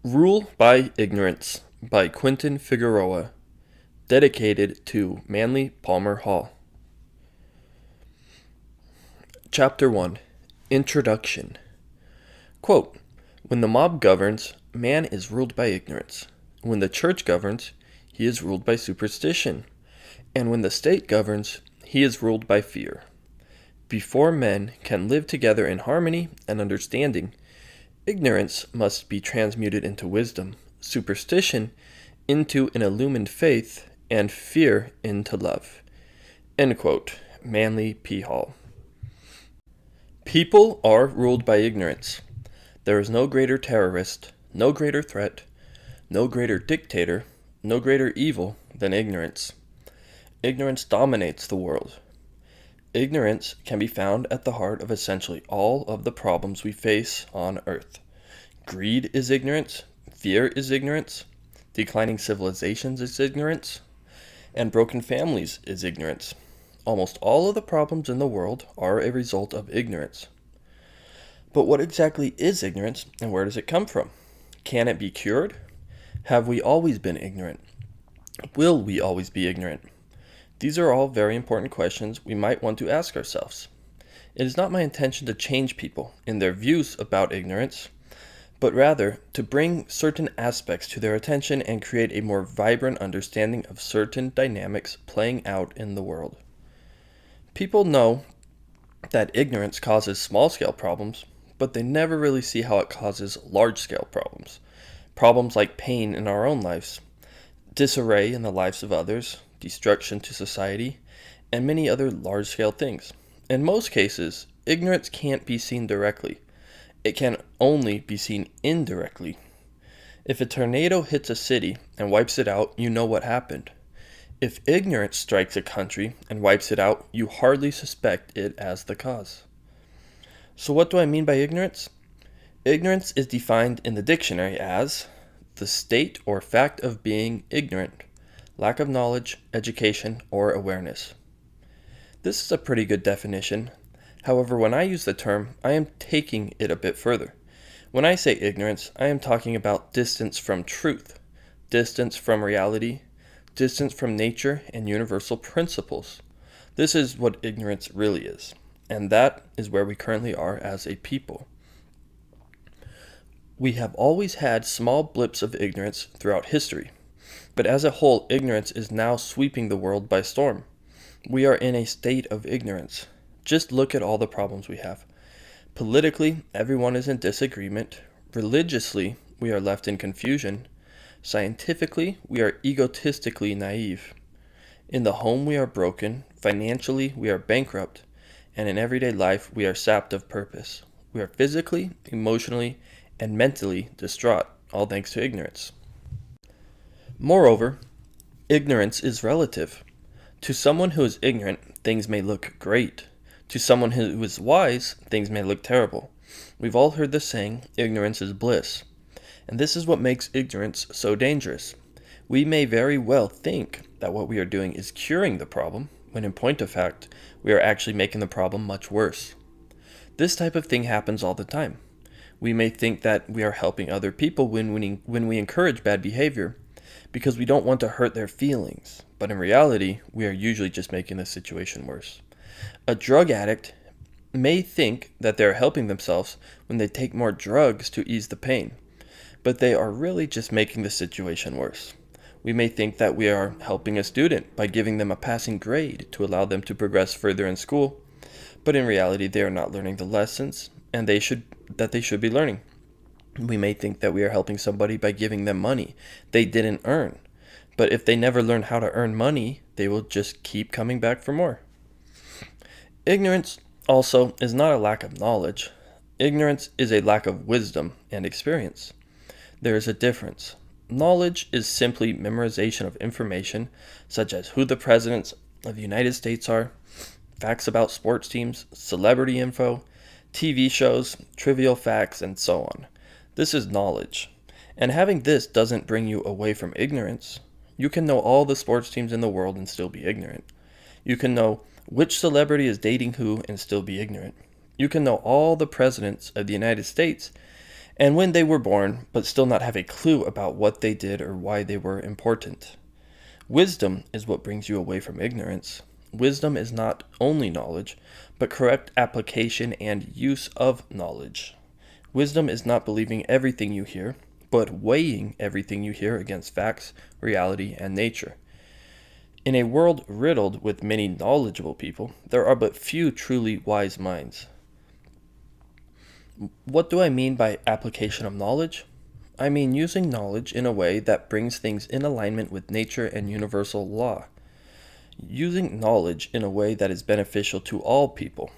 Rule by Ignorance by Quentin Figueroa, dedicated to Manly Palmer Hall. Chapter 1. Introduction. Quote, "When the mob governs, man is ruled by ignorance. When the church governs, he is ruled by superstition. And when the state governs, he is ruled by fear. Before men can live together in harmony and understanding, ignorance must be transmuted into wisdom, superstition into an illumined faith, and fear into love." End quote. Manly P. Hall. People are ruled by ignorance. There is no greater terrorist, no greater threat, no greater dictator, no greater evil than ignorance. Ignorance dominates the world. Ignorance can be found at the heart of essentially all of the problems we face on Earth. Greed is ignorance, fear is ignorance, declining civilizations is ignorance, and broken families is ignorance. Almost all of the problems in the world are a result of ignorance. But what exactly is ignorance, and where does it come from? Can it be cured? Have we always been ignorant? Will we always be ignorant? These are all very important questions we might want to ask ourselves. It is not my intention to change people in their views about ignorance, but rather to bring certain aspects to their attention and create a more vibrant understanding of certain dynamics playing out in the world. People know that ignorance causes small-scale problems, but they never really see how it causes large-scale problems. Problems like pain in our own lives, disarray in the lives of others, destruction to society, and many other large-scale things. In most cases, ignorance can't be seen directly. It can only be seen indirectly. If a tornado hits a city and wipes it out, you know what happened. If ignorance strikes a country and wipes it out, you hardly suspect it as the cause. So what do I mean by ignorance? Ignorance is defined in the dictionary as the state or fact of being ignorant, lack of knowledge, education, or awareness. This is a pretty good definition. However, when I use the term, I am taking it a bit further. When I say ignorance, I am talking about distance from truth, distance from reality, distance from nature and universal principles. This is what ignorance really is, and that is where we currently are as a people. We have always had small blips of ignorance throughout history, but as a whole, ignorance is now sweeping the world by storm. We are in a state of ignorance. Just look at all the problems we have. Politically, everyone is in disagreement. Religiously, we are left in confusion. Scientifically, we are egotistically naive. In the home, we are broken. Financially, we are bankrupt. And in everyday life, we are sapped of purpose. We are physically, emotionally, and mentally distraught, all thanks to ignorance. Moreover, ignorance is relative. To someone who is ignorant, things may look great. To someone who is wise, things may look terrible. We've all heard the saying, ignorance is bliss. And this is what makes ignorance so dangerous. We may very well think that what we are doing is curing the problem, when in point of fact, we are actually making the problem much worse. This type of thing happens all the time. We may think that we are helping other people when we encourage bad behavior, because we don't want to hurt their feelings. But in reality, we are usually just making the situation worse. A drug addict may think that they're helping themselves when they take more drugs to ease the pain, but they are really just making the situation worse. We may think that we are helping a student by giving them a passing grade to allow them to progress further in school, but in reality they are not learning the lessons and they should be learning. We may think that we are helping somebody by giving them money they didn't earn, but if they never learn how to earn money, they will just keep coming back for more. Ignorance also is not a lack of knowledge. Ignorance is a lack of wisdom and experience. There is a difference. Knowledge is simply memorization of information, such as who the presidents of the United States are, facts about sports teams, celebrity info, TV shows, trivial facts, and so on. This is knowledge. And having this doesn't bring you away from ignorance. You can know all the sports teams in the world and still be ignorant. You can know which celebrity is dating who and still be ignorant. You can know all the presidents of the United States and when they were born, but still not have a clue about what they did or why they were important. Wisdom is what brings you away from ignorance. Wisdom is not only knowledge, but correct application and use of knowledge. Wisdom is not believing everything you hear, but weighing everything you hear against facts, reality, and nature. In a world riddled with many knowledgeable people, there are but few truly wise minds. What do I mean by application of knowledge? I mean using knowledge in a way that brings things in alignment with nature and universal law. Using knowledge in a way that is beneficial to all people.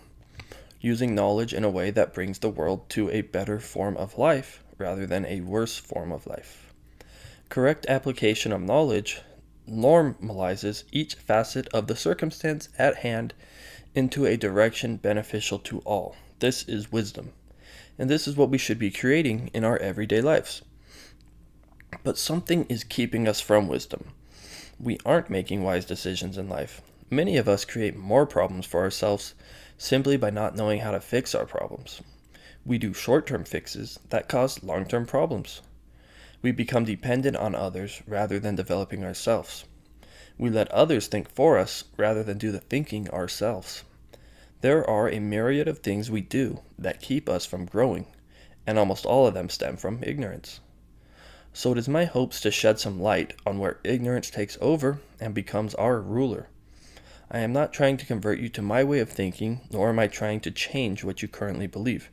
Using knowledge in a way that brings the world to a better form of life rather than a worse form of life. Correct application of knowledge normalizes each facet of the circumstance at hand into a direction beneficial to all. This is wisdom. And this is what we should be creating in our everyday lives. But something is keeping us from wisdom. We aren't making wise decisions in life. Many of us create more problems for ourselves simply by not knowing how to fix our problems. We do short-term fixes that cause long-term problems. We become dependent on others rather than developing ourselves. We let others think for us rather than do the thinking ourselves. There are a myriad of things we do that keep us from growing, and almost all of them stem from ignorance. So it is my hopes to shed some light on where ignorance takes over and becomes our ruler. I am not trying to convert you to my way of thinking, nor am I trying to change what you currently believe.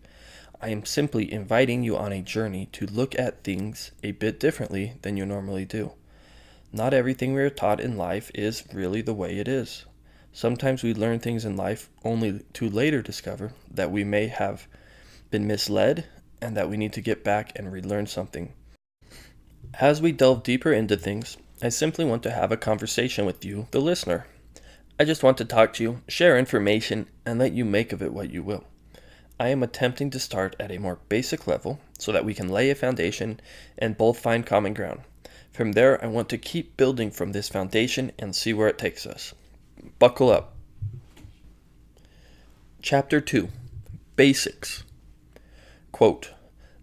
I am simply inviting you on a journey to look at things a bit differently than you normally do. Not everything we are taught in life is really the way it is. Sometimes we learn things in life only to later discover that we may have been misled and that we need to get back and relearn something. As we delve deeper into things, I simply want to have a conversation with you, the listener. I just want to talk to you, share information, and let you make of it what you will. I am attempting to start at a more basic level so that we can lay a foundation and both find common ground. From there, I want to keep building from this foundation and see where it takes us. Buckle up. Chapter 2. Basics. Quote,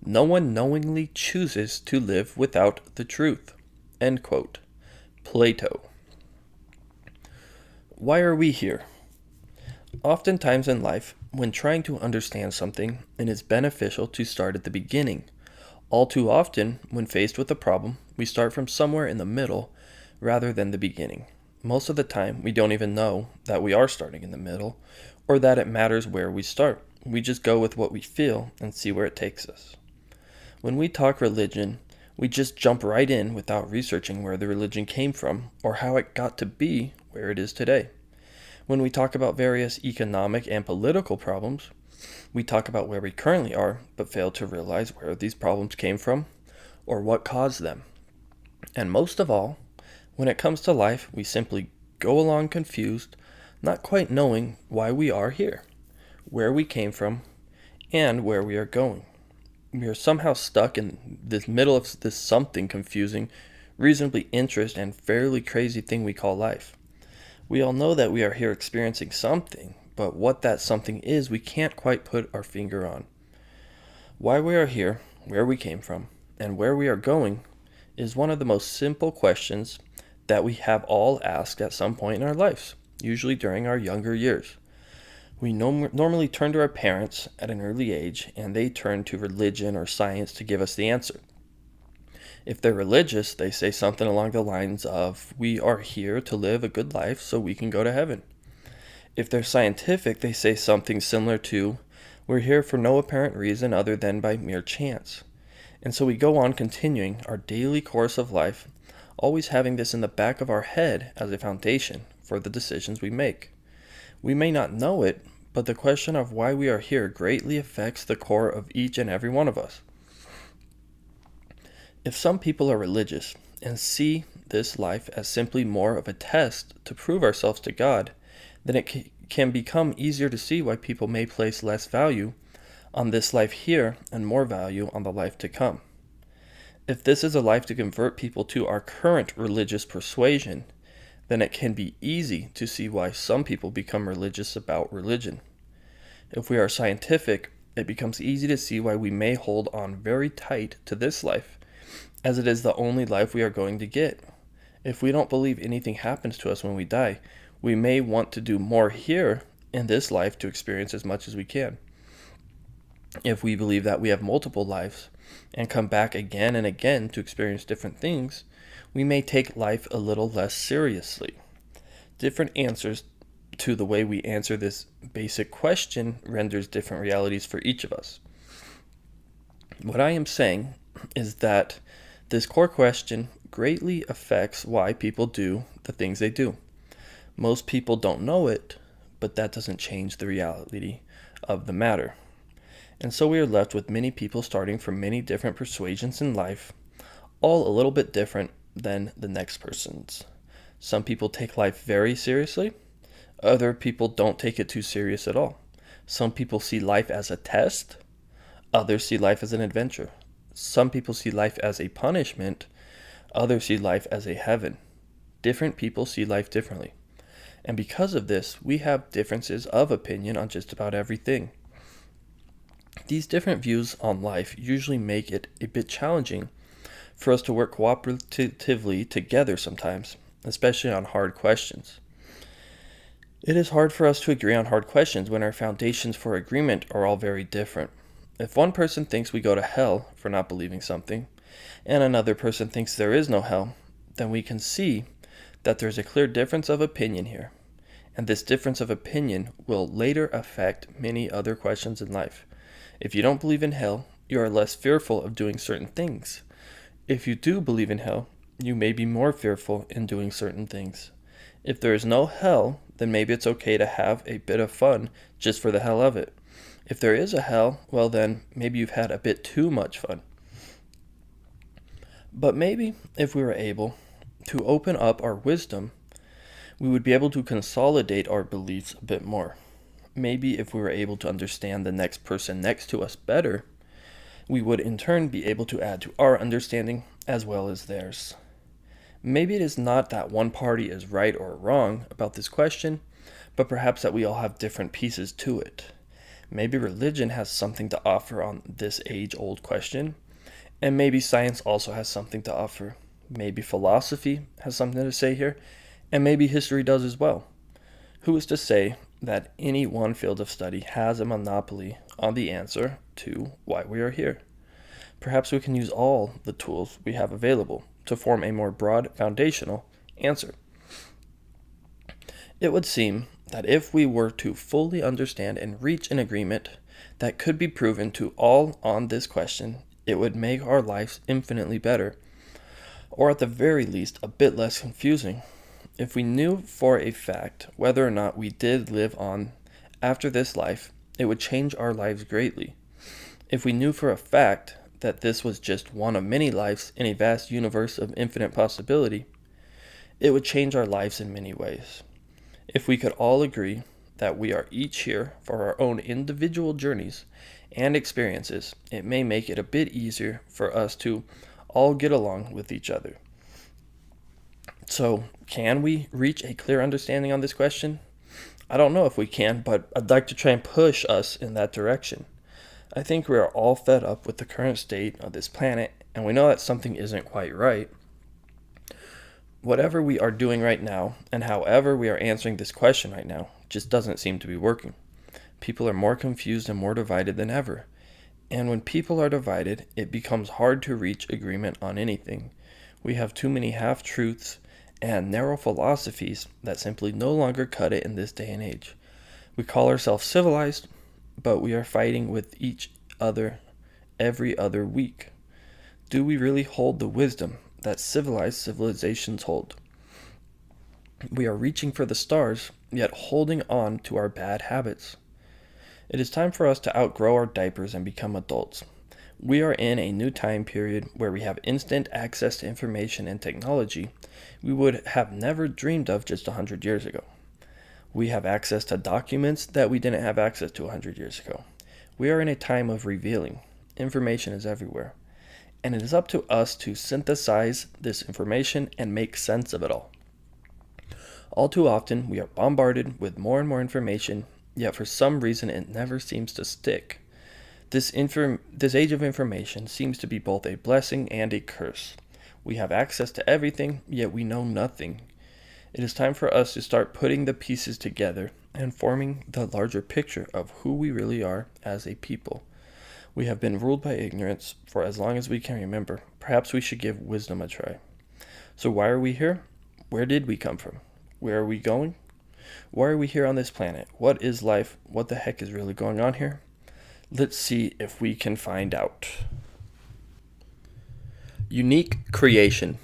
"No one knowingly chooses to live without the truth." End quote. Plato. Why are we here? Oftentimes in life, when trying to understand something, it is beneficial to start at the beginning. All too often, when faced with a problem, we start from somewhere in the middle rather than the beginning. Most of the time, we don't even know that we are starting in the middle or that it matters where we start. We just go with what we feel and see where it takes us. When we talk religion, we just jump right in without researching where the religion came from or how it got to be where it is today. When we talk about various economic and political problems, we talk about where we currently are, but fail to realize where these problems came from or what caused them. And most of all, when it comes to life, we simply go along confused, not quite knowing why we are here, where we came from, and where we are going. We are somehow stuck in this middle of this something confusing, reasonably interesting, and fairly crazy thing we call life. We all know that we are here experiencing something, but what that something is, we can't quite put our finger on. Why we are here, where we came from, and where we are going is one of the most simple questions that we have all asked at some point in our lives, usually during our younger years. We normally turn to our parents at an early age, and they turn to religion or science to give us the answer. If they're religious, they say something along the lines of, "We are here to live a good life so we can go to heaven." If they're scientific, they say something similar to, "We're here for no apparent reason other than by mere chance." And so we go on continuing our daily course of life, always having this in the back of our head as a foundation for the decisions we make. We may not know it, but the question of why we are here greatly affects the core of each and every one of us. If some people are religious and see this life as simply more of a test to prove ourselves to God, then it can become easier to see why people may place less value on this life here and more value on the life to come. If this is a life to convert people to our current religious persuasion, then it can be easy to see why some people become religious about religion. If we are scientific it becomes easy to see why we may hold on very tight to this life, as it is the only life we are going to get. If we don't believe anything happens to us when we die, we may want to do more here in this life to experience as much as we can. If we believe that we have multiple lives and come back again and again to experience different things, we may take life a little less seriously. Different answers to the way we answer this basic question renders different realities for each of us. What I am saying is that this core question greatly affects why people do the things they do. Most people don't know it, but that doesn't change the reality of the matter. And so we are left with many people starting from many different persuasions in life, all a little bit different than the next person's. Some people take life very seriously. Other people don't take it too serious at all. Some people see life as a test. Others see life as an adventure. Some people see life as a punishment. Others see life as a heaven. Different people see life differently. And because of this, we have differences of opinion on just about everything. These different views on life usually make it a bit challenging for us to work cooperatively together sometimes, especially on hard questions. It is hard for us to agree on hard questions when our foundations for agreement are all very different. If one person thinks we go to hell for not believing something, and another person thinks there is no hell, then we can see that there's a clear difference of opinion here. And this difference of opinion will later affect many other questions in life. If you don't believe in hell, you are less fearful of doing certain things. If you do believe in hell, you may be more fearful in doing certain things. If there is no hell, then maybe it's okay to have a bit of fun just for the hell of it. If there is a hell, well then, maybe you've had a bit too much fun. But maybe if we were able to open up our wisdom, we would be able to consolidate our beliefs a bit more. Maybe if we were able to understand the next person next to us better, we would in turn be able to add to our understanding as well as theirs. Maybe it is not that one party is right or wrong about this question, but perhaps that we all have different pieces to it. Maybe religion has something to offer on this age-old question, and maybe science also has something to offer. Maybe philosophy has something to say here, and maybe history does as well. Who is to say that any one field of study has a monopoly on the answer to why we are here? Perhaps we can use all the tools we have available to form a more broad foundational answer. It would seem that if we were to fully understand and reach an agreement that could be proven to all on this question, it would make our lives infinitely better, or at the very least a bit less confusing. If we knew for a fact whether or not we did live on after this life, it would change our lives greatly. If we knew for a fact that this was just one of many lives in a vast universe of infinite possibility, it would change our lives in many ways. If we could all agree that we are each here for our own individual journeys and experiences, it may make it a bit easier for us to all get along with each other. So, can we reach a clear understanding on this question? I don't know if we can, but I'd like to try and push us in that direction. I think we are all fed up with the current state of this planet, and we know that something isn't quite right. Whatever we are doing right now, and however we are answering this question right now, just doesn't seem to be working. People are more confused and more divided than ever. And when people are divided, it becomes hard to reach agreement on anything. We have too many half-truths and narrow philosophies that simply no longer cut it in this day and age. We call ourselves civilized, but we are fighting with each other every other week. Do we really hold the wisdom that civilized civilizations hold? We are reaching for the stars, yet holding on to our bad habits. It is time for us to outgrow our diapers and become adults. We are in a new time period where we have instant access to information and technology we would have never dreamed of just 100 years ago. We have access to documents that we didn't have access to 100 years ago. We are in a time of revealing. Information is everywhere. And it is up to us to synthesize this information and make sense of it all. All too often, we are bombarded with more and more information, yet for some reason it never seems to stick. This age of information seems to be both a blessing and a curse. We have access to everything, yet we know nothing. It is time for us to start putting the pieces together and forming the larger picture of who we really are as a people. We have been ruled by ignorance for as long as we can remember. Perhaps we should give wisdom a try. So why are we here? Where did we come from? Where are we going? Why are we here on this planet? What is life? What the heck is really going on here? Let's see if we can find out. Unique creation.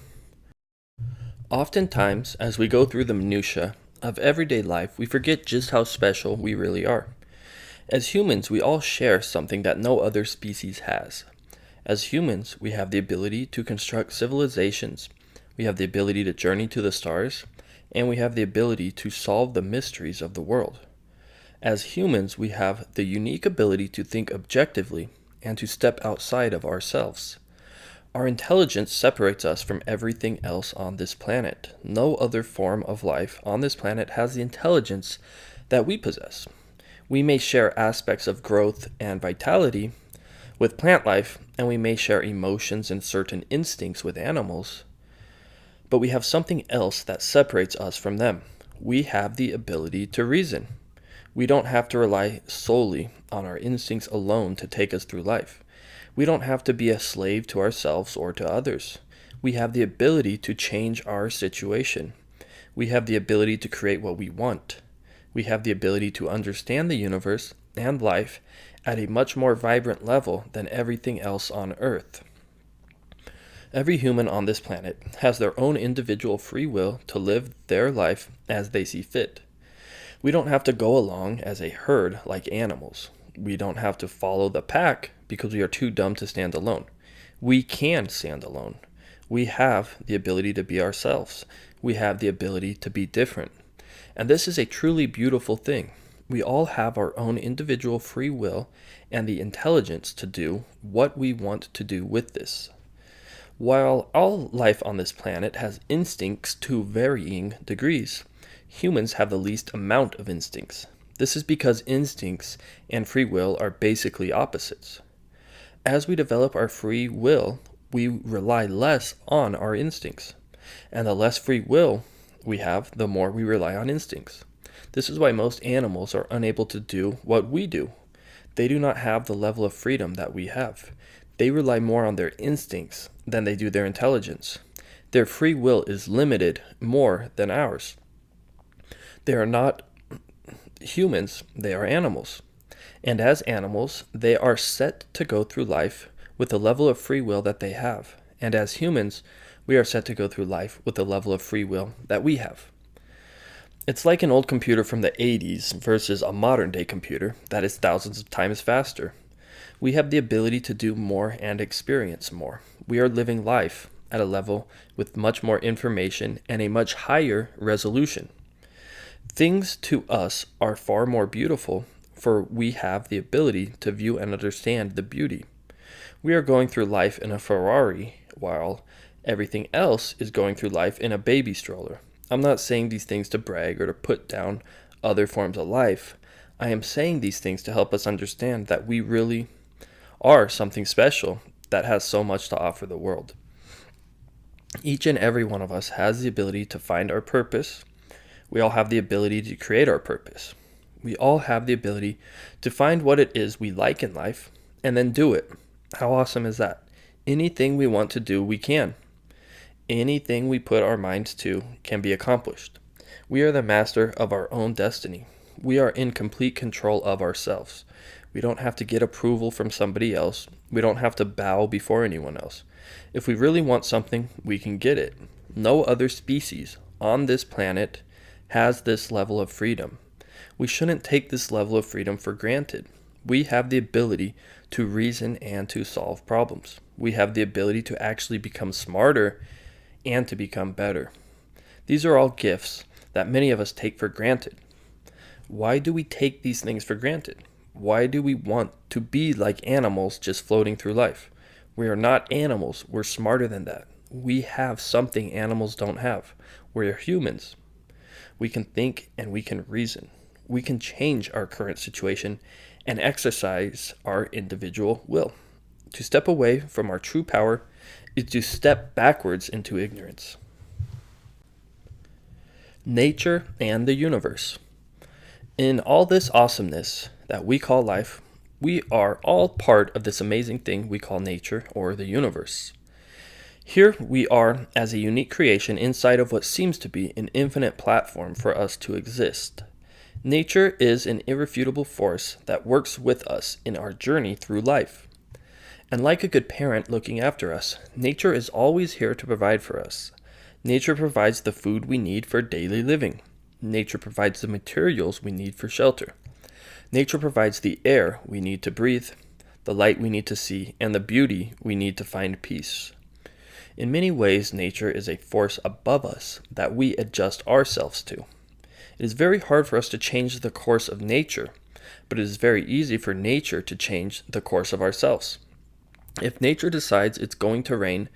Oftentimes, as we go through the minutiae of everyday life, we forget just how special we really are. As humans, we all share something that no other species has. As humans, we have the ability to construct civilizations, we have the ability to journey to the stars, and we have the ability to solve the mysteries of the world. As humans, we have the unique ability to think objectively and to step outside of ourselves. Our intelligence separates us from everything else on this planet. No other form of life on this planet has the intelligence that we possess. We may share aspects of growth and vitality with plant life, and we may share emotions and certain instincts with animals, but we have something else that separates us from them. We have the ability to reason. We don't have to rely solely on our instincts alone to take us through life. We don't have to be a slave to ourselves or to others. We have the ability to change our situation. We have the ability to create what we want. We have the ability to understand the universe and life at a much more vibrant level than everything else on Earth. Every human on this planet has their own individual free will to live their life as they see fit. We don't have to go along as a herd like animals. We don't have to follow the pack because we are too dumb to stand alone. We can stand alone. We have the ability to be ourselves. We have the ability to be different. And this is a truly beautiful thing. We all have our own individual free will and the intelligence to do what we want to do with this. While all life on this planet has instincts to varying degrees, humans have the least amount of instincts. This is because instincts and free will are basically opposites. As we develop our free will, we rely less on our instincts. And the less free will we have, the more we rely on instincts. This is why most animals are unable to do what we do. They do not have the level of freedom that we have. They rely more on their instincts than they do their intelligence. Their free will is limited more than ours. They are not humans, they are animals. And as animals, they are set to go through life with the level of free will that they have. And as humans, we are set to go through life with the level of free will that we have. It's like an old computer from the 80s versus a modern day computer that is thousands of times faster. We have the ability to do more and experience more. We are living life at a level with much more information and a much higher resolution. Things to us are far more beautiful, for we have the ability to view and understand the beauty. We are going through life in a Ferrari, while everything else is going through life in a baby stroller. I'm not saying these things to brag or to put down other forms of life. I am saying these things to help us understand that we really are something special that has so much to offer the world. Each and every one of us has the ability to find our purpose. We all have the ability to create our purpose. We all have the ability to find what it is we like in life and then do it. How awesome is that? Anything we want to do, we can. Anything we put our minds to can be accomplished. We are the master of our own destiny. We are in complete control of ourselves. We don't have to get approval from somebody else. We don't have to bow before anyone else. If we really want something, we can get it. No other species on this planet has this level of freedom. We shouldn't take this level of freedom for granted. We have the ability to reason and to solve problems. We have the ability to actually become smarter and to become better. These are all gifts that many of us take for granted. Why do we take these things for granted? Why do we want to be like animals just floating through life? We are not animals. We're smarter than that. We have something animals don't have. We're humans. We can think and we can reason. We can change our current situation and exercise our individual will. To step away from our true power is to step backwards into ignorance. Nature and the universe. In all this awesomeness that we call life, we are all part of this amazing thing we call nature or the universe. Here we are as a unique creation inside of what seems to be an infinite platform for us to exist. Nature is an irrefutable force that works with us in our journey through life. And like a good parent looking after us, nature is always here to provide for us. Nature provides the food we need for daily living. Nature provides the materials we need for shelter. Nature provides the air we need to breathe, the light we need to see, and the beauty we need to find peace. In many ways, nature is a force above us that we adjust ourselves to. It is very hard for us to change the course of nature, but it is very easy for nature to change the course of ourselves. If nature decides it's going to rain,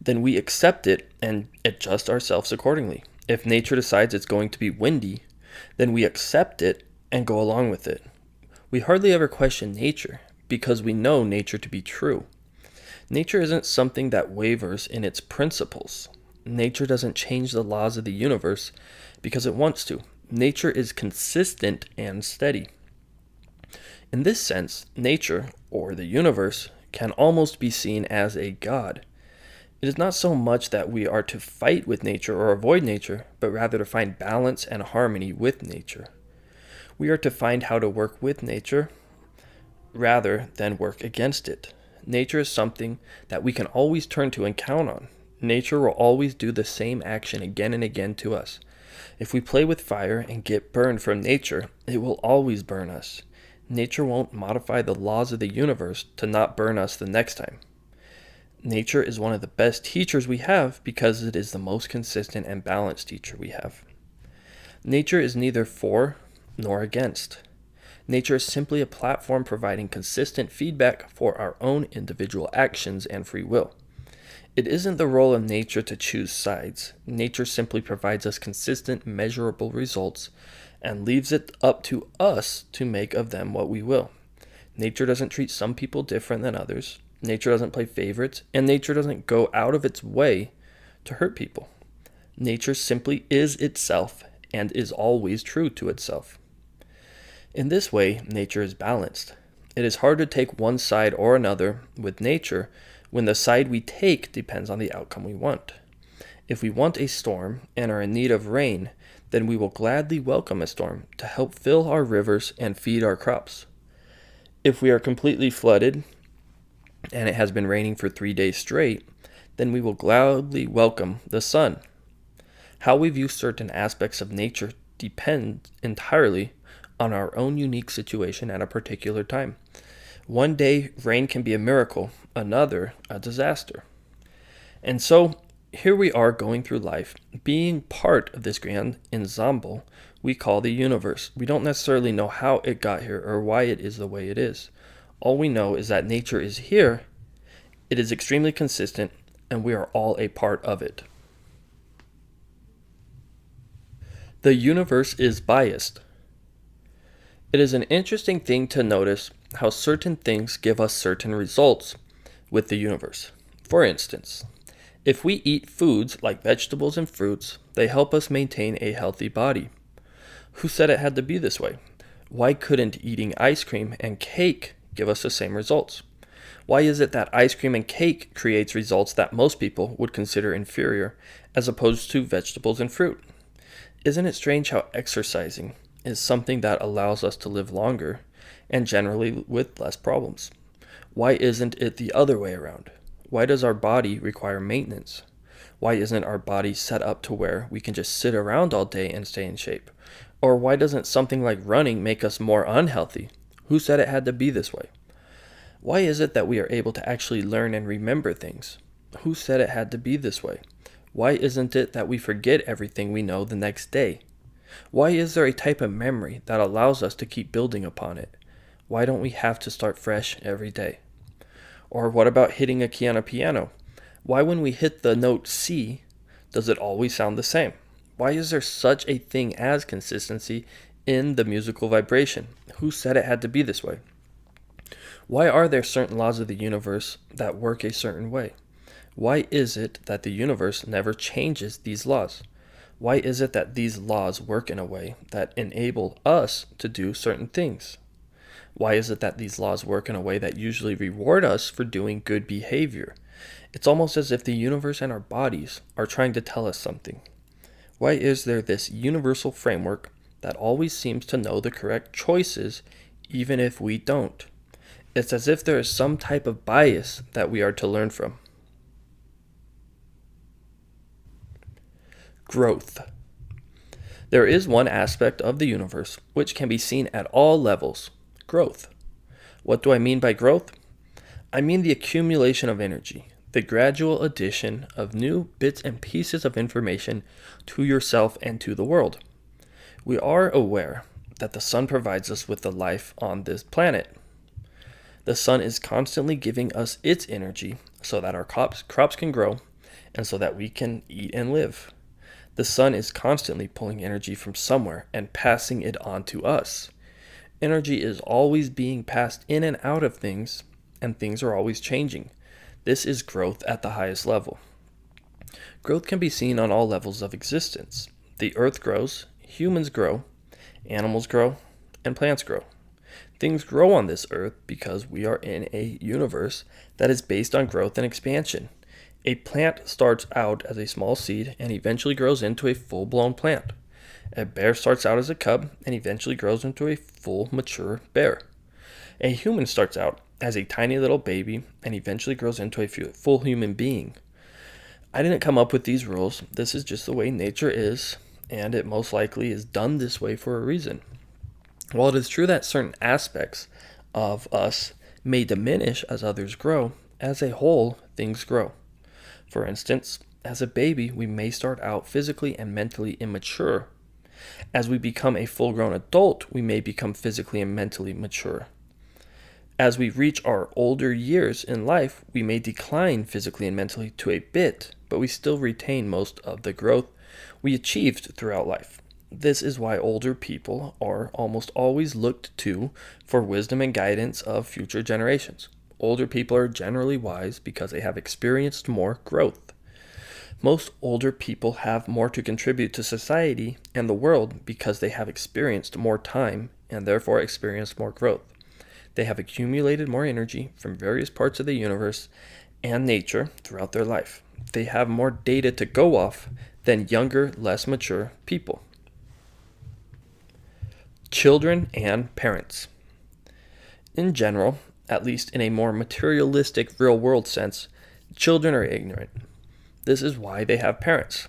then we accept it and adjust ourselves accordingly. If nature decides it's going to be windy, then we accept it and go along with it. We hardly ever question nature because we know nature to be true. Nature isn't something that wavers in its principles. Nature doesn't change the laws of the universe because it wants to. Nature is consistent and steady. In this sense, nature, or the universe, can almost be seen as a god. It is not so much that we are to fight with nature or avoid nature, but rather to find balance and harmony with nature. We are to find how to work with nature rather than work against it. Nature is something that we can always turn to and count on. Nature will always do the same action again and again to us. If we play with fire and get burned from nature, it will always burn us. Nature won't modify the laws of the universe to not burn us the next time. Nature is one of the best teachers we have because it is the most consistent and balanced teacher we have. Nature is neither for nor against. Nature is simply a platform providing consistent feedback for our own individual actions and free will. It isn't the role of nature to choose sides. Nature simply provides us consistent, measurable results and leaves it up to us to make of them what we will. Nature doesn't treat some people different than others. Nature doesn't play favorites, and nature doesn't go out of its way to hurt people. Nature simply is itself and is always true to itself. In this way, nature is balanced. It is hard to take one side or another with nature when the side we take depends on the outcome we want. If we want a storm and are in need of rain, then we will gladly welcome a storm to help fill our rivers and feed our crops. If we are completely flooded and it has been raining for 3 days straight, then we will gladly welcome the sun. How we view certain aspects of nature depends entirely on our own unique situation at a particular time. One day, rain can be a miracle, another, a disaster. And so, here we are going through life, being part of this grand ensemble we call the universe. We don't necessarily know how it got here or why it is the way it is. All we know is that nature is here, it is extremely consistent, and we are all a part of it. The universe is biased. It is an interesting thing to notice how certain things give us certain results with the universe. For instance, if we eat foods like vegetables and fruits, they help us maintain a healthy body. Who said it had to be this way? Why couldn't eating ice cream and cake give us the same results? Why is it that ice cream and cake creates results that most people would consider inferior as opposed to vegetables and fruit? Isn't it strange how exercising is something that allows us to live longer and generally with less problems? Why isn't it the other way around? Why does our body require maintenance? Why isn't our body set up to where we can just sit around all day and stay in shape? Or why doesn't something like running make us more unhealthy? Who said it had to be this way? Why is it that we are able to actually learn and remember things? Who said it had to be this way? Why isn't it that we forget everything we know the next day? Why is there a type of memory that allows us to keep building upon it? Why don't we have to start fresh every day? Or what about hitting a key on a piano? Why when we hit the note C, does it always sound the same? Why is there such a thing as consistency in the musical vibration. Who said it had to be this way? Why are there certain laws of the universe that work a certain way? Why is it that the universe never changes these laws? Why is it that these laws work in a way that enable us to do certain things? Why is it that these laws work in a way that usually reward us for doing good behavior? It's almost as if the universe and our bodies are trying to tell us something. Why is there this universal framework that always seems to know the correct choices even if we don't? It's as if there is some type of bias that we are to learn from. Growth. There is one aspect of the universe which can be seen at all levels: growth. What do I mean by growth? I mean the accumulation of energy, the gradual addition of new bits and pieces of information to yourself and to the world. We are aware that the sun provides us with the life on this planet. The sun is constantly giving us its energy so that our crops can grow and so that we can eat and live. The sun is constantly pulling energy from somewhere and passing it on to us. Energy is always being passed in and out of things, and things are always changing. This is growth at the highest level. Growth can be seen on all levels of existence. The earth grows, humans grow, animals grow, and plants grow. Things grow on this earth because we are in a universe that is based on growth and expansion. A plant starts out as a small seed and eventually grows into a full-blown plant. A bear starts out as a cub and eventually grows into a full, mature bear. A human starts out as a tiny little baby and eventually grows into a full human being. I didn't come up with these rules. This is just the way nature is, and it most likely is done this way for a reason. While it is true that certain aspects of us may diminish as others grow, as a whole, things grow. For instance, as a baby, we may start out physically and mentally immature. As we become a full-grown adult, we may become physically and mentally mature. As we reach our older years in life, we may decline physically and mentally to a bit, but we still retain most of the growth we achieved throughout life. This is why older people are almost always looked to for wisdom and guidance of future generations. Older people are generally wise because they have experienced more growth. Most older people have more to contribute to society and the world because they have experienced more time and therefore experienced more growth. They have accumulated more energy from various parts of the universe and nature throughout their life. They have more data to go off than younger, less mature people. Children and parents. In general, at least in a more materialistic real-world sense, children are ignorant. This is why they have parents.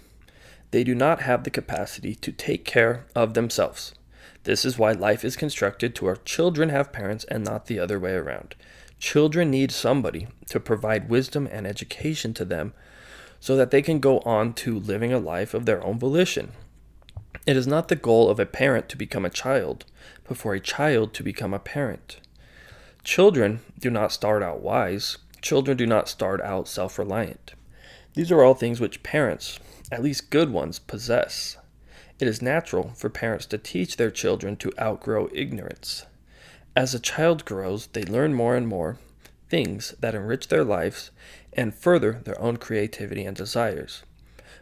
They do not have the capacity to take care of themselves. This is why life is constructed to where children have parents and not the other way around. Children need somebody to provide wisdom and education to them so that they can go on to living a life of their own volition. It is not the goal of a parent to become a child, but for a child to become a parent. Children do not start out wise. Children do not start out self-reliant. These are all things which parents, at least good ones, possess. It is natural for parents to teach their children to outgrow ignorance. As a child grows, they learn more and more things that enrich their lives and further their own creativity and desires.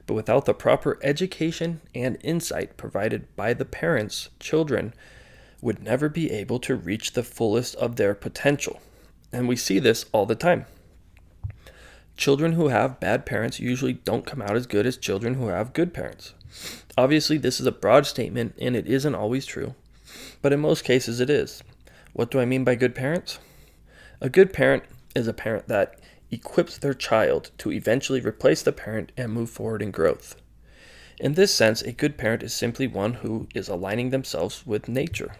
But without the proper education and insight provided by the parents, children would never be able to reach the fullest of their potential. And we see this all the time. Children who have bad parents usually don't come out as good as children who have good parents. Obviously, this is a broad statement, and it isn't always true, but in most cases it is. What do I mean by good parents? A good parent is a parent that equips their child to eventually replace the parent and move forward in growth. In this sense, a good parent is simply one who is aligning themselves with nature.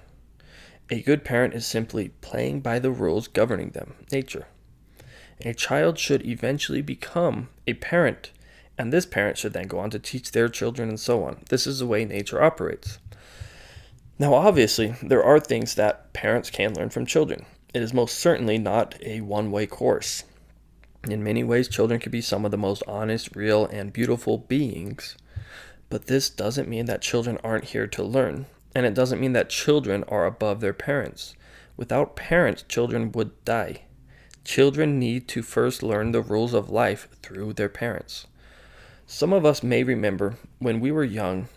A good parent is simply playing by the rules governing them, nature. A child should eventually become a parent, and this parent should then go on to teach their children and so on. This is the way nature operates. Now, obviously, there are things that parents can learn from children. It is most certainly not a one-way course. In many ways, children can be some of the most honest, real, and beautiful beings, but this doesn't mean that children aren't here to learn. And it doesn't mean that children are above their parents. Without parents, children would die. Children need to first learn the rules of life through their parents. Some of us may remember when we were young,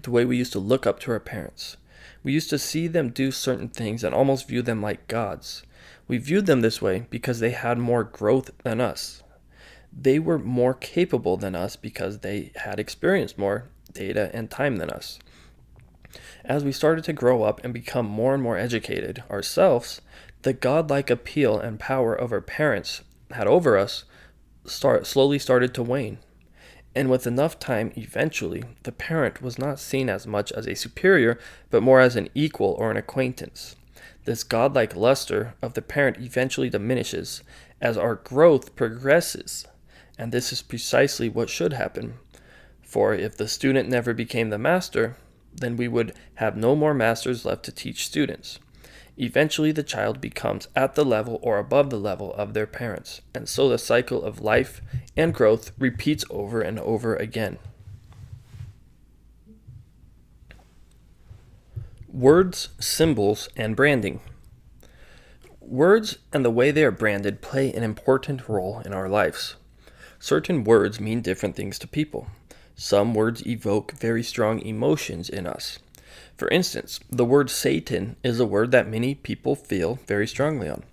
the way we used to look up to our parents. We used to see them do certain things and almost view them like gods. We viewed them this way because they had more growth than us. They were more capable than us because they had experienced more data and time than us. As we started to grow up and become more and more educated ourselves, the godlike appeal and power of our parents had over us slowly started to wane. And with enough time, eventually, the parent was not seen as much as a superior, but more as an equal or an acquaintance. This godlike luster of the parent eventually diminishes as our growth progresses. And this is precisely what should happen. For if the student never became the master, then we would have no more masters left to teach students. Eventually, the child becomes at the level or above the level of their parents, and so the cycle of life and growth repeats over and over again. Words, symbols, and branding. Words and the way they are branded play an important role in our lives. Certain words mean different things to people. Some words evoke very strong emotions in us. For instance, the word Satan is a word that many people feel very strongly on.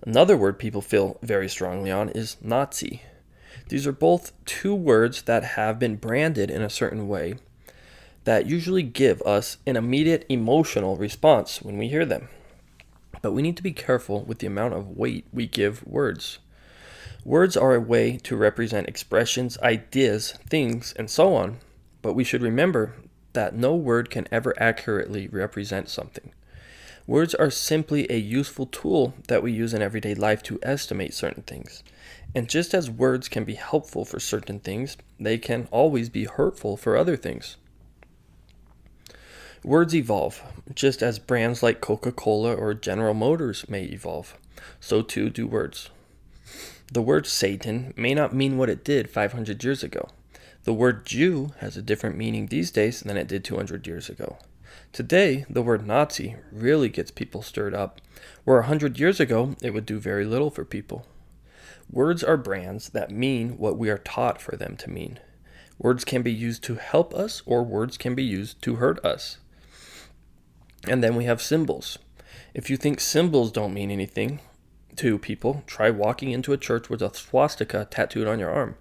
Another word people feel very strongly on is Nazi. These are both two words that have been branded in a certain way that usually give us an immediate emotional response when we hear them. But we need to be careful with the amount of weight we give words. Words are a way to represent expressions, ideas, things, and so on, but we should remember that no word can ever accurately represent something. Words are simply a useful tool that we use in everyday life to estimate certain things. And just as words can be helpful for certain things, they can always be hurtful for other things. Words evolve, just as brands like Coca-Cola or General Motors may evolve. So too do words. The word Satan may not mean what it did 500 years ago. The word Jew has a different meaning these days than it did 200 years ago. Today, the word Nazi really gets people stirred up, where 100 years ago it would do very little for people. Words are brands that mean what we are taught for them to mean. Words can be used to help us, or words can be used to hurt us. And then we have symbols. If you think symbols don't mean anything to people, try walking into a church with a swastika tattooed on your arm.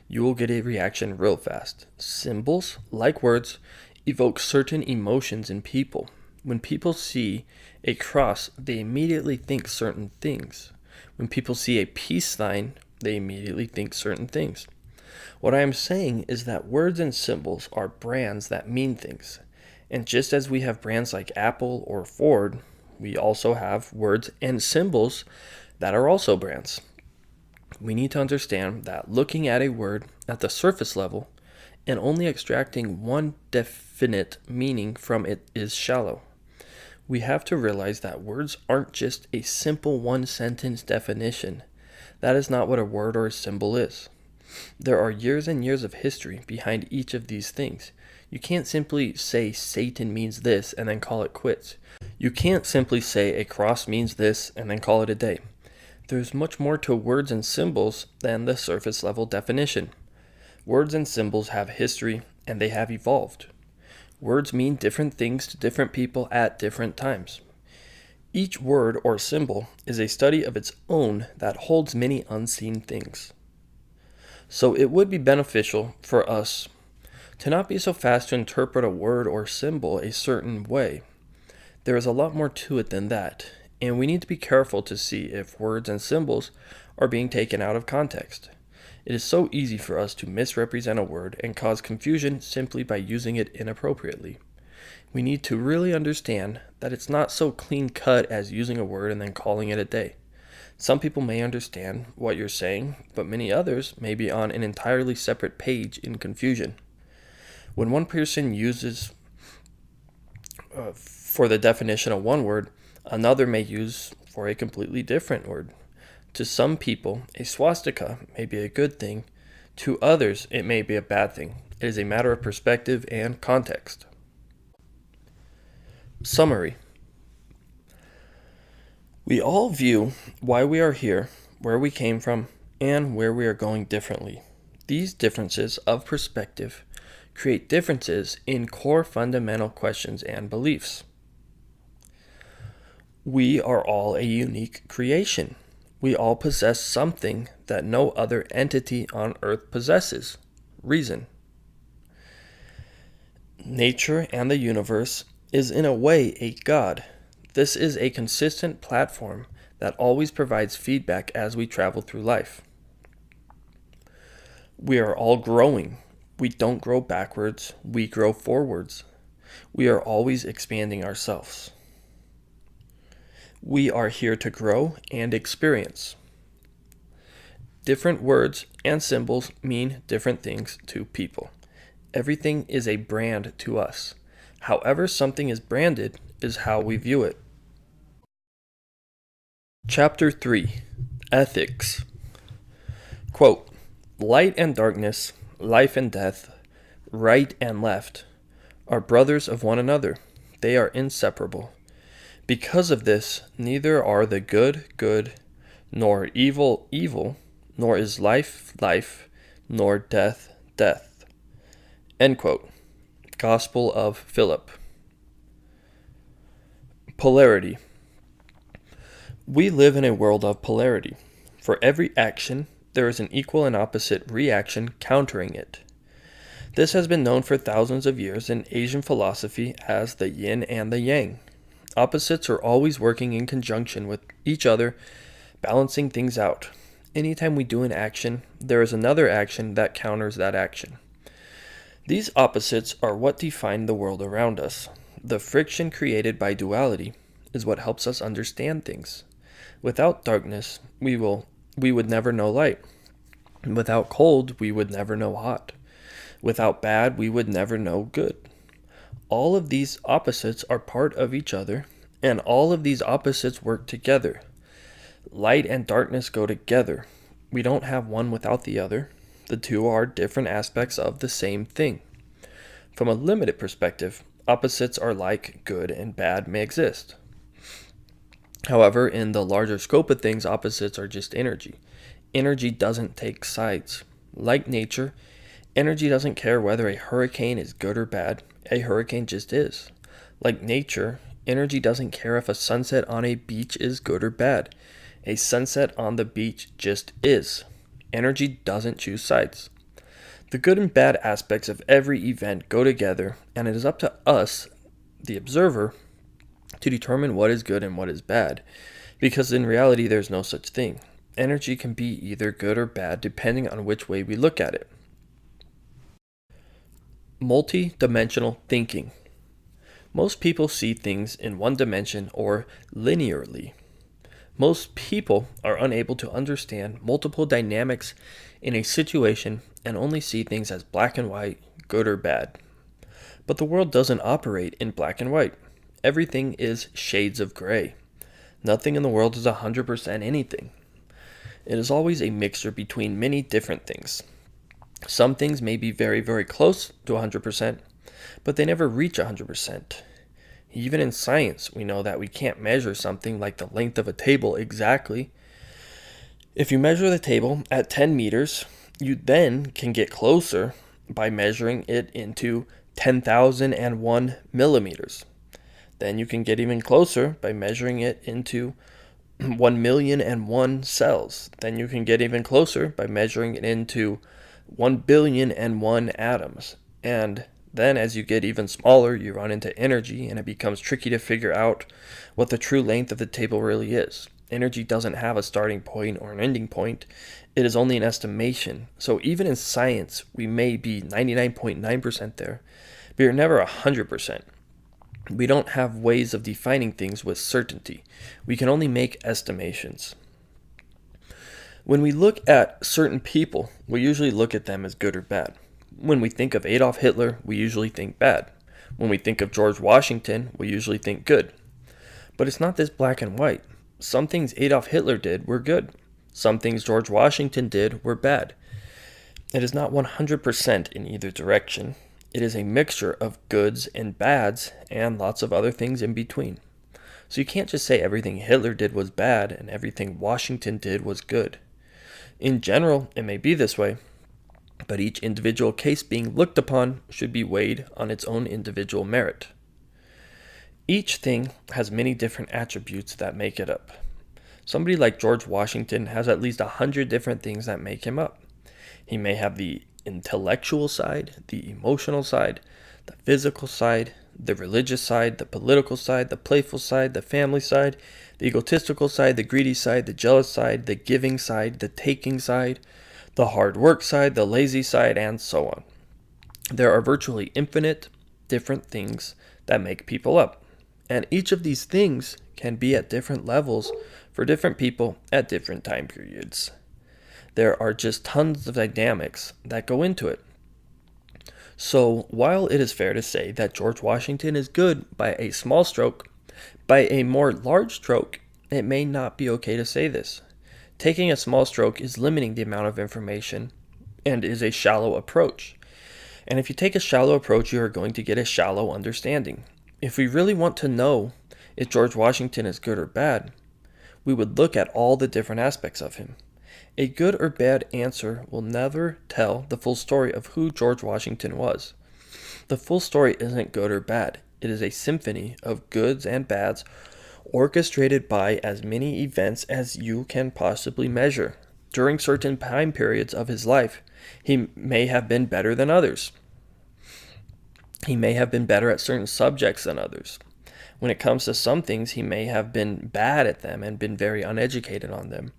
You will get a reaction real fast. Symbols, like words, evoke certain emotions in people. When people see a cross, they immediately think certain things. When people see a peace sign, they immediately think certain things. What I am saying is that words and symbols are brands that mean things. And just as we have brands like Apple or Ford, we also have words and symbols that are also brands. We need to understand that looking at a word at the surface level and only extracting one definite meaning from it is shallow. We have to realize that words aren't just a simple one-sentence definition. That is not what a word or a symbol is. There are years and years of history behind each of these things. You can't simply say Satan means this and then call it quits. You can't simply say a cross means this and then call it a day. There's much more to words and symbols than the surface level definition. Words and symbols have history and they have evolved. Words mean different things to different people at different times. Each word or symbol is a study of its own that holds many unseen things. So it would be beneficial for us to not be so fast to interpret a word or symbol a certain way. There is a lot more to it than that, and we need to be careful to see if words and symbols are being taken out of context. It is so easy for us to misrepresent a word and cause confusion simply by using it inappropriately. We need to really understand that it's not so clean-cut as using a word and then calling it a day. Some people may understand what you're saying, but many others may be on an entirely separate page in confusion. When one person uses for the definition of one word, another may use for a completely different word. To some people, a swastika may be a good thing. To others, it may be a bad thing. It is a matter of perspective and context. Summary. We all view why we are here, where we came from, and where we are going differently. These differences of perspective create differences in core fundamental questions and beliefs. We are all a unique creation. We all possess something that no other entity on earth possesses: reason. Nature and the universe is in a way a God. This is a consistent platform that always provides feedback as we travel through life. We are all growing. We don't grow backwards, we grow forwards. We are always expanding ourselves. We are here to grow and experience. Different words and symbols mean different things to people. Everything is a brand to us. However something is branded is how we view it. Chapter 3. Ethics. Quote, "Light and darkness, life and death, right and left, are brothers of one another. They are inseparable. Because of this, neither are the good good, nor evil evil, nor is life life, nor death death." End quote. Gospel of Philip. Polarity. We live in a world of polarity. For every action, there is an equal and opposite reaction countering it. This has been known for thousands of years in Asian philosophy as the yin and the yang. Opposites are always working in conjunction with each other, balancing things out. Anytime we do an action, there is another action that counters that action. These opposites are what define the world around us. The friction created by duality is what helps us understand things. Without darkness, we would never know light. Without cold, we would never know hot. Without bad, we would never know good. All of these opposites are part of each other, and all of these opposites work together. Light and darkness go together. We don't have one without the other. The two are different aspects of the same thing. From a limited perspective, opposites are like good and bad may exist. However, in the larger scope of things, opposites are just energy. Energy doesn't take sides. Like nature, energy doesn't care whether a hurricane is good or bad. A hurricane just is. Like nature, energy doesn't care if a sunset on a beach is good or bad. A sunset on the beach just is. Energy doesn't choose sides. The good and bad aspects of every event go together, and it is up to us, the observer, to determine what is good and what is bad, because in reality there's no such thing. Energy can be either good or bad depending on which way we look at it. Multi-dimensional thinking. Most people see things in one dimension or linearly. Most people are unable to understand multiple dynamics in a situation and only see things as black and white, good or bad. But the world doesn't operate in black and white. Everything is shades of gray. Nothing in the world is 100% anything. It is always a mixture between many different things. Some things may be very, very close to 100%, but they never reach 100%. Even in science, we know that we can't measure something like the length of a table exactly. If you measure the table at 10 meters, you then can get closer by measuring it into 10,001 millimeters. Then you can get even closer by measuring it into 1,000,001 cells. Then you can get even closer by measuring it into 1,000,000,001 atoms. And then as you get even smaller, you run into energy, and it becomes tricky to figure out what the true length of the table really is. Energy doesn't have a starting point or an ending point. It is only an estimation. So even in science, we may be 99.9% there, but you're never 100%. We don't have ways of defining things with certainty. We can only make estimations. When we look at certain people, we usually look at them as good or bad. When we think of Adolf Hitler, we usually think bad. When we think of George Washington, we usually think good. But it's not this black and white. Some things Adolf Hitler did were good. Some things George Washington did were bad. It is not 100% in either direction. It is a mixture of goods and bads and lots of other things in between. So you can't just say everything Hitler did was bad and everything Washington did was good. In general, it may be this way, but each individual case being looked upon should be weighed on its own individual merit. Each thing has many different attributes that make it up. Somebody like George Washington has at least 100 different things that make him up. He may have the intellectual side, the emotional side, the physical side, the religious side, the political side, the playful side, the family side, the egotistical side, the greedy side, the jealous side, the giving side, the taking side, the hard work side, the lazy side, and so on. There are virtually infinite different things that make people up. And each of these things can be at different levels for different people at different time periods. There are just tons of dynamics that go into it. So while it is fair to say that George Washington is good by a small stroke, by a more large stroke, it may not be okay to say this. Taking a small stroke is limiting the amount of information and is a shallow approach. And if you take a shallow approach, you are going to get a shallow understanding. If we really want to know if George Washington is good or bad, we would look at all the different aspects of him. A good or bad answer will never tell the full story of who George Washington was. The full story isn't good or bad. It is a symphony of goods and bads orchestrated by as many events as you can possibly measure. During certain time periods of his life, he may have been better than others. He may have been better at certain subjects than others. When it comes to some things, he may have been bad at them and been very uneducated on them.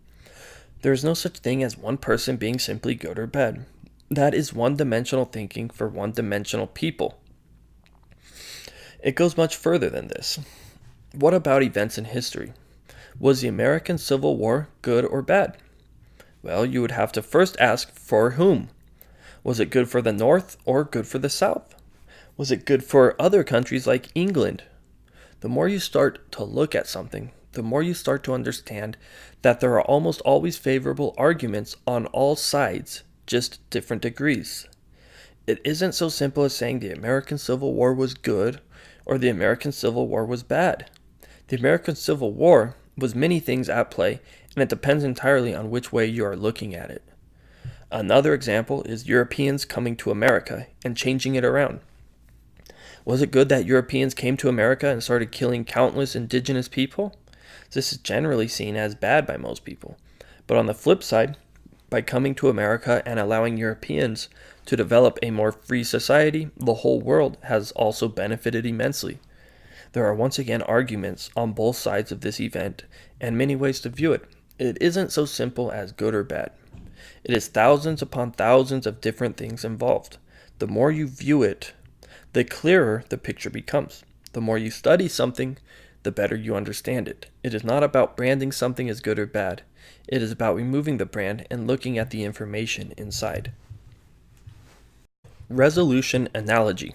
There is no such thing as one person being simply good or bad. That is one-dimensional thinking for one-dimensional people. It goes much further than this. What about events in history? Was the American Civil War good or bad? Well, you would have to first ask for whom. Was it good for the North or good for the South? Was it good for other countries like England? The more you start to look at something, the more you start to understand that there are almost always favorable arguments on all sides, just different degrees. It isn't so simple as saying the American Civil War was good or the American Civil War was bad. The American Civil War was many things at play, and it depends entirely on which way you are looking at it. Another example is Europeans coming to America and changing it around. Was it good that Europeans came to America and started killing countless indigenous people? This is generally seen as bad by most people. But on the flip side, by coming to America and allowing Europeans to develop a more free society, the whole world has also benefited immensely. There are once again arguments on both sides of this event and many ways to view it. It isn't so simple as good or bad. It is thousands upon thousands of different things involved. The more you view it, the clearer the picture becomes. The more you study something, the better you understand it. It is not about branding something as good or bad. It is about removing the brand and looking at the information inside. Resolution analogy.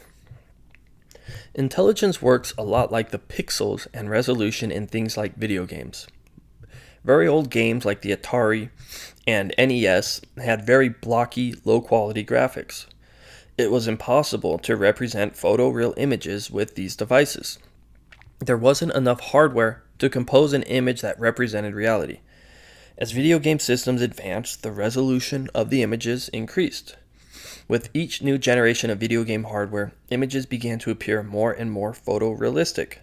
Intelligence works a lot like the pixels and resolution in things like video games. Very old games like the Atari and NES had very blocky, low-quality graphics. It was impossible to represent photoreal images with these devices. There wasn't enough hardware to compose an image that represented reality. As video game systems advanced, the resolution of the images increased. With each new generation of video game hardware, images began to appear more and more photorealistic.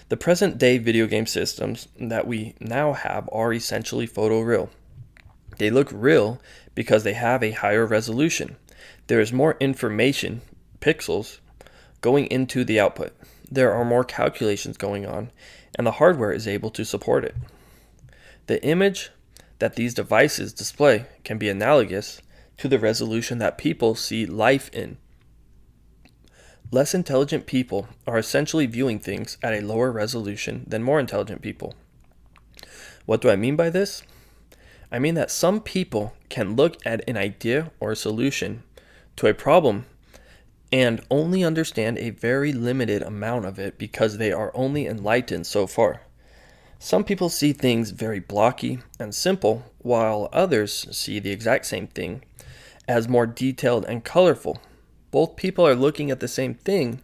The present-day video game systems that we now have are essentially photoreal. They look real because they have a higher resolution. There is more information, pixels, going into the output. There are more calculations going on, and the hardware is able to support it. The image that these devices display can be analogous to the resolution that people see life in. Less intelligent people are essentially viewing things at a lower resolution than more intelligent people. What do I mean by this? I mean that some people can look at an idea or a solution to a problem and only understand a very limited amount of it because they are only enlightened so far. Some people see things very blocky and simple, while others see the exact same thing as more detailed and colorful. Both people are looking at the same thing,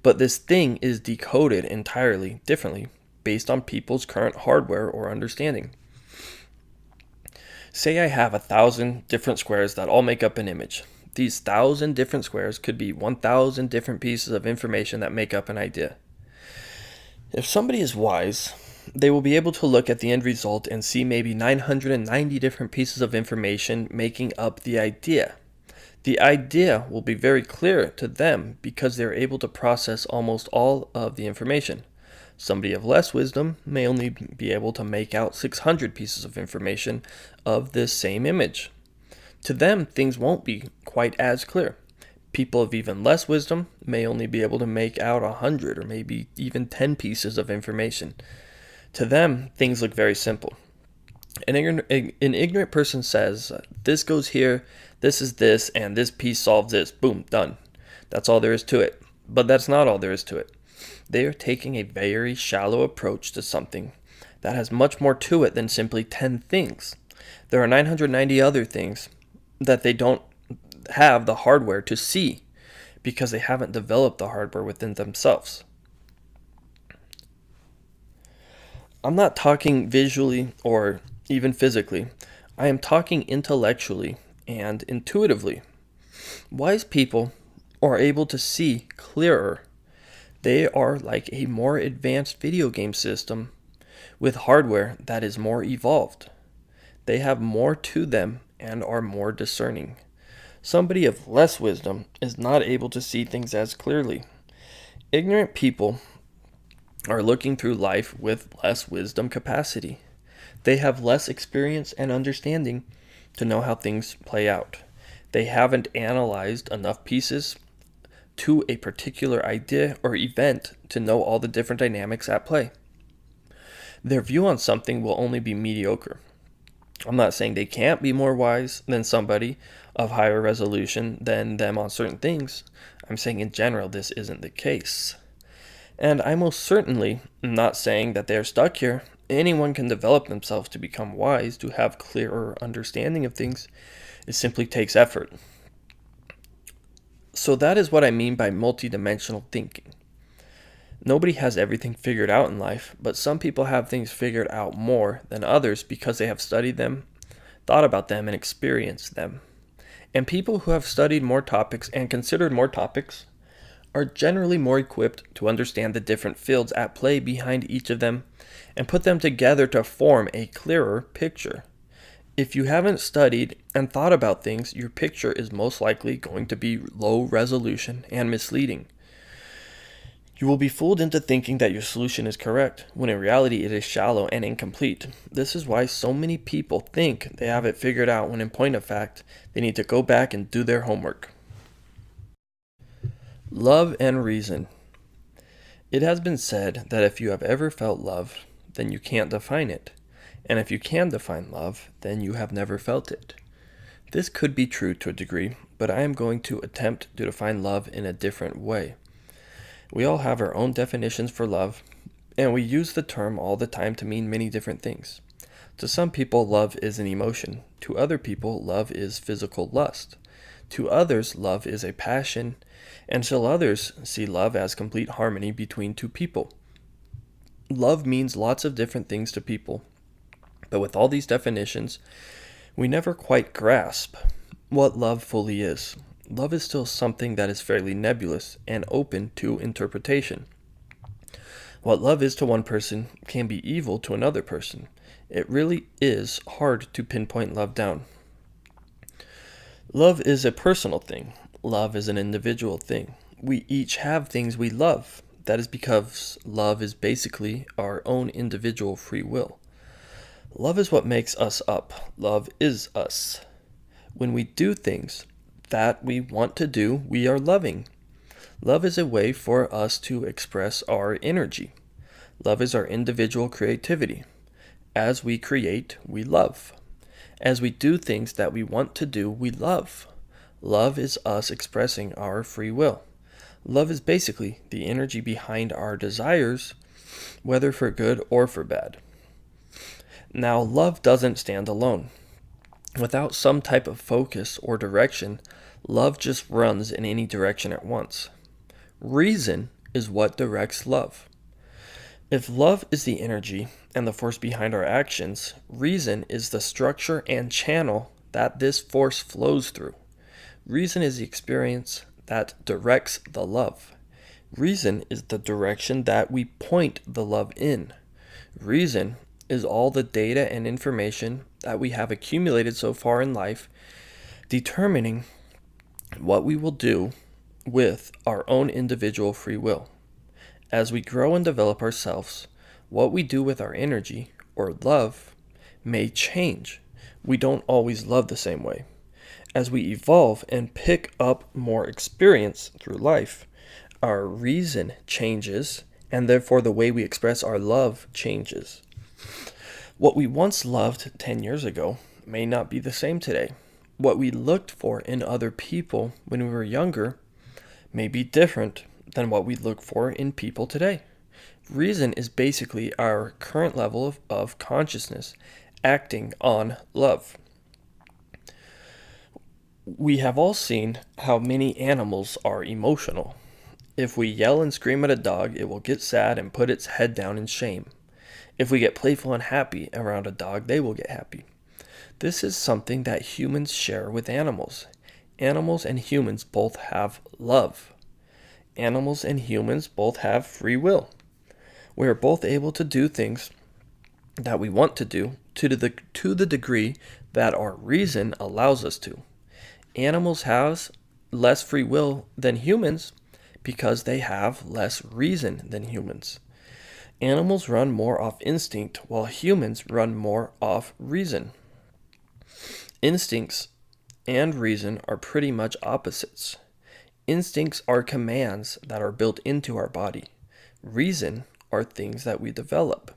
but this thing is decoded entirely differently based on people's current hardware or understanding. Say I have 1,000 different squares that all make up an image. These 1,000 different squares could be 1,000 different pieces of information that make up an idea. If somebody is wise, they will be able to look at the end result and see maybe 990 different pieces of information making up the idea. The idea will be very clear to them because they're able to process almost all of the information. Somebody of less wisdom may only be able to make out 600 pieces of information of this same image. To them, things won't be quite as clear. People of even less wisdom may only be able to make out 100 or maybe even 10 pieces of information. To them, things look very simple. An ignorant person says, this goes here, this is this, and this piece solves this. Boom, done. That's all there is to it. But that's not all there is to it. They are taking a very shallow approach to something that has much more to it than simply 10 things. There are 990 other things that they don't have the hardware to see because they haven't developed the hardware within themselves. I'm not talking visually or even physically. I am talking intellectually and intuitively. Wise people are able to see clearer. They are like a more advanced video game system with hardware that is more evolved. They have more to them and are more discerning. Somebody of less wisdom is not able to see things as clearly. Ignorant people are looking through life with less wisdom capacity. They have less experience and understanding to know how things play out. They haven't analyzed enough pieces to a particular idea or event to know all the different dynamics at play. Their view on something will only be mediocre. I'm not saying they can't be more wise than somebody of higher resolution than them on certain things. I'm saying in general this isn't the case. And I most certainly am not saying that they're stuck here. Anyone can develop themselves to become wise, to have clearer understanding of things. It simply takes effort. So that is what I mean by multidimensional thinking. Nobody has everything figured out in life, but some people have things figured out more than others because they have studied them, thought about them, and experienced them. And people who have studied more topics and considered more topics are generally more equipped to understand the different fields at play behind each of them and put them together to form a clearer picture. If you haven't studied and thought about things, your picture is most likely going to be low resolution and misleading. You will be fooled into thinking that your solution is correct, when in reality it is shallow and incomplete. This is why so many people think they have it figured out when in point of fact, they need to go back and do their homework. Love and reason. It has been said that if you have ever felt love, then you can't define it. And if you can define love, then you have never felt it. This could be true to a degree, but I am going to attempt to define love in a different way. We all have our own definitions for love, and we use the term all the time to mean many different things. To some people, love is an emotion. To other people, love is physical lust. To others, love is a passion, and still others see love as complete harmony between two people. Love means lots of different things to people, but with all these definitions, we never quite grasp what love fully is. Love is still something that is fairly nebulous and open to interpretation. What love is to one person can be evil to another person. It really is hard to pinpoint love down. Love is a personal thing. Love is an individual thing. We each have things we love. That is because love is basically our own individual free will. Love is what makes us up. Love is us. When we do things that we want to do, we are loving. Love is a way for us to express our energy. Love is our individual creativity. As we create, we love. As we do things that we want to do, we love. Love is us expressing our free will. Love is basically the energy behind our desires, whether for good or for bad. Now, love doesn't stand alone. Without some type of focus or direction, love just runs in any direction at once. Reason is what directs love. If love is the energy and the force behind our actions, reason is the structure and channel that this force flows through. Reason is the experience that directs the love. Reason is the direction that we point the love in. Reason is all the data and information that we have accumulated so far in life, determining what we will do with our own individual free will. As we grow and develop ourselves, what we do with our energy or love may change. We don't always love the same way. As we evolve and pick up more experience through life, our reason changes, and therefore the way we express our love changes. What we once loved 10 years ago may not be the same today. What we looked for in other people when we were younger may be different than what we look for in people today. Reason is basically our current level of consciousness acting on love. We have all seen how many animals are emotional. If we yell and scream at a dog, it will get sad and put its head down in shame. If we get playful and happy around a dog, they will get happy. This is something that humans share with animals. Animals and humans both have love. Animals and humans both have free will. We are both able to do things that we want to do to the degree that our reason allows us to. Animals have less free will than humans because they have less reason than humans. Animals run more off instinct while humans run more off reason. Instincts and reason are pretty much opposites. Instincts are commands that are built into our body. Reason are things that we develop.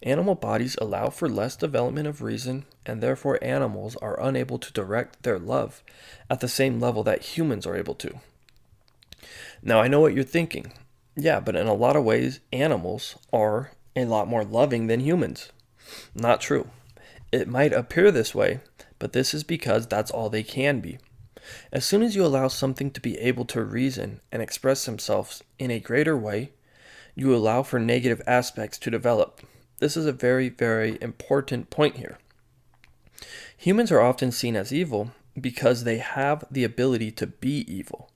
Animal bodies allow for less development of reason, and therefore animals are unable to direct their love at the same level that humans are able to. Now, I know what you're thinking. Yeah, but in a lot of ways, animals are a lot more loving than humans. Not true. It might appear this way, but this is because that's all they can be. As soon as you allow something to be able to reason and express themselves in a greater way, you allow for negative aspects to develop. This is a very, very important point here. Humans are often seen as evil because they have the ability to be evil.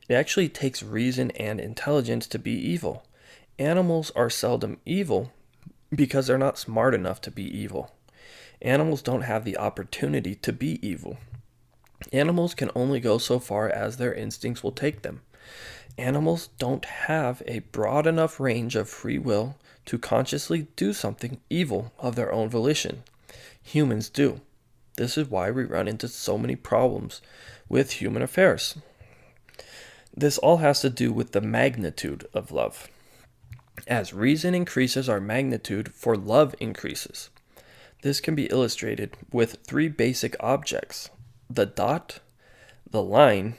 It actually takes reason and intelligence to be evil. Animals are seldom evil because they're not smart enough to be evil. Animals don't have the opportunity to be evil. Animals can only go so far as their instincts will take them. Animals don't have a broad enough range of free will to consciously do something evil of their own volition. Humans do. This is why we run into so many problems with human affairs. This all has to do with the magnitude of love. As reason increases, our magnitude for love increases. This can be illustrated with three basic objects: the dot, the line,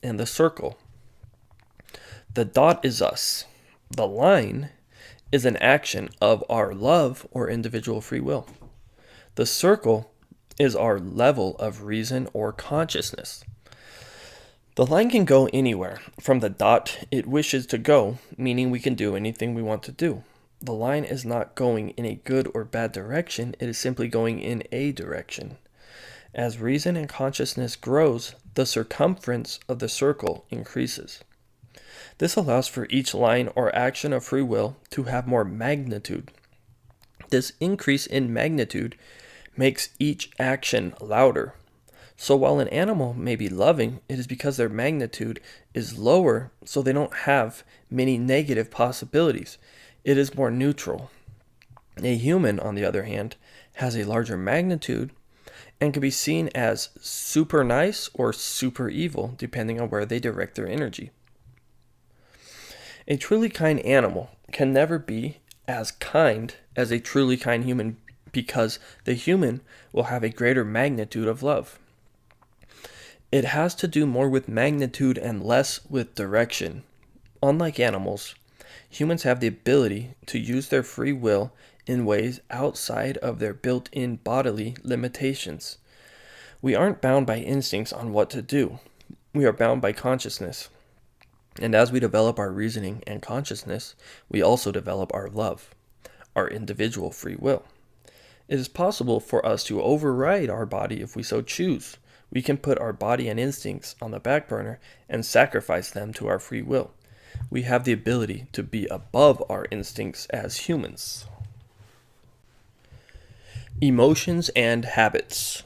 and the circle. The dot is us. The line is an action of our love or individual free will. The circle is our level of reason or consciousness. The line can go anywhere from the dot it wishes to go, meaning we can do anything we want to do. The line is not going in a good or bad direction, it is simply going in a direction. As reason and consciousness grows, the circumference of the circle increases. This allows for each line or action of free will to have more magnitude. This increase in magnitude makes each action louder. So while an animal may be loving, it is because their magnitude is lower, so they don't have many negative possibilities. It is more neutral. A human, on the other hand, has a larger magnitude and can be seen as super nice or super evil, depending on where they direct their energy. A truly kind animal can never be as kind as a truly kind human because the human will have a greater magnitude of love. It has to do more with magnitude and less with direction. Unlike animals, humans have the ability to use their free will in ways outside of their built-in bodily limitations. We aren't bound by instincts on what to do. We are bound by consciousness. And as we develop our reasoning and consciousness, we also develop our love, our individual free will. It is possible for us to override our body if we so choose. We can put our body and instincts on the back burner and sacrifice them to our free will. We have the ability to be above our instincts as humans. Emotions and habits.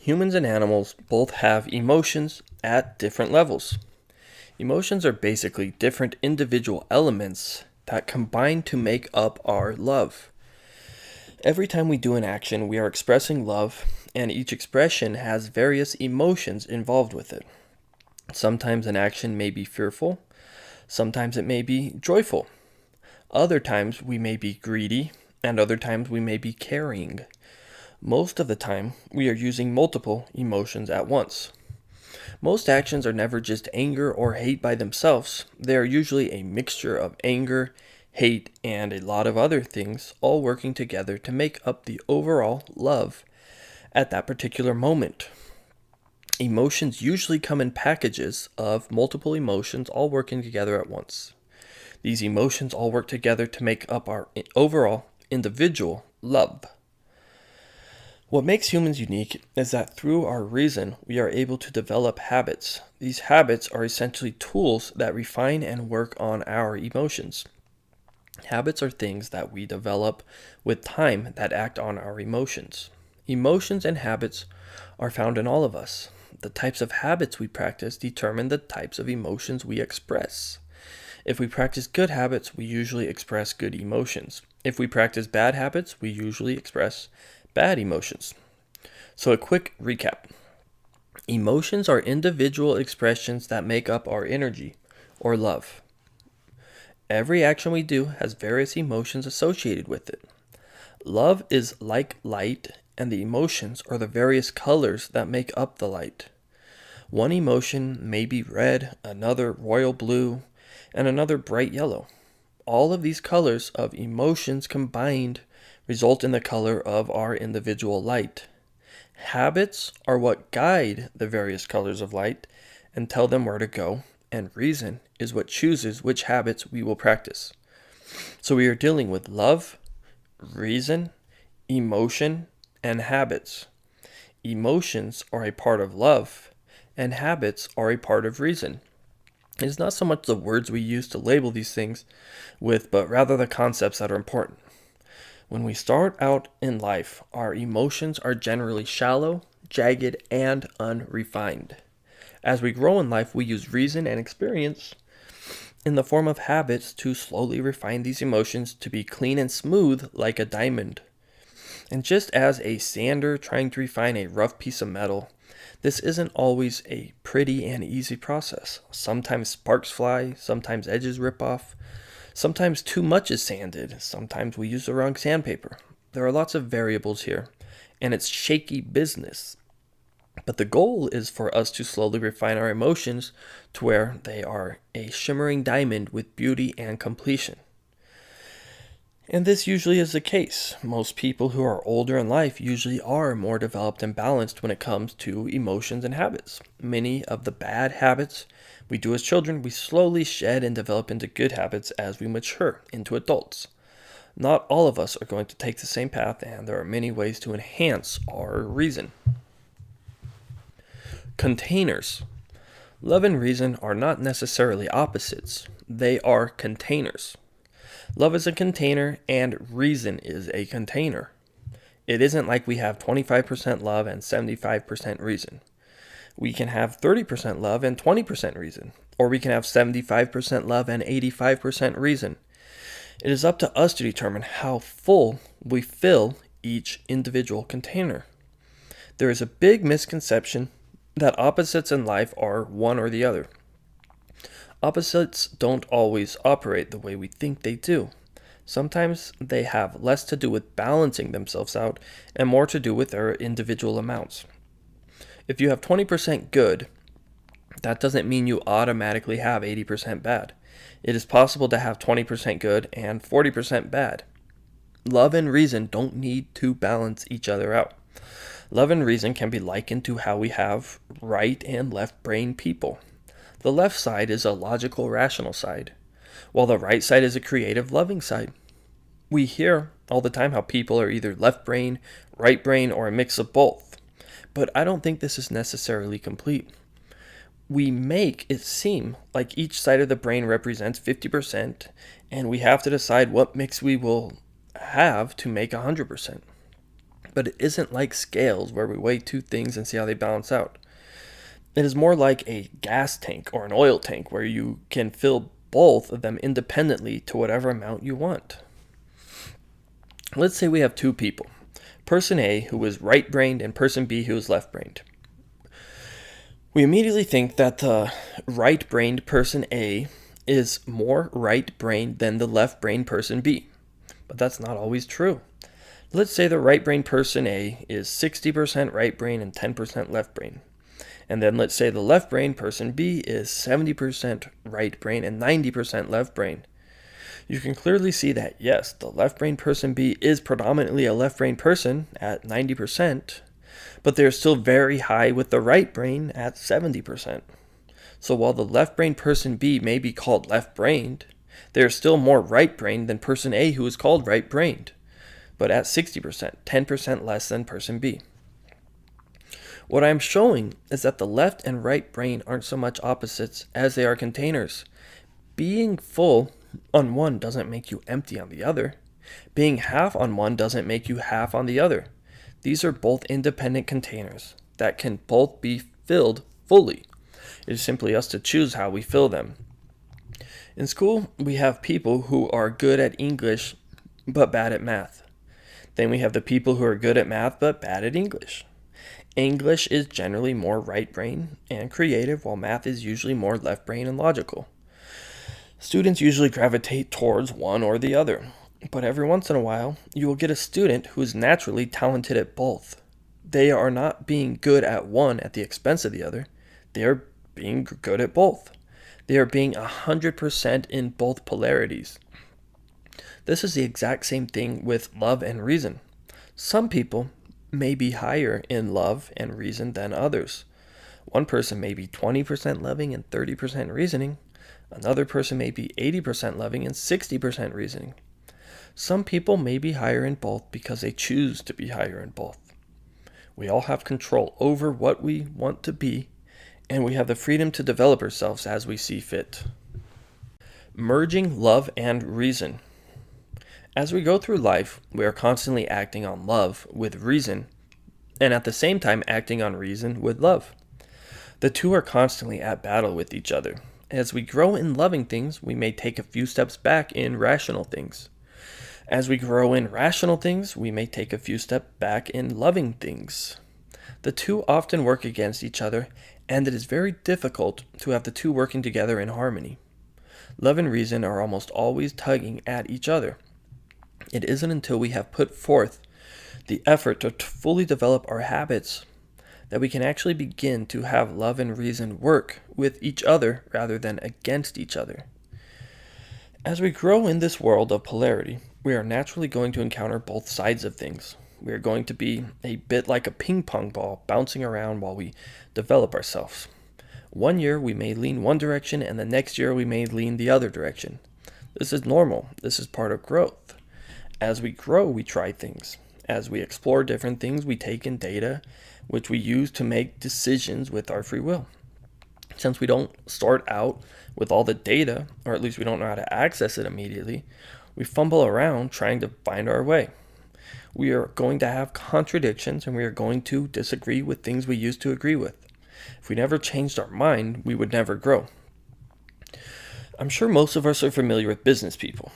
Humans and animals both have emotions at different levels. Emotions are basically different individual elements that combine to make up our love. Every time we do an action, we are expressing love, and each expression has various emotions involved with it. Sometimes an action may be fearful, sometimes it may be joyful. Other times we may be greedy, and other times we may be caring. Most of the time, we are using multiple emotions at once. Most actions are never just anger or hate by themselves. They are usually a mixture of anger, hate, and a lot of other things, all working together to make up the overall love at that particular moment. Emotions usually come in packages of multiple emotions all working together at once. These emotions all work together to make up our overall individual love. What makes humans unique is that through our reason, we are able to develop habits. These habits are essentially tools that refine and work on our emotions. Habits are things that we develop with time that act on our emotions. Emotions and habits are found in all of us. The types of habits we practice determine the types of emotions we express. If we practice good habits, we usually express good emotions. If we practice bad habits, we usually express bad emotions. So a quick recap. Emotions are individual expressions that make up our energy or love. Every action we do has various emotions associated with it. Love is like light, and the emotions are the various colors that make up the light. One emotion may be red, another royal blue, and another bright yellow. All of these colors of emotions combined result in the color of our individual light. Habits are what guide the various colors of light and tell them where to go, and reason is what chooses which habits we will practice. So we are dealing with love, reason, emotion, and habits. Emotions are a part of love, and habits are a part of reason. It is not so much the words we use to label these things with, but rather the concepts that are important. When we start out in life, our emotions are generally shallow, jagged, and unrefined. As we grow in life, we use reason and experience in the form of habits to slowly refine these emotions to be clean and smooth like a diamond. And just as a sander trying to refine a rough piece of metal, this isn't always a pretty and easy process. Sometimes sparks fly, sometimes edges rip off, sometimes too much is sanded, sometimes we use the wrong sandpaper. There are lots of variables here, and it's shaky business. But the goal is for us to slowly refine our emotions to where they are a shimmering diamond with beauty and completion. And this usually is the case. Most people who are older in life usually are more developed and balanced when it comes to emotions and habits. Many of the bad habits we do as children, we slowly shed and develop into good habits as we mature into adults. Not all of us are going to take the same path, and there are many ways to enhance our reason. Containers. Love and reason are not necessarily opposites. They are containers. Love is a container, and reason is a container. It isn't like we have 25% love and 75% reason. We can have 30% love and 20% reason, or we can have 75% love and 85% reason. It is up to us to determine how full we fill each individual container. There is a big misconception that opposites in life are one or the other. Opposites don't always operate the way we think they do. Sometimes they have less to do with balancing themselves out and more to do with their individual amounts. If you have 20% good, that doesn't mean you automatically have 80% bad. It is possible to have 20% good and 40% bad. Love and reason don't need to balance each other out. Love and reason can be likened to how we have right and left brain people. The left side is a logical, rational side, while the right side is a creative, loving side. We hear all the time how people are either left brain, right brain, or a mix of both. But I don't think this is necessarily complete. We make it seem like each side of the brain represents 50%, and we have to decide what mix we will have to make 100%. But it isn't like scales where we weigh two things and see how they balance out. It is more like a gas tank or an oil tank where you can fill both of them independently to whatever amount you want. Let's say we have two people, person A who is right-brained and person B who is left-brained. We immediately think that the right-brained person A is more right-brained than the left-brained person B, but that's not always true. Let's say the right-brained person A is 60% right-brain and 10% left-brain. And then let's say the left-brained person B is 70% right-brain and 90% left-brain. You can clearly see that, yes, the left-brained person B is predominantly a left-brained person at 90%, but they're still very high with the right brain at 70%. So while the left-brained person B may be called left-brained, they are still more right-brained than person A who is called right-brained, but at 60%, 10% less than person B. What I'm showing is that the left and right brain aren't so much opposites as they are containers. Being full on one doesn't make you empty on the other. Being half on one doesn't make you half on the other. These are both independent containers that can both be filled fully. It is simply us to choose how we fill them. In school, we have people who are good at English but bad at math. Then we have the people who are good at math but bad at English. English is generally more right brain and creative, while math is usually more left brain and logical. Students usually gravitate towards one or the other, but every once in a while, you will get a student who is naturally talented at both. They are not being good at one at the expense of the other. They are being good at both. They are being 100% in both polarities. This is the exact same thing with love and reason. Some people may be higher in love and reason than others. One person may be 20% loving and 30% reasoning. Another person may be 80% loving and 60% reasoning. Some people may be higher in both because they choose to be higher in both. We all have control over what we want to be, and we have the freedom to develop ourselves as we see fit. Merging love and reason. As we go through life, we are constantly acting on love with reason, and at the same time acting on reason with love. The two are constantly at battle with each other. As we grow in loving things, we may take a few steps back in rational things. As we grow in rational things, we may take a few steps back in loving things. The two often work against each other, and it is very difficult to have the two working together in harmony. Love and reason are almost always tugging at each other. It isn't until we have put forth the effort to fully develop our habits that we can actually begin to have love and reason work with each other rather than against each other. As we grow in this world of polarity, we are naturally going to encounter both sides of things. We are going to be a bit like a ping pong ball bouncing around while we develop ourselves. One year we may lean one direction and the next year we may lean the other direction. This is normal. This is part of growth. As we grow, we try things. As we explore different things, we take in data, which we use to make decisions with our free will. Since we don't start out with all the data, or at least we don't know how to access it immediately, we fumble around trying to find our way. We are going to have contradictions, and we are going to disagree with things we used to agree with. If we never changed our mind, we would never grow. I'm sure most of us are familiar with business people.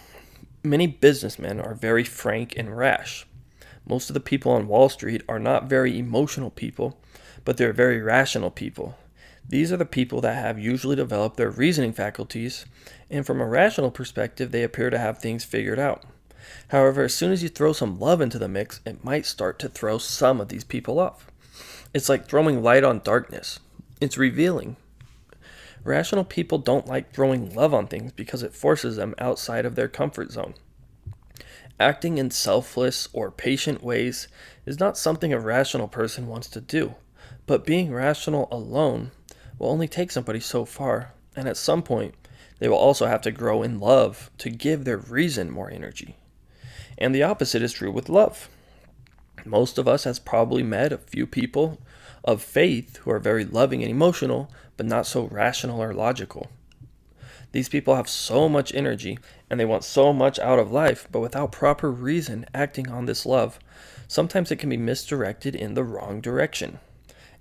Many businessmen are very frank and rash. Most of the people on Wall Street are not very emotional people, but they're very rational people. These are the people that have usually developed their reasoning faculties, and from a rational perspective, they appear to have things figured out. However, as soon as you throw some love into the mix, it might start to throw some of these people off. It's like throwing light on darkness. It's revealing. Rational people don't like throwing love on things because it forces them outside of their comfort zone. Acting in selfless or patient ways is not something a rational person wants to do, but being rational alone will only take somebody so far, and at some point, they will also have to grow in love to give their reason more energy. And the opposite is true with love. Most of us has probably met a few people of faith who are very loving and emotional, but not so rational or logical. These people have so much energy and they want so much out of life, but without proper reason acting on this love, sometimes it can be misdirected in the wrong direction.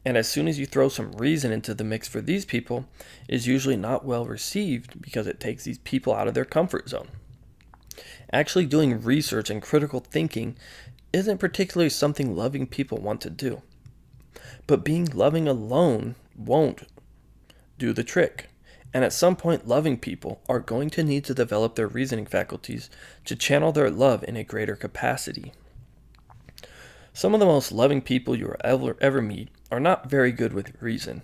And as soon as you throw some reason into the mix for these people, it is usually not well received because it takes these people out of their comfort zone. Actually doing research and critical thinking isn't particularly something loving people want to do. But being loving alone won't do the trick. And at some point, loving people are going to need to develop their reasoning faculties to channel their love in a greater capacity. Some of the most loving people you will ever meet are not very good with reason.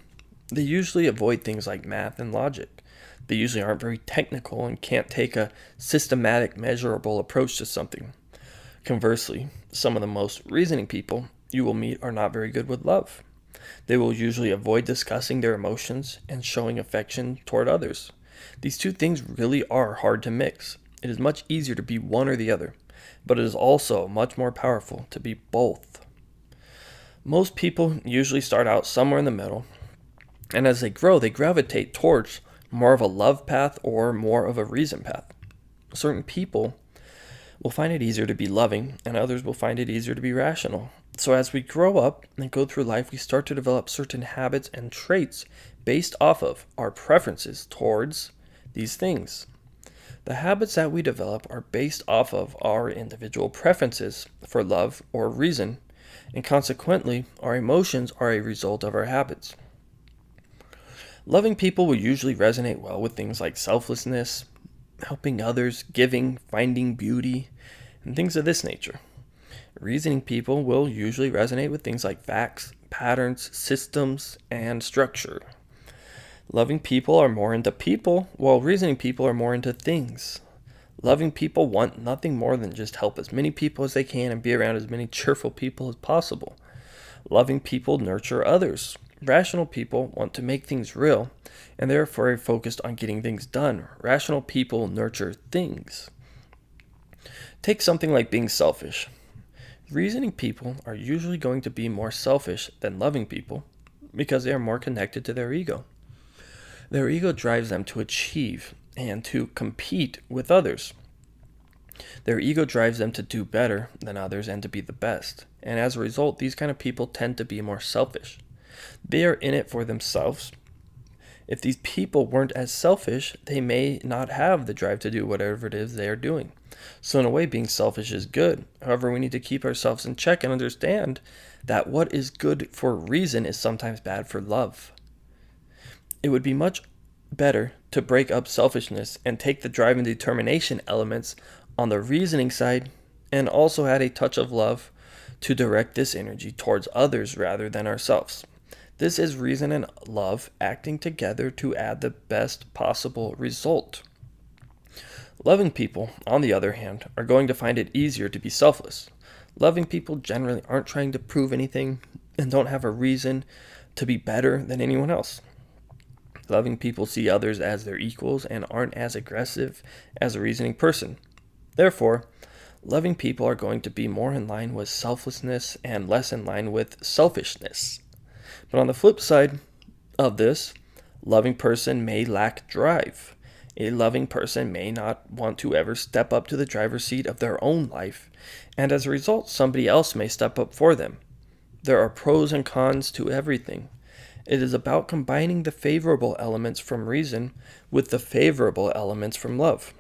They usually avoid things like math and logic. They usually aren't very technical and can't take a systematic, measurable approach to something. Conversely, some of the most reasoning people you will meet are not very good with love. They will usually avoid discussing their emotions and showing affection toward others. These two things really are hard to mix. It is much easier to be one or the other, but it is also much more powerful to be both. Most people usually start out somewhere in the middle, and as they grow, they gravitate towards more of a love path or more of a reason path. Certain people will find it easier to be loving, and others will find it easier to be rational. So as we grow up and go through life, we start to develop certain habits and traits based off of our preferences towards these things. The habits that we develop are based off of our individual preferences for love or reason, and consequently, our emotions are a result of our habits. Loving people will usually resonate well with things like selflessness, helping others, giving, finding beauty, and things of this nature. Reasoning people will usually resonate with things like facts, patterns, systems, and structure. Loving people are more into people, while reasoning people are more into things. Loving people want nothing more than just help as many people as they can and be around as many cheerful people as possible. Loving people nurture others. Rational people want to make things real, and therefore are focused on getting things done. Rational people nurture things. Take something like being selfish. Reasoning people are usually going to be more selfish than loving people because they are more connected to their ego. Their ego drives them to achieve and to compete with others. Their ego drives them to do better than others and to be the best. And as a result, these kind of people tend to be more selfish. They are in it for themselves. If these people weren't as selfish, they may not have the drive to do whatever it is they are doing. So in a way, being selfish is good. However, we need to keep ourselves in check and understand that what is good for reason is sometimes bad for love. It would be much better to break up selfishness and take the drive and determination elements on the reasoning side and also add a touch of love to direct this energy towards others rather than ourselves. This is reason and love acting together to add the best possible result. Loving people, on the other hand, are going to find it easier to be selfless. Loving people generally aren't trying to prove anything and don't have a reason to be better than anyone else. Loving people see others as their equals and aren't as aggressive as a reasoning person. Therefore, loving people are going to be more in line with selflessness and less in line with selfishness. But on the flip side of this, loving person may lack drive. A loving person may not want to ever step up to the driver's seat of their own life, and as a result, somebody else may step up for them. There are pros and cons to everything. It is about combining the favorable elements from reason with the favorable elements from love.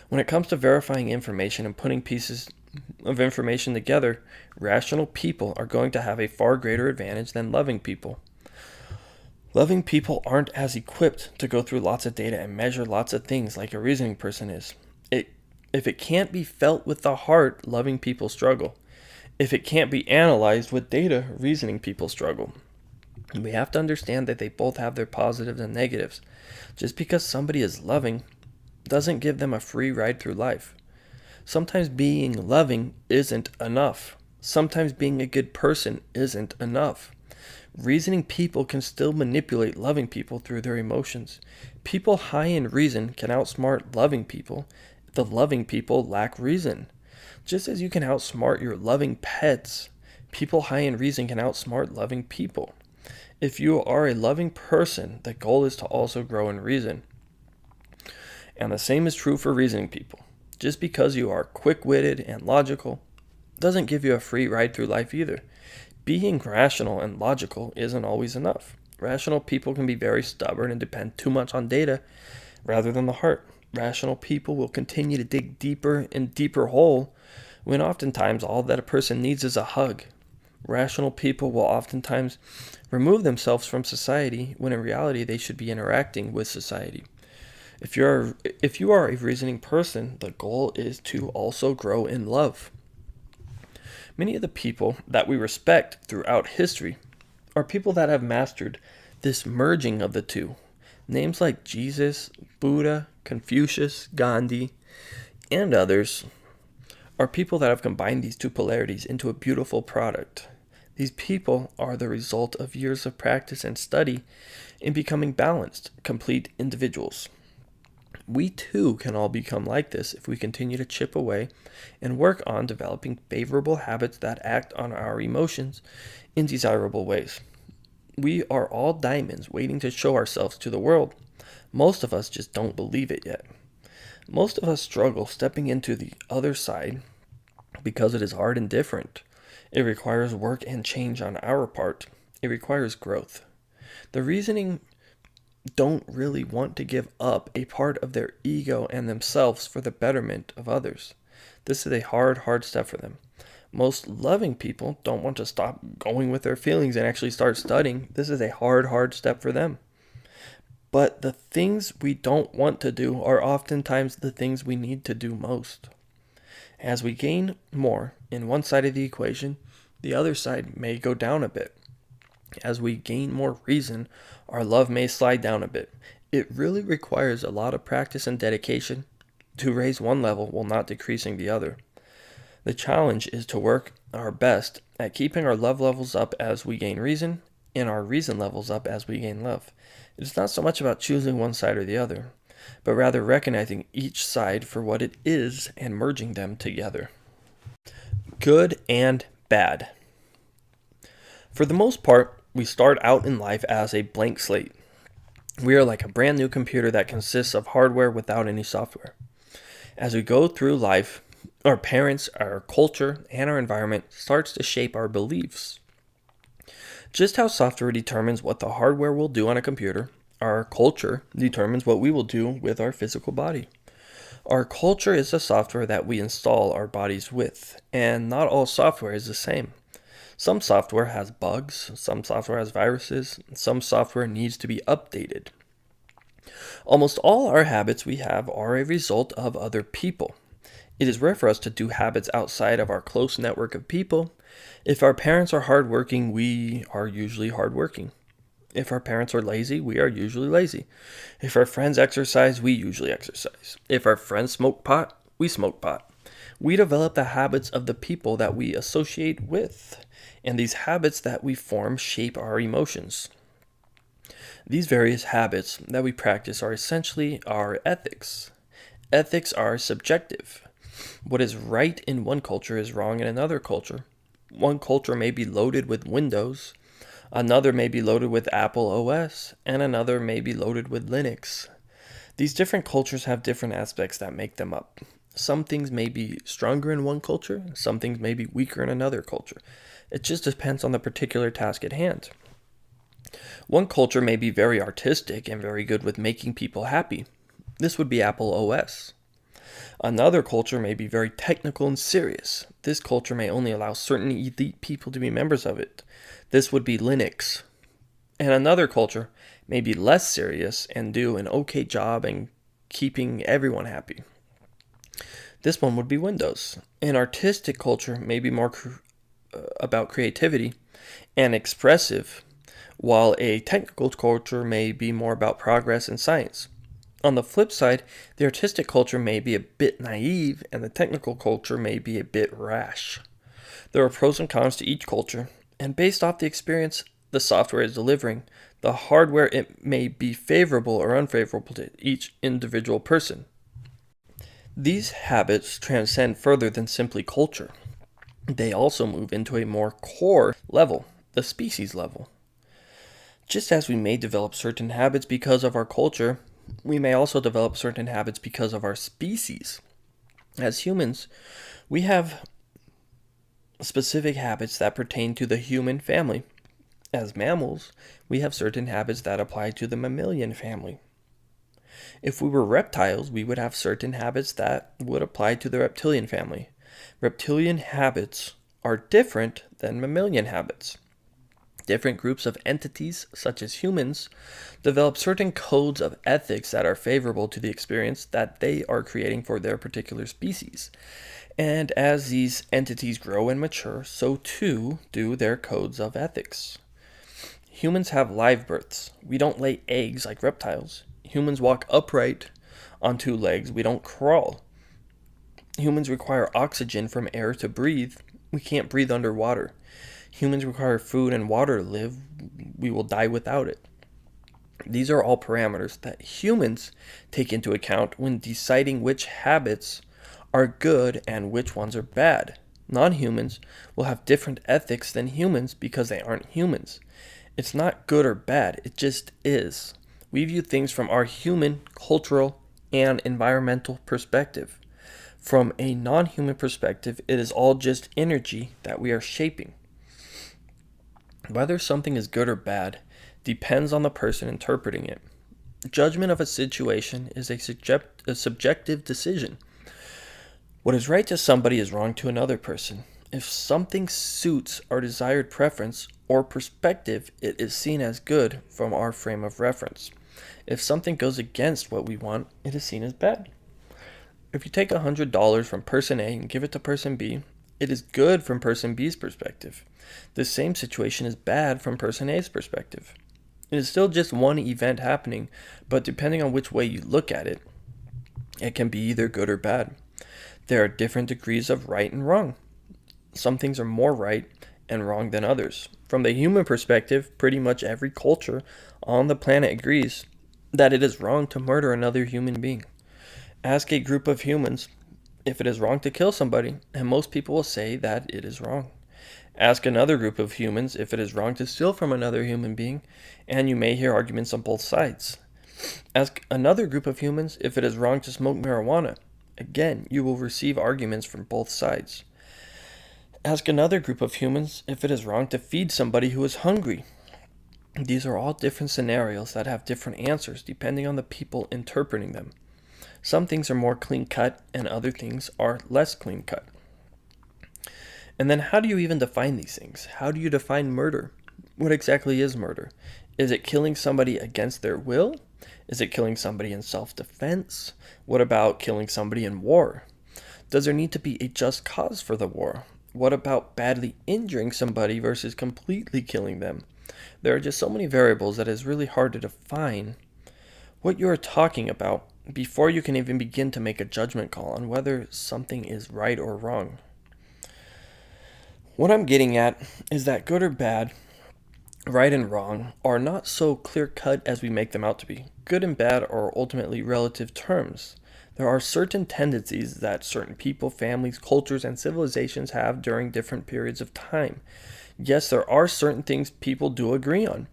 When it comes to verifying information and putting pieces of information together, rational people are going to have a far greater advantage than loving people. Loving people aren't as equipped to go through lots of data and measure lots of things like a reasoning person is. If it can't be felt with the heart, loving people struggle. If it can't be analyzed with data, reasoning people struggle. We have to understand that they both have their positives and negatives. Just because somebody is loving doesn't give them a free ride through life. Sometimes being loving isn't enough. Sometimes being a good person isn't enough. Reasoning people can still manipulate loving people through their emotions. People high in reason can outsmart loving people. The loving people lack reason. Just as you can outsmart your loving pets, people high in reason can outsmart loving people. If you are a loving person, the goal is to also grow in reason. And the same is true for reasoning people. Just because you are quick-witted and logical doesn't give you a free ride through life either. Being rational and logical isn't always enough. Rational people can be very stubborn and depend too much on data rather than the heart. Rational people will continue to dig deeper and deeper hole when oftentimes all that a person needs is a hug. Rational people will oftentimes remove themselves from society when in reality they should be interacting with society. If you are a reasoning person, the goal is to also grow in love. Many of the people that we respect throughout history are people that have mastered this merging of the two. Names like Jesus, Buddha, Confucius, Gandhi, and others are people that have combined these two polarities into a beautiful product. These people are the result of years of practice and study in becoming balanced, complete individuals. We too can all become like this if we continue to chip away and work on developing favorable habits that act on our emotions in desirable ways. We are all diamonds waiting to show ourselves to the world. Most of us just don't believe it yet. Most of us struggle stepping into the other side because it is hard and different. It requires work and change on our part. It requires growth. The reasoning don't really want to give up a part of their ego and themselves for the betterment of others. This is a hard step for them. Most loving people don't want to stop going with their feelings and actually start studying. This is a hard step for them. But the things we don't want to do are oftentimes the things we need to do most. As we gain more in one side of the equation, the other side may go down a bit. As we gain more reason, our love may slide down a bit. It really requires a lot of practice and dedication to raise one level while not decreasing the other. The challenge is to work our best at keeping our love levels up as we gain reason, and our reason levels up as we gain love. It's not so much about choosing one side or the other, but rather recognizing each side for what it is and merging them together. Good and bad. For the most part, we start out in life as a blank slate. We are like a brand new computer that consists of hardware without any software. As we go through life, our parents, our culture, and our environment starts to shape our beliefs. Just how software determines what the hardware will do on a computer, our culture determines what we will do with our physical body. Our culture is the software that we install our bodies with, and not all software is the same. Some software has bugs, some software has viruses, some software needs to be updated. Almost all our habits we have are a result of other people. It is rare for us to do habits outside of our close network of people. If our parents are hardworking, we are usually hardworking. If our parents are lazy, we are usually lazy. If our friends exercise, we usually exercise. If our friends smoke pot, we smoke pot. We develop the habits of the people that we associate with, and these habits that we form shape our emotions. These various habits that we practice are essentially our ethics. Ethics are subjective. What is right in one culture is wrong in another culture. One culture may be loaded with Windows, another may be loaded with Apple OS, and another may be loaded with Linux. These different cultures have different aspects that make them up. Some things may be stronger in one culture, some things may be weaker in another culture. It just depends on the particular task at hand. One culture may be very artistic and very good with making people happy. This would be Apple OS. Another culture may be very technical and serious. This culture may only allow certain elite people to be members of it. This would be Linux. And another culture may be less serious and do an okay job in keeping everyone happy. This one would be Windows. An artistic culture may be more about creativity and expressive, while a technical culture may be more about progress and science. On the flip side, the artistic culture may be a bit naive and the technical culture may be a bit rash. There are pros and cons to each culture, and based off the experience the software is delivering, the hardware it may be favorable or unfavorable to each individual person. These habits transcend further than simply culture. They also move into a more core level, the species level. Just as we may develop certain habits because of our culture, we may also develop certain habits because of our species. As humans, we have specific habits that pertain to the human family. As mammals, we have certain habits that apply to the mammalian family. If we were reptiles, we would have certain habits that would apply to the reptilian family. Reptilian habits are different than mammalian habits. Different groups of entities, such as humans, develop certain codes of ethics that are favorable to the experience that they are creating for their particular species. And as these entities grow and mature, so too do their codes of ethics. Humans have live births. We don't lay eggs like reptiles. Humans walk upright on two legs. We don't crawl. Humans require oxygen from air to breathe. We can't breathe underwater. Humans require food and water to live. We will die without it. These are all parameters that humans take into account when deciding which habits are good and which ones are bad. Non-humans will have different ethics than humans because they aren't humans. It's not good or bad, it just is. We view things from our human, cultural, and environmental perspective. From a non-human perspective, it is all just energy that we are shaping. Whether something is good or bad depends on the person interpreting it. Judgment of a situation is a subjective decision. What is right to somebody is wrong to another person. If something suits our desired preference or perspective, it is seen as good from our frame of reference. If something goes against what we want, it is seen as bad. If you take $100 from person A and give it to person B, it is good from person B's perspective. The same situation is bad from person A's perspective. It is still just one event happening, but depending on which way you look at it, it can be either good or bad. There are different degrees of right and wrong. Some things are more right and wrong than others. From the human perspective, pretty much every culture on the planet agrees that it is wrong to murder another human being. Ask a group of humans if it is wrong to kill somebody, and most people will say that it is wrong. Ask another group of humans if it is wrong to steal from another human being, and you may hear arguments on both sides. Ask another group of humans if it is wrong to smoke marijuana. Again, you will receive arguments from both sides. Ask another group of humans if it is wrong to feed somebody who is hungry. These are all different scenarios that have different answers depending on the people interpreting them. Some things are more clean-cut and other things are less clean-cut. And then how do you even define these things? How do you define murder? What exactly is murder? Is it killing somebody against their will? Is it killing somebody in self-defense? What about killing somebody in war? Does there need to be a just cause for the war? What about badly injuring somebody versus completely killing them? There are just so many variables that it is really hard to define what you are talking about before you can even begin to make a judgment call on whether something is right or wrong. What I'm getting at is that good or bad, right and wrong, are not so clear-cut as we make them out to be. Good and bad are ultimately relative terms. There are certain tendencies that certain people, families, cultures, and civilizations have during different periods of time. Yes, there are certain things people do agree on,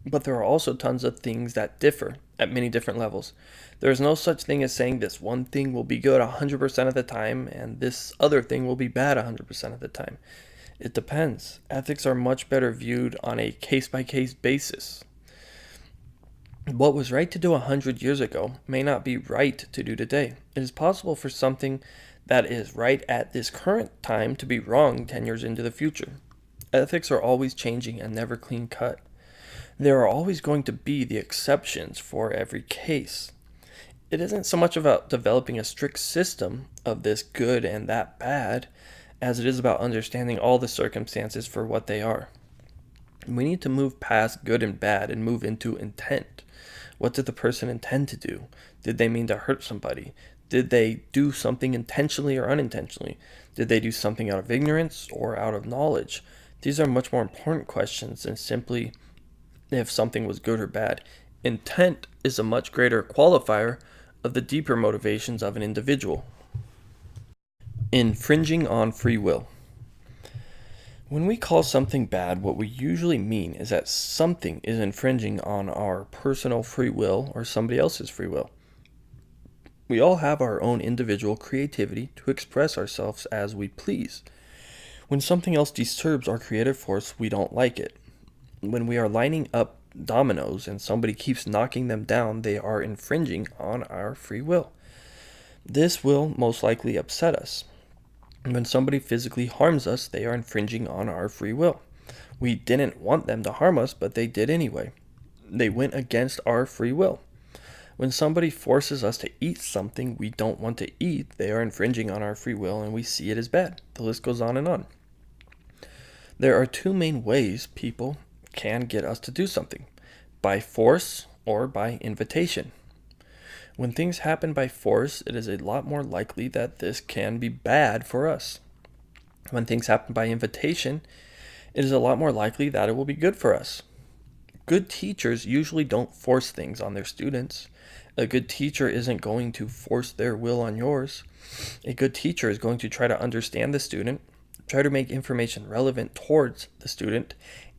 but there are also tons of things that differ at many different levels. There is no such thing as saying this one thing will be good 100% of the time and this other thing will be bad 100% of the time. It depends. Ethics are much better viewed on a case-by-case basis. What was right to do 100 years ago may not be right to do today. It is possible for something that is right at this current time to be wrong 10 years into the future. Ethics are always changing and never clean-cut. There are always going to be the exceptions for every case. It isn't so much about developing a strict system of this good and that bad, as it is about understanding all the circumstances for what they are. We need to move past good and bad and move into intent. What did the person intend to do? Did they mean to hurt somebody? Did they do something intentionally or unintentionally? Did they do something out of ignorance or out of knowledge? These are much more important questions than simply if something was good or bad. Intent is a much greater qualifier of the deeper motivations of an individual. Infringing on free will. When we call something bad, what we usually mean is that something is infringing on our personal free will or somebody else's free will. We all have our own individual creativity to express ourselves as we please. When something else disturbs our creative force, we don't like it. When we are lining up dominoes and somebody keeps knocking them down, they are infringing on our free will. This will most likely upset us. When somebody physically harms us, they are infringing on our free will. We didn't want them to harm us, but they did anyway. They went against our free will. When somebody forces us to eat something we don't want to eat, they are infringing on our free will and we see it as bad. The list goes on and on. There are two main ways people can get us to do something: by force or by invitation. When things happen by force, it is a lot more likely that this can be bad for us. When things happen by invitation, it is a lot more likely that it will be good for us. Good teachers usually don't force things on their students. A good teacher isn't going to force their will on yours. A good teacher is going to try to understand the student, try to make information relevant towards the student,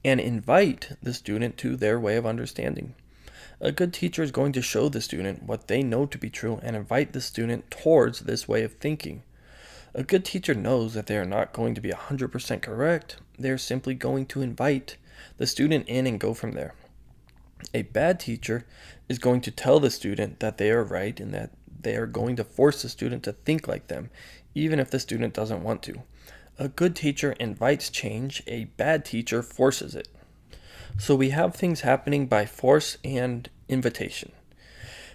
and invite the student to their way of understanding. A good teacher is going to show the student what they know to be true and invite the student towards this way of thinking. A good teacher knows that they are not going to be 100% correct. They are simply going to invite the student in and go from there. A bad teacher is going to tell the student that they are right and that they are going to force the student to think like them, even if the student doesn't want to. A good teacher invites change. A bad teacher forces it. So we have things happening by force and invitation.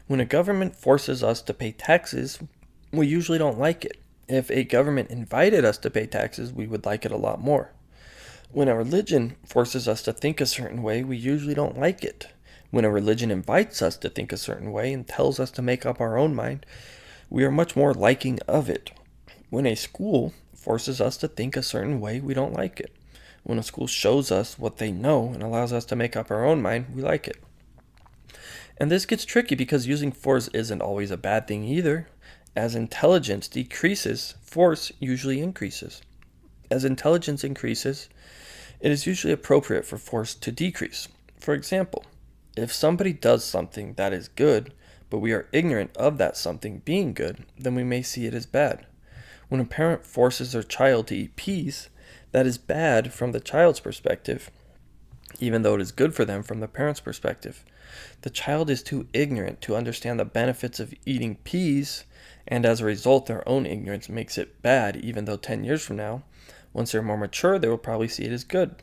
When a government forces us to pay taxes, we usually don't like it. If a government invited us to pay taxes, we would like it a lot more. When a religion forces us to think a certain way, we usually don't like it. When a religion invites us to think a certain way and tells us to make up our own mind, we are much more liking of it. When a school forces us to think a certain way, we don't like it. When a school shows us what they know and allows us to make up our own mind, we like it. And this gets tricky because using force isn't always a bad thing either. As intelligence decreases, force usually increases. As intelligence increases, it is usually appropriate for force to decrease. For example, if somebody does something that is good, but we are ignorant of that something being good, then we may see it as bad. When a parent forces their child to eat peas, that is bad from the child's perspective, even though it is good for them from the parent's perspective. The child is too ignorant to understand the benefits of eating peas, and as a result, their own ignorance makes it bad, even though 10 years from now, once they're more mature, they will probably see it as good.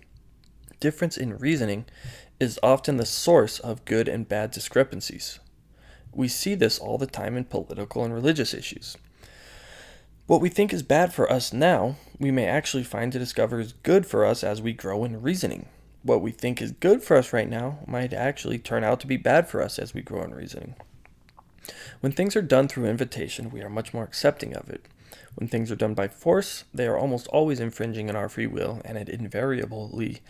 Difference in reasoning is often the source of good and bad discrepancies. We see this all the time in political and religious issues. What we think is bad for us now, we may actually find to discover is good for us as we grow in reasoning. What we think is good for us right now might actually turn out to be bad for us as we grow in reasoning. When things are done through invitation, we are much more accepting of it. When things are done by force, they are almost always infringing on our free will, and it invariably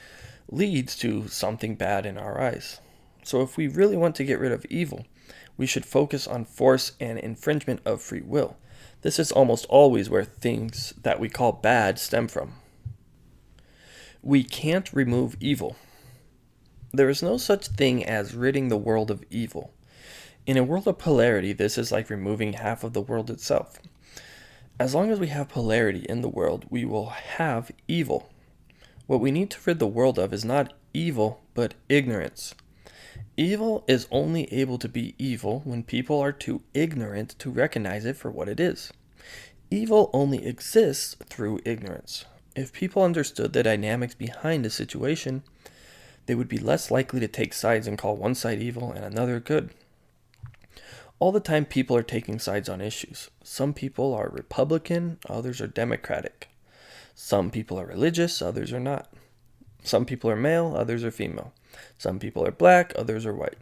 leads to something bad in our eyes. So if we really want to get rid of evil, we should focus on force and infringement of free will. This is almost always where things that we call bad stem from. We can't remove evil. There is no such thing as ridding the world of evil. In a world of polarity, this is like removing half of the world itself. As long as we have polarity in the world, we will have evil. What we need to rid the world of is not evil, but ignorance. Evil is only able to be evil when people are too ignorant to recognize it for what it is. Evil only exists through ignorance. If people understood the dynamics behind a situation, they would be less likely to take sides and call one side evil and another good. All the time people are taking sides on issues. Some people are Republican, others are Democratic. Some people are religious, others are not. Some people are male, others are female. Some people are black, others are white.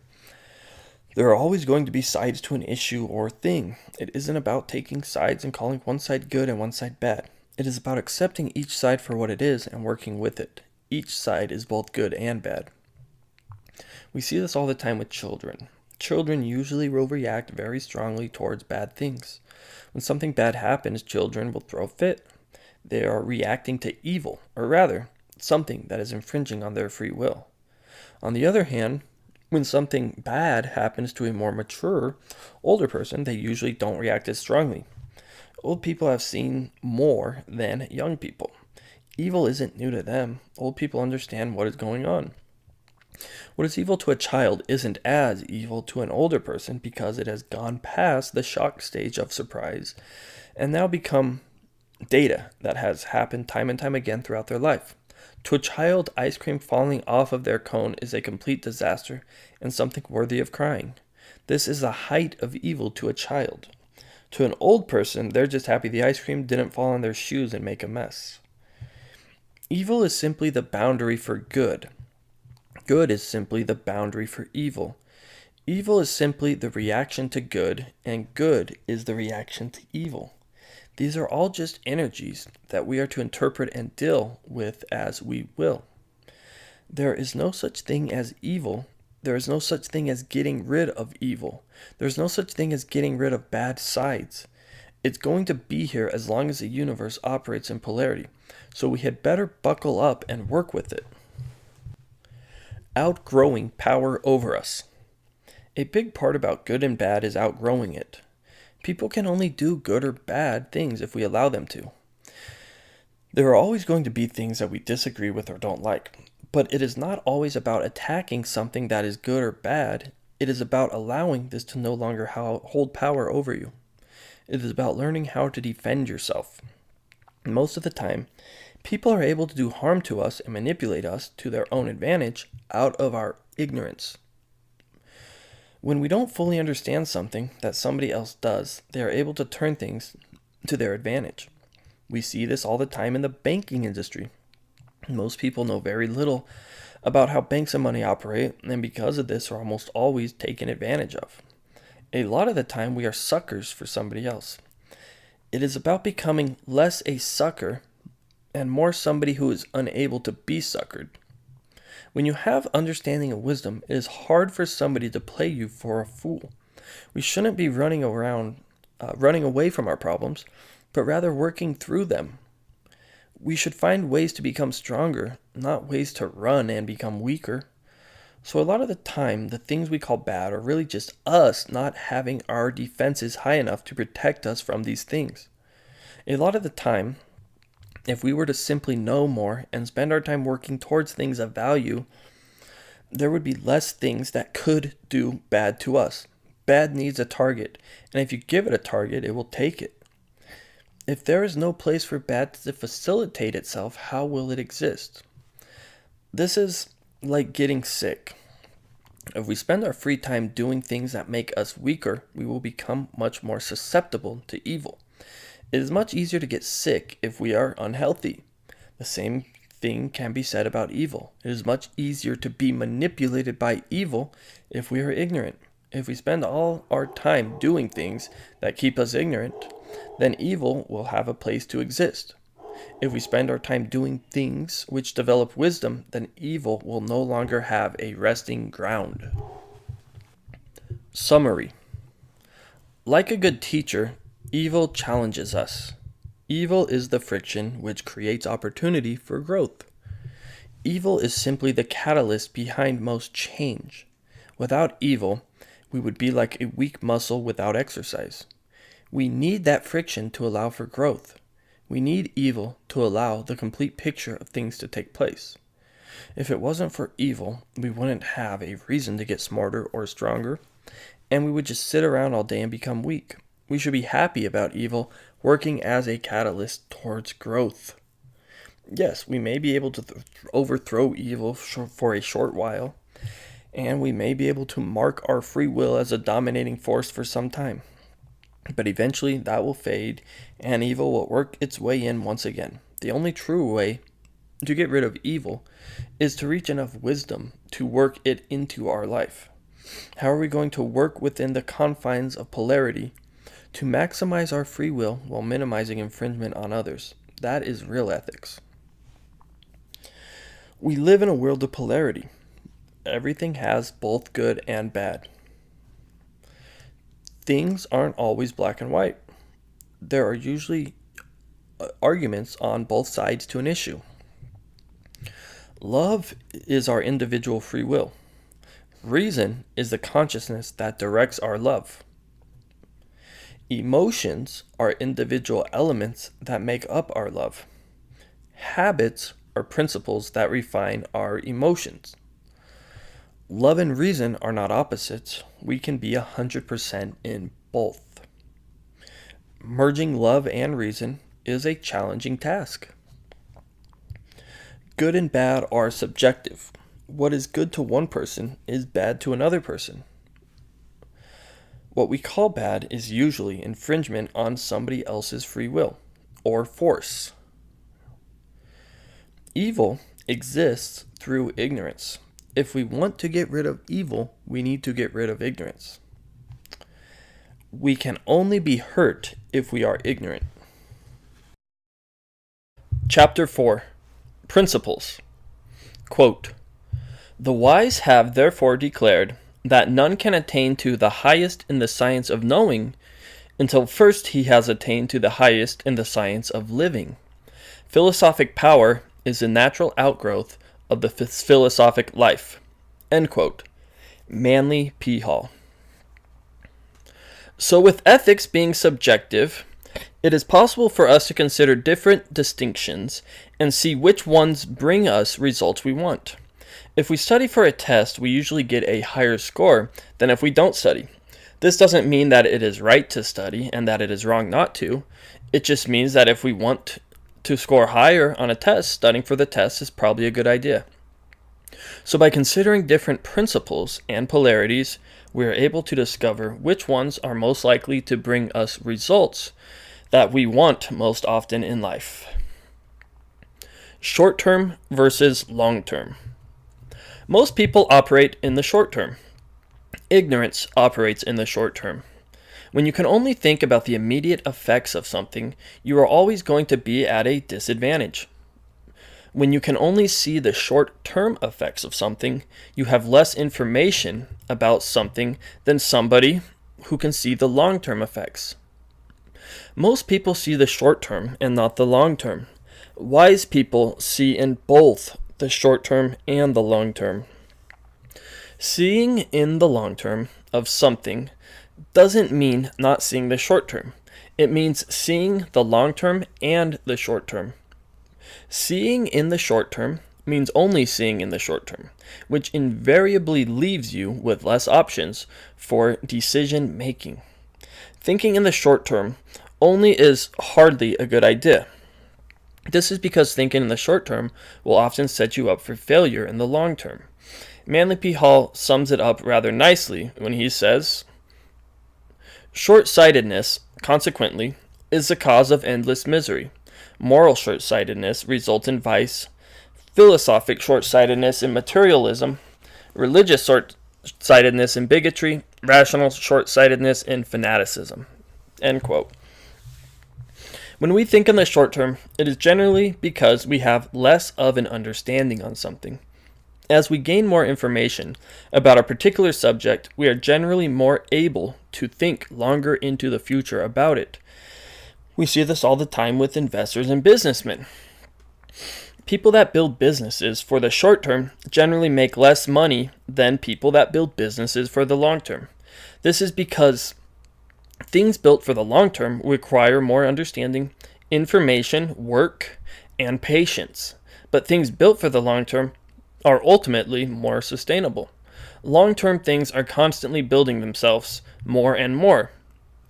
There are always going to be sides to an issue or thing. It isn't about taking sides and calling one side good and one side bad. It is about accepting each side for what it is and working with it. Each side is both good and bad. We see this all the time with children. Children usually will react very strongly towards bad things. When something bad happens, children will throw a fit. They are reacting to evil, or rather, something that is infringing on their free will. On the other hand, when something bad happens to a more mature, older person, they usually don't react as strongly. Old people have seen more than young people. Evil isn't new to them. Old people understand what is going on. What is evil to a child isn't as evil to an older person because it has gone past the shock stage of surprise and now become data that has happened time and time again throughout their life. To a child, ice cream falling off of their cone is a complete disaster and something worthy of crying. This is the height of evil to a child. To an old person, they're just happy the ice cream didn't fall on their shoes and make a mess. Evil is simply the boundary for good. Good is simply the boundary for evil. Evil is simply the reaction to good, and good is the reaction to evil. These are all just energies that we are to interpret and deal with as we will. There is no such thing as evil. There is no such thing as getting rid of evil. There is no such thing as getting rid of bad sides. It's going to be here as long as the universe operates in polarity, so we had better buckle up and work with it. Outgrowing power over us. A big part about good and bad is outgrowing it. People can only do good or bad things if we allow them to. There are always going to be things that we disagree with or don't like, but it is not always about attacking something that is good or bad. It is about allowing this to no longer hold power over you. It is about learning how to defend yourself. Most of the time, people are able to do harm to us and manipulate us to their own advantage out of our ignorance. When we don't fully understand something that somebody else does, they are able to turn things to their advantage. We see this all the time in the banking industry. Most people know very little about how banks and money operate, and because of this are almost always taken advantage of. A lot of the time we are suckers for somebody else. It is about becoming less a sucker and more somebody who is unable to be suckered. When you have understanding and wisdom, it is hard for somebody to play you for a fool. We shouldn't be running away from our problems, but rather working through them. We should find ways to become stronger, not ways to run and become weaker. So a lot of the time, the things we call bad are really just us not having our defenses high enough to protect us from these things. A lot of the time, if we were to simply know more and spend our time working towards things of value, there would be less things that could do bad to us. Bad needs a target, and if you give it a target, it will take it. If there is no place for bad to facilitate itself, how will it exist? This is like getting sick. If we spend our free time doing things that make us weaker, we will become much more susceptible to evil. It is much easier to get sick if we are unhealthy. The same thing can be said about evil. It is much easier to be manipulated by evil if we are ignorant. If we spend all our time doing things that keep us ignorant, then evil will have a place to exist. If we spend our time doing things which develop wisdom, then evil will no longer have a resting ground. Summary. Like a good teacher, evil challenges us. Evil is the friction which creates opportunity for growth. Evil is simply the catalyst behind most change. Without evil, we would be like a weak muscle without exercise. We need that friction to allow for growth. We need evil to allow the complete picture of things to take place. If it wasn't for evil, we wouldn't have a reason to get smarter or stronger, and we would just sit around all day and become weak. We should be happy about evil working as a catalyst towards growth. Yes, we may be able to overthrow evil for a short while, and we may be able to mark our free will as a dominating force for some time. But eventually that will fade, and evil will work its way in once again. The only true way to get rid of evil is to reach enough wisdom to work it into our life. How are we going to work within the confines of polarity to maximize our free will while minimizing infringement on others? That is real ethics. We live in a world of polarity. Everything has both good and bad. Things aren't always black and white. There are usually arguments on both sides to an issue. Love is our individual free will. Reason is the consciousness that directs our love. Emotions are individual elements that make up our love. Habits are principles that refine our emotions. Love and reason are not opposites. We can be 100% in both. Merging love and reason is a challenging task. Good and bad are subjective. What is good to one person is bad to another person. What we call bad is usually infringement on somebody else's free will or force. Evil exists through ignorance. If we want to get rid of evil, we need to get rid of ignorance. We can only be hurt if we are ignorant. Chapter 4. Principles. Quote, "The wise have therefore declared that none can attain to the highest in the science of knowing until first he has attained to the highest in the science of living. Philosophic power is the natural outgrowth of the philosophic life." End quote. Manly P. Hall. So with ethics being subjective, it is possible for us to consider different distinctions and see which ones bring us results we want. If we study for a test, we usually get a higher score than if we don't study. This doesn't mean that it is right to study and that it is wrong not to. It just means that if we want to score higher on a test, studying for the test is probably a good idea. So by considering different principles and polarities, we are able to discover which ones are most likely to bring us results that we want most often in life. Short term versus long term. Most people operate in the short term. Ignorance operates in the short term. When you can only think about the immediate effects of something, you are always going to be at a disadvantage. When you can only see the short-term effects of something, you have less information about something than somebody who can see the long-term effects. Most people see the short-term and not the long-term. Wise people see in both the short-term and the long-term. Seeing in the long-term of something doesn't mean not seeing the short-term. It means seeing the long-term and the short-term. Seeing in the short term means only seeing in the short term, which invariably leaves you with less options for decision making. Thinking in the short term only is hardly a good idea. This is because thinking in the short term will often set you up for failure in the long term. Manly P. Hall sums it up rather nicely when he says, "Short-sightedness, consequently, is the cause of endless misery. Moral short-sightedness results in vice, philosophic short-sightedness in materialism, religious short-sightedness in bigotry, rational short-sightedness in fanaticism." End quote. When we think in the short term, it is generally because we have less of an understanding on something. As we gain more information about a particular subject, we are generally more able to think longer into the future about it. We see this all the time with investors and businessmen. People that build businesses for the short term generally make less money than people that build businesses for the long term. This is because things built for the long term require more understanding, information, work, and patience. But things built for the long term are ultimately more sustainable. Long-term things are constantly building themselves more and more,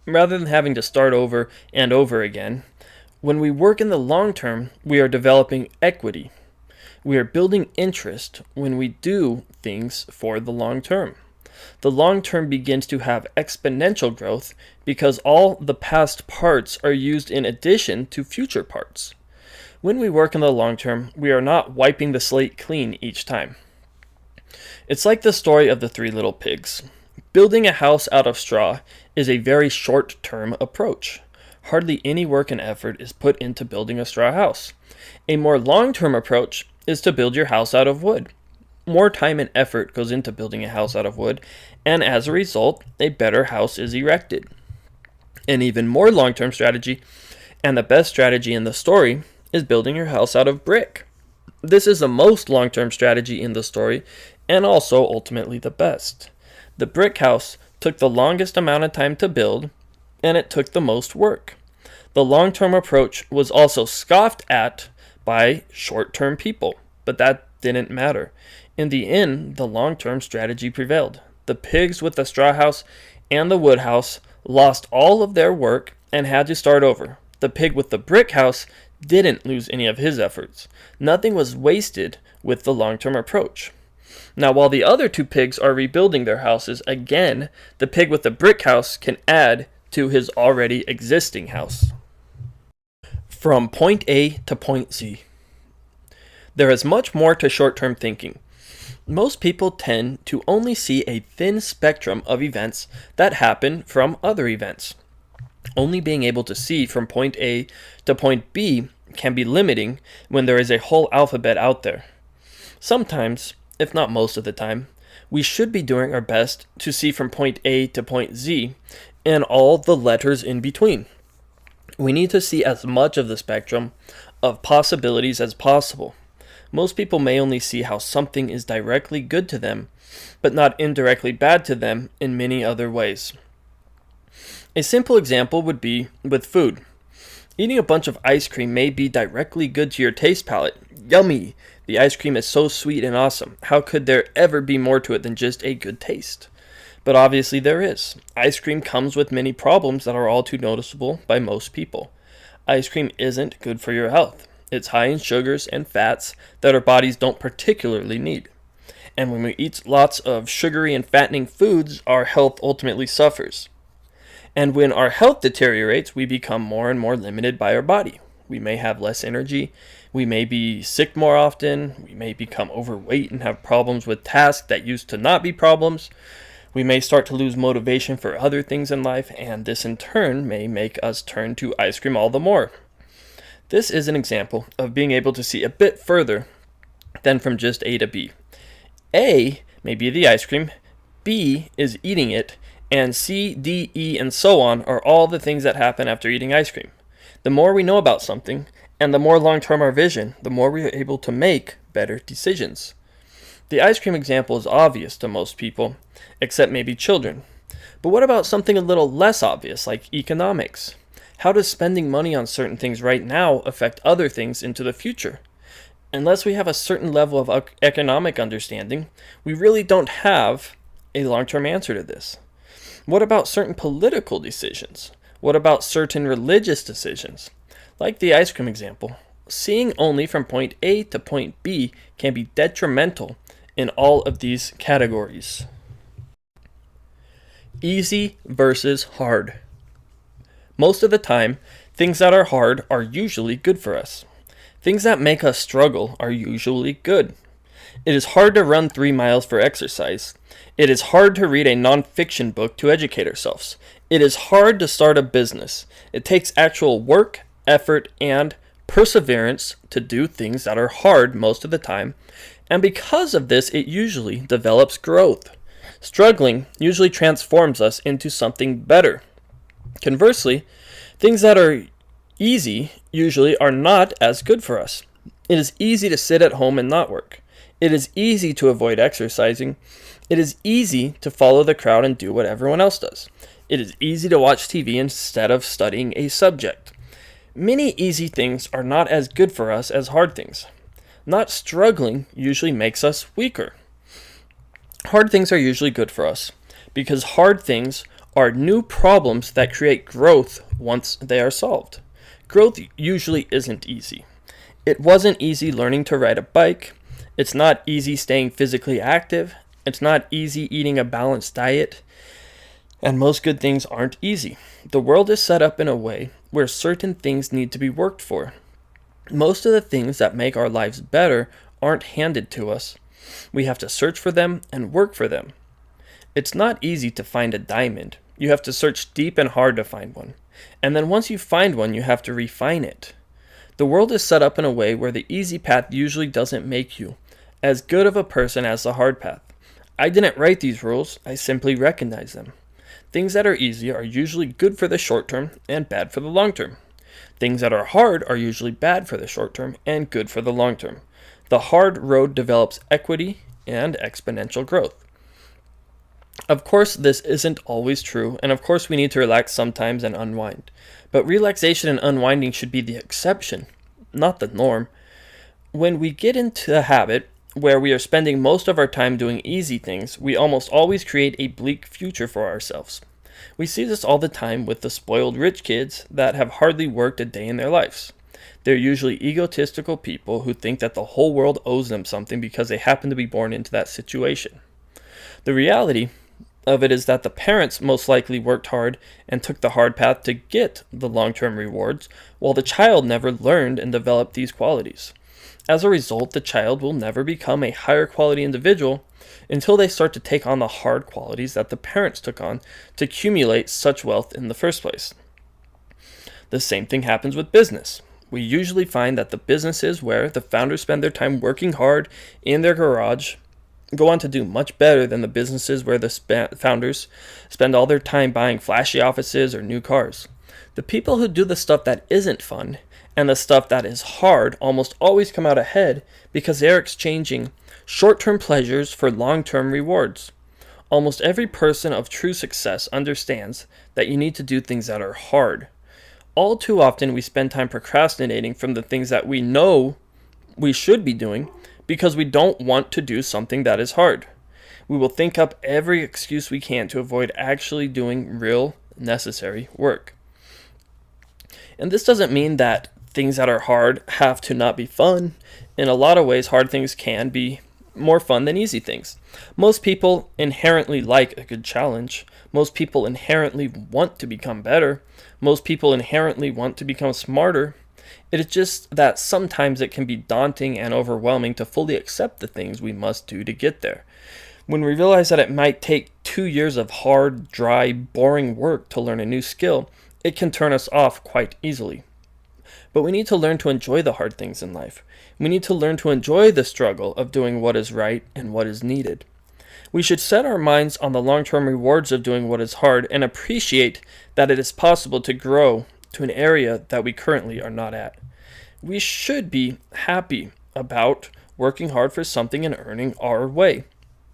rather than having to start over and over again. When we work in the long term, we are developing equity. We are building interest when we do things for the long term. The long term begins to have exponential growth because all the past parts are used in addition to future parts. When we work in the long term, we are not wiping the slate clean each time. It's like the story of the three little pigs. Building a house out of straw is a very short-term approach. Hardly any work and effort is put into building a straw house. A more long-term approach is to build your house out of wood. More time and effort goes into building a house out of wood, and as a result, a better house is erected. An even more long-term strategy, and the best strategy in the story, is building your house out of brick. This is the most long-term strategy in the story, and also ultimately the best. The brick house took the longest amount of time to build, and it took the most work. The long-term approach was also scoffed at by short-term people, but that didn't matter. In the end, the long-term strategy prevailed. The pigs with the straw house and the wood house lost all of their work and had to start over. The pig with the brick house didn't lose any of his efforts. Nothing was wasted with the long-term approach. Now, while the other two pigs are rebuilding their houses, again, the pig with the brick house can add to his already existing house. From point A to point Z. There is much more to short-term thinking. Most people tend to only see a thin spectrum of events that happen from other events. Only being able to see from point A to point B can be limiting when there is a whole alphabet out there. Sometimes, if not most of the time, we should be doing our best to see from point A to point Z and all the letters in between. We need to see as much of the spectrum of possibilities as possible. Most people may only see how something is directly good to them, but not indirectly bad to them in many other ways. A simple example would be with food. Eating a bunch of ice cream may be directly good to your taste palate. Yummy! The ice cream is so sweet and awesome. How could there ever be more to it than just a good taste? But obviously there is. Ice cream comes with many problems that are all too noticeable by most people. Ice cream isn't good for your health. It's high in sugars and fats that our bodies don't particularly need. And when we eat lots of sugary and fattening foods, our health ultimately suffers. And when our health deteriorates, we become more and more limited by our body. We may have less energy, we may be sick more often, we may become overweight and have problems with tasks that used to not be problems. We may start to lose motivation for other things in life, and this in turn may make us turn to ice cream all the more. This is an example of being able to see a bit further than from just A to B. A may be the ice cream, B is eating it, and C, D, E, and so on are all the things that happen after eating ice cream. The more we know about something, and the more long-term our vision, the more we are able to make better decisions. The ice cream example is obvious to most people, except maybe children. But what about something a little less obvious, like economics? How does spending money on certain things right now affect other things into the future? Unless we have a certain level of economic understanding, we really don't have a long-term answer to this. What about certain political decisions? What about certain religious decisions? Like the ice cream example, seeing only from point A to point B can be detrimental in all of these categories. Easy versus hard. Most of the time, things that are hard are usually good for us. Things that make us struggle are usually good. It is hard to run 3 miles for exercise. It is hard to read a non-fiction book to educate ourselves. It is hard to start a business. It takes actual work, effort, and perseverance to do things that are hard most of the time, and because of this, it usually develops growth. Struggling usually transforms us into something better. Conversely, things that are easy usually are not as good for us. It is easy to sit at home and not work. It is easy to avoid exercising. It is easy to follow the crowd and do what everyone else does. It is easy to watch TV instead of studying a subject. Many easy things are not as good for us as hard things. Not struggling usually makes us weaker. Hard things are usually good for us because hard things are new problems that create growth once they are solved. Growth usually isn't easy. It wasn't easy learning to ride a bike. It's not easy staying physically active. It's not easy eating a balanced diet. And most good things aren't easy. The world is set up in a way where certain things need to be worked for. Most of the things that make our lives better aren't handed to us. We have to search for them and work for them. It's not easy to find a diamond. You have to search deep and hard to find one. And then once you find one, you have to refine it. The world is set up in a way where the easy path usually doesn't make you as good of a person as the hard path. I didn't write these rules, I simply recognize them. Things that are easy are usually good for the short term and bad for the long term. Things that are hard are usually bad for the short term and good for the long term. The hard road develops equity and exponential growth. Of course, this isn't always true, and of course we need to relax sometimes and unwind. But relaxation and unwinding should be the exception, not the norm. When we get into the habit where we are spending most of our time doing easy things, we almost always create a bleak future for ourselves. We see this all the time with the spoiled rich kids that have hardly worked a day in their lives. They're usually egotistical people who think that the whole world owes them something because they happen to be born into that situation. The reality of it is that the parents most likely worked hard and took the hard path to get the long-term rewards, while the child never learned and developed these qualities. As a result, the child will never become a higher quality individual until they start to take on the hard qualities that the parents took on to accumulate such wealth in the first place. The same thing happens with business. We usually find that the businesses where the founders spend their time working hard in their garage go on to do much better than the businesses where the founders spend all their time buying flashy offices or new cars. The people who do the stuff that isn't fun and the stuff that is hard almost always come out ahead because they are exchanging short-term pleasures for long-term rewards. Almost every person of true success understands that you need to do things that are hard. All too often we spend time procrastinating from the things that we know we should be doing because we don't want to do something that is hard. We will think up every excuse we can to avoid actually doing real, necessary work. And this doesn't mean that things that are hard have to not be fun. In a lot of ways, hard things can be more fun than easy things. Most people inherently like a good challenge. Most people inherently want to become better. Most people inherently want to become smarter. It is just that sometimes it can be daunting and overwhelming to fully accept the things we must do to get there. When we realize that it might take 2 years of hard, dry, boring work to learn a new skill, it can turn us off quite easily. But we need to learn to enjoy the hard things in life. We need to learn to enjoy the struggle of doing what is right and what is needed. We should set our minds on the long-term rewards of doing what is hard and appreciate that it is possible to grow to an area that we currently are not at. We should be happy about working hard for something and earning our way.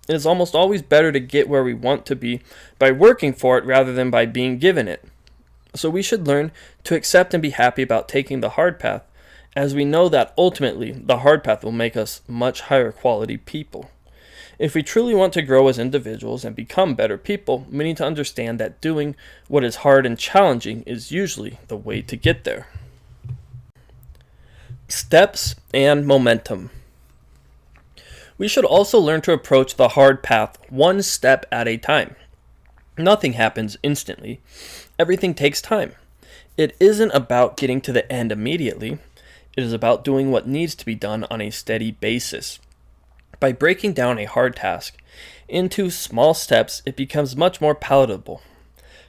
It is almost always better to get where we want to be by working for it rather than by being given it. So we should learn to accept and be happy about taking the hard path, as we know that ultimately the hard path will make us much higher quality people. If we truly want to grow as individuals and become better people, we need to understand that doing what is hard and challenging is usually the way to get there. Steps and momentum. We should also learn to approach the hard path one step at a time. Nothing happens instantly. Everything takes time. It isn't about getting to the end immediately. It is about doing what needs to be done on a steady basis. By breaking down a hard task into small steps, it becomes much more palatable.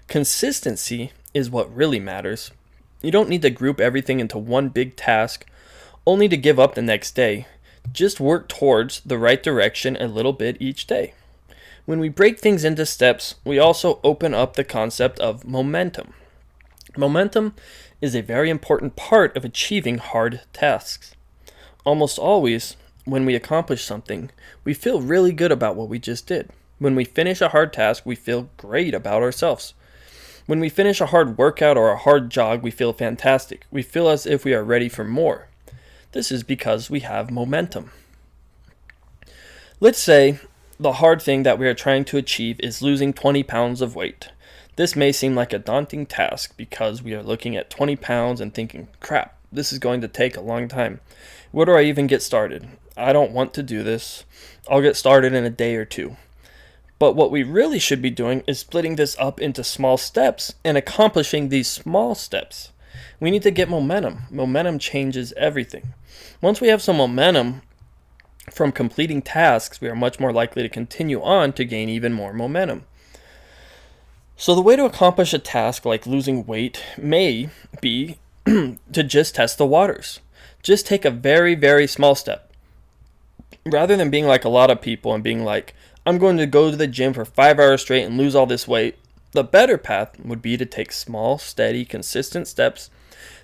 Consistency is what really matters. You don't need to group everything into one big task, only to give up the next day. Just work towards the right direction a little bit each day. When we break things into steps, we also open up the concept of momentum. Momentum is a very important part of achieving hard tasks. Almost always, when we accomplish something, we feel really good about what we just did. When we finish a hard task, we feel great about ourselves. When we finish a hard workout or a hard jog, we feel fantastic. We feel as if we are ready for more. This is because we have momentum. Let's say the hard thing that we are trying to achieve is losing 20 pounds of weight. This may seem like a daunting task because we are looking at 20 pounds and thinking, crap, this is going to take a long time. Where do I even get started? I don't want to do this. I'll get started in a day or two. But what we really should be doing is splitting this up into small steps and accomplishing these small steps. We need to get momentum. Momentum changes everything. Once we have some momentum, From completing tasks, we are much more likely to continue on to gain even more momentum. So the way to accomplish a task like losing weight may be to just test the waters. Just take a very, very small step. Rather than being like a lot of people and being like, I'm going to go to the gym for 5 hours straight and lose all this weight, the better path would be to take small, steady, consistent steps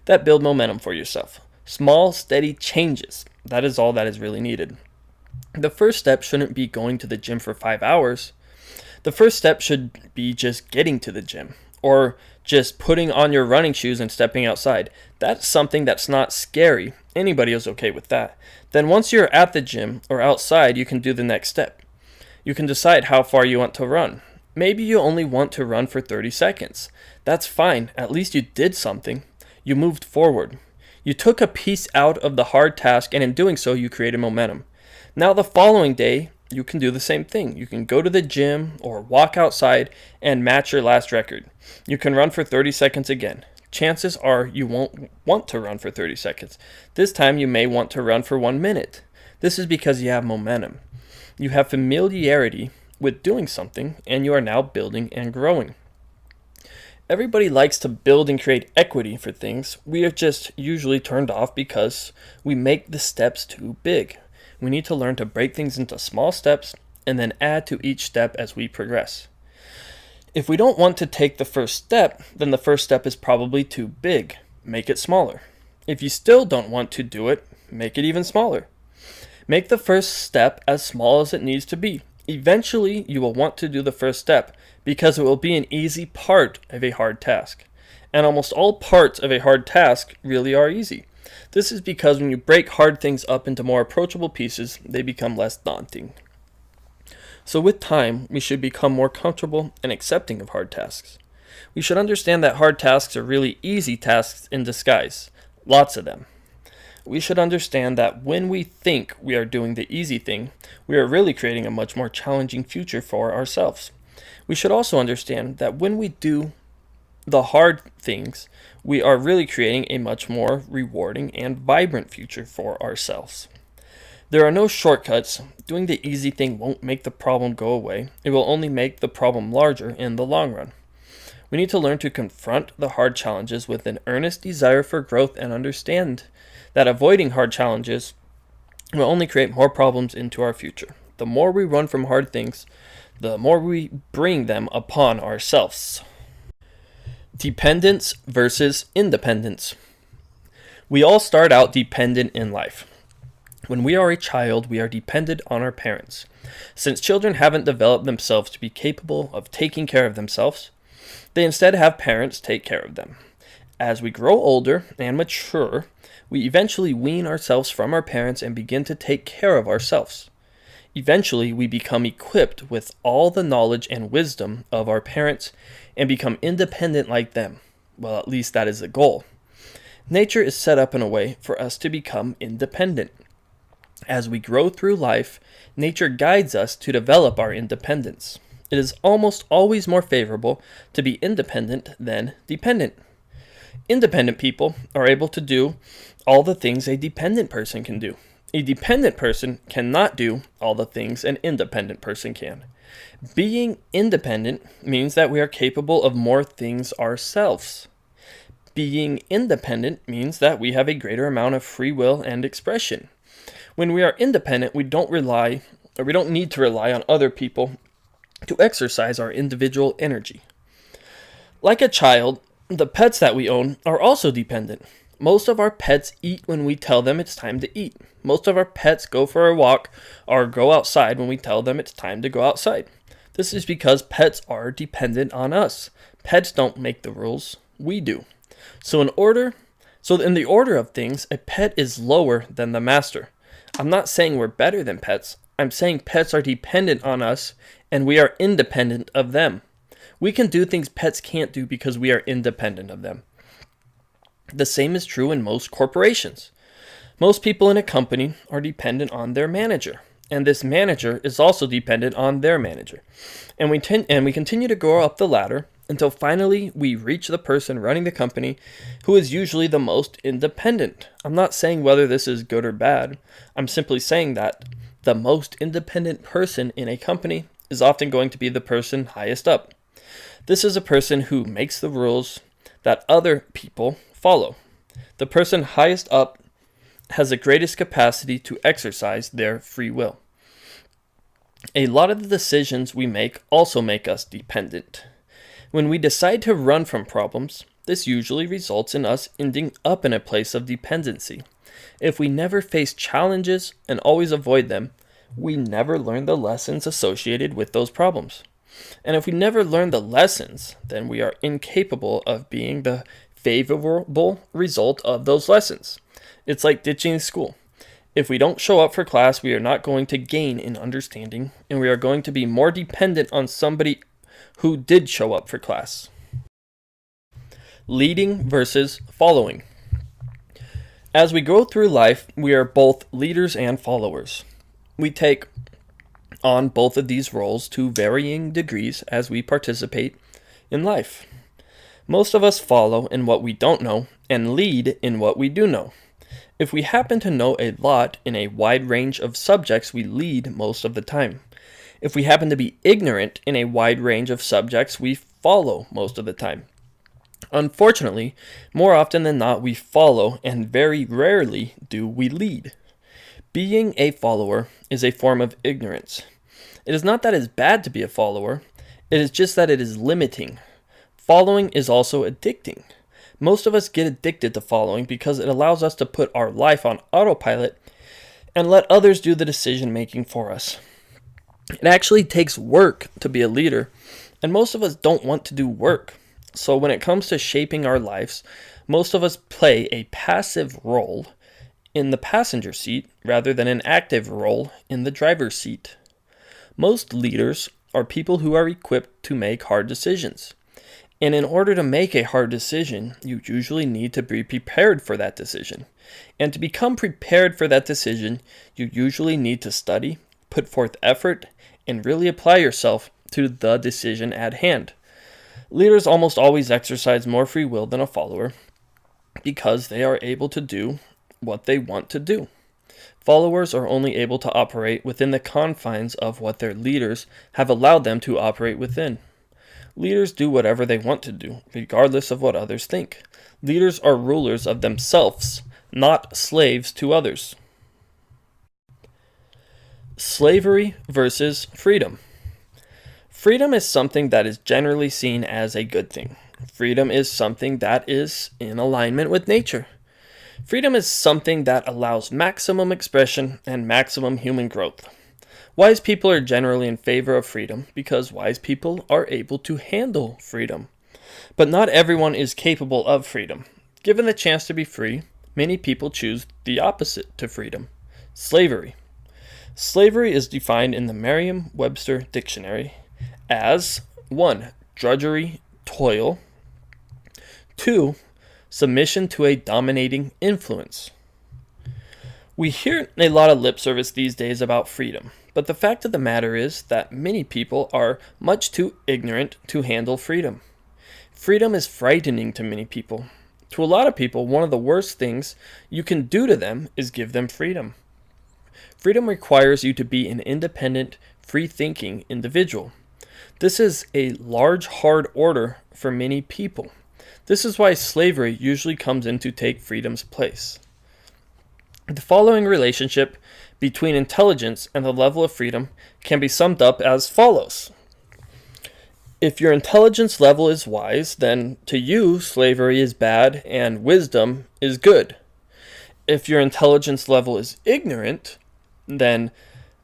that build momentum for yourself. Small, steady changes. That is all that is really needed. The first step shouldn't be going to the gym for 5 hours. The first step should be just getting to the gym, or just putting on your running shoes and stepping outside. That's something that's not scary. Anybody is okay with that. Then once you're at the gym or outside, you can do the next step. You can decide how far you want to run. Maybe you only want to run for 30 seconds. That's fine. At least you did something. You moved forward. You took a piece out of the hard task, and in doing so, you created momentum. Now the following day, you can do the same thing. You can go to the gym or walk outside and match your last record. You can run for 30 seconds again. Chances are you won't want to run for 30 seconds. This time you may want to run for 1 minute. This is because you have momentum. You have familiarity with doing something, and you are now building and growing. Everybody likes to build and create equity for things. We are just usually turned off because we make the steps too big. We need to learn to break things into small steps and then add to each step as we progress. If we don't want to take the first step, then the first step is probably too big. Make it smaller. If you still don't want to do it, make it even smaller. Make the first step as small as it needs to be. Eventually, you will want to do the first step because it will be an easy part of a hard task. And almost all parts of a hard task really are easy. This is because when you break hard things up into more approachable pieces, they become less daunting. So with time, we should become more comfortable and accepting of hard tasks. We should understand that hard tasks are really easy tasks in disguise. Lots of them. We should understand that when we think we are doing the easy thing, we are really creating a much more challenging future for ourselves. We should also understand that when we do the hard things, we are really creating a much more rewarding and vibrant future for ourselves. There are no shortcuts. Doing the easy thing won't make the problem go away. It will only make the problem larger in the long run. We need to learn to confront the hard challenges with an earnest desire for growth and understand that avoiding hard challenges will only create more problems into our future. The more we run from hard things, the more we bring them upon ourselves. Dependence versus independence. We all start out dependent in life. When we are a child, we are dependent on our parents. Since children haven't developed themselves to be capable of taking care of themselves, they instead have parents take care of them. As we grow older and mature, we eventually wean ourselves from our parents and begin to take care of ourselves. Eventually, we become equipped with all the knowledge and wisdom of our parents and become independent like them. Well, at least that is the goal. Nature is set up in a way for us to become independent. As we grow through life, nature guides us to develop our independence. It is almost always more favorable to be independent than dependent. Independent people are able to do all the things a dependent person can do. A dependent person cannot do all the things an independent person can. Being independent means that we are capable of more things ourselves. Being independent means that we have a greater amount of free will and expression. When we are independent, we don't need to rely on other people to exercise our individual energy. Like a child, the pets that we own are also dependent. Most of our pets eat when we tell them it's time to eat. Most of our pets go for a walk or go outside when we tell them it's time to go outside. This is because pets are dependent on us. Pets don't make the rules, we do. So in the order of things, a pet is lower than the master. I'm not saying we're better than pets. I'm saying pets are dependent on us and we are independent of them. We can do things pets can't do because we are independent of them. The same is true in most corporations. Most people in a company are dependent on their manager, and this manager is also dependent on their manager. And we continue to go up the ladder until finally we reach the person running the company who is usually the most independent. I'm not saying whether this is good or bad. I'm simply saying that The most independent person in a company is often going to be the person highest up. This is a person who makes the rules that other people follow. The person highest up has the greatest capacity to exercise their free will. A lot of the decisions we make also make us dependent. When we decide to run from problems, this usually results in us ending up in a place of dependency. If we never face challenges and always avoid them, we never learn the lessons associated with those problems. And if we never learn the lessons, then we are incapable of being the favorable result of those lessons. It's like ditching school. If we don't show up for class, we are not going to gain in understanding, and we are going to be more dependent on somebody who did show up for class. Leading versus following. As we go through life, we are both leaders and followers. We take on both of these roles to varying degrees as we participate in life. Most of us follow in what we don't know and lead in what we do know. If we happen to know a lot in a wide range of subjects, we lead most of the time. If we happen to be ignorant in a wide range of subjects, we follow most of the time. Unfortunately, more often than not, we follow, and very rarely do we lead. Being a follower is a form of ignorance. It is not that it is bad to be a follower, it is just that it is limiting. Following is also addicting. Most of us get addicted to following because it allows us to put our life on autopilot and let others do the decision making for us. It actually takes work to be a leader, and most of us don't want to do work. So when it comes to shaping our lives, most of us play a passive role in the passenger seat rather than an active role in the driver's seat. Most leaders are people who are equipped to make hard decisions. And in order to make a hard decision, you usually need to be prepared for that decision. And to become prepared for that decision, you usually need to study, put forth effort, and really apply yourself to the decision at hand. Leaders almost always exercise more free will than a follower because they are able to do what they want to do. Followers are only able to operate within the confines of what their leaders have allowed them to operate within. Leaders do whatever they want to do, regardless of what others think. Leaders are rulers of themselves, not slaves to others. Slavery versus freedom. Freedom is something that is generally seen as a good thing. Freedom is something that is in alignment with nature. Freedom is something that allows maximum expression and maximum human growth. Wise people are generally in favor of freedom because wise people are able to handle freedom. But not everyone is capable of freedom. Given the chance to be free, many people choose the opposite to freedom: slavery. Slavery is defined in the Merriam-Webster Dictionary as 1. Drudgery, toil. 2. Submission to a dominating influence. We hear a lot of lip service these days about freedom, but the fact of the matter is that many people are much too ignorant to handle freedom. Freedom is frightening to many people. To a lot of people, one of the worst things you can do to them is give them freedom. Freedom requires you to be an independent, free-thinking individual. This is a large, hard order for many people. This is why slavery usually comes in to take freedom's place. The following relationship between intelligence and the level of freedom can be summed up as follows. If your intelligence level is wise, then to you slavery is bad and wisdom is good. If your intelligence level is ignorant, then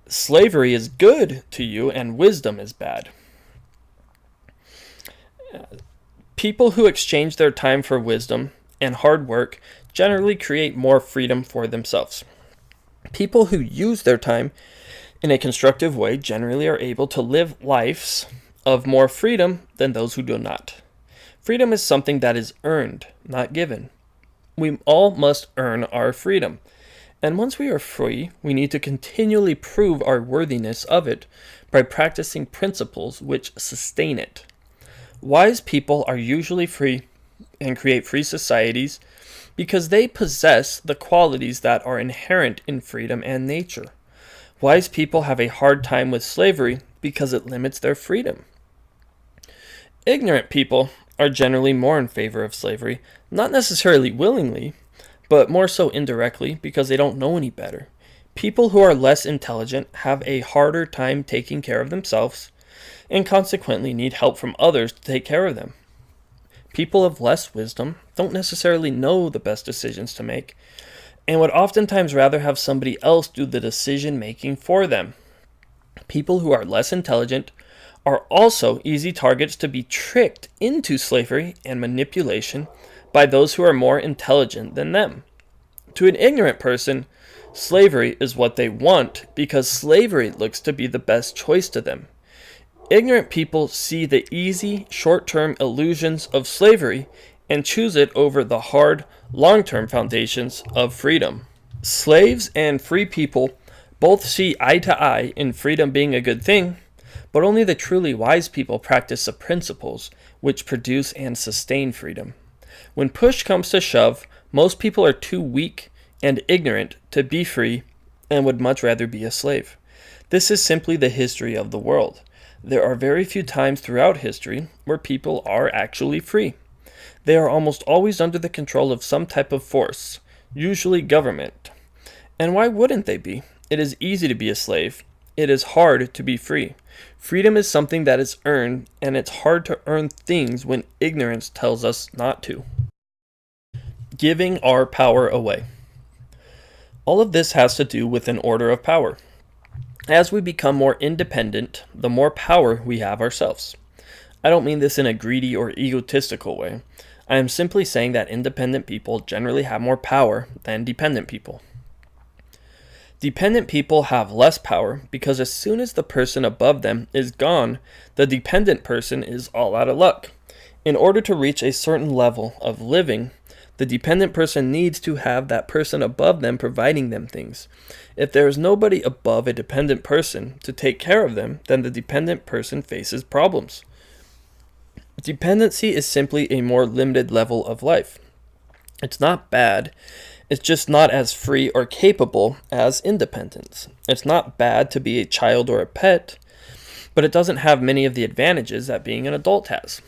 slavery is good to you and wisdom is bad. People who exchange their time for wisdom and hard work generally create more freedom for themselves. People who use their time in a constructive way generally are able to live lives of more freedom than those who do not. Freedom is something that is earned, not given. We all must earn our freedom. And once we are free, we need to continually prove our worthiness of it by practicing principles which sustain it. Wise people are usually free and create free societies because they possess the qualities that are inherent in freedom and nature. Wise people have a hard time with slavery because it limits their freedom. Ignorant people are generally more in favor of slavery, not necessarily willingly, but more so indirectly because they don't know any better. People who are less intelligent have a harder time taking care of themselves and consequently need help from others to take care of them. People of less wisdom don't necessarily know the best decisions to make and would oftentimes rather have somebody else do the decision making for them. People who are less intelligent are also easy targets to be tricked into slavery and manipulation by those who are more intelligent than them. To an ignorant person, slavery is what they want because slavery looks to be the best choice to them. Ignorant people see the easy, short-term illusions of slavery and choose it over the hard, long-term foundations of freedom. Slaves and free people both see eye to eye in freedom being a good thing, but only the truly wise people practice the principles which produce and sustain freedom. When push comes to shove, most people are too weak and ignorant to be free and would much rather be a slave. This is simply the history of the world. There are very few times throughout history where people are actually free. They are almost always under the control of some type of force, usually government. And why wouldn't they be? It is easy to be a slave. It is hard to be free. Freedom is something that is earned, and it's hard to earn things when ignorance tells us not to. Giving our power away. All of this has to do with an order of power. As we become more independent, the more power we have ourselves. I don't mean this in a greedy or egotistical way. I am simply saying that independent people generally have more power than dependent people. Dependent people have less power because as soon as the person above them is gone, the dependent person is all out of luck. In order to reach a certain level of living, the dependent person needs to have that person above them providing them things. If there is nobody above a dependent person to take care of them, then the dependent person faces problems. Dependency is simply a more limited level of life. It's not bad. It's just not as free or capable as independence. It's not bad to be a child or a pet, but it doesn't have many of the advantages that being an adult has.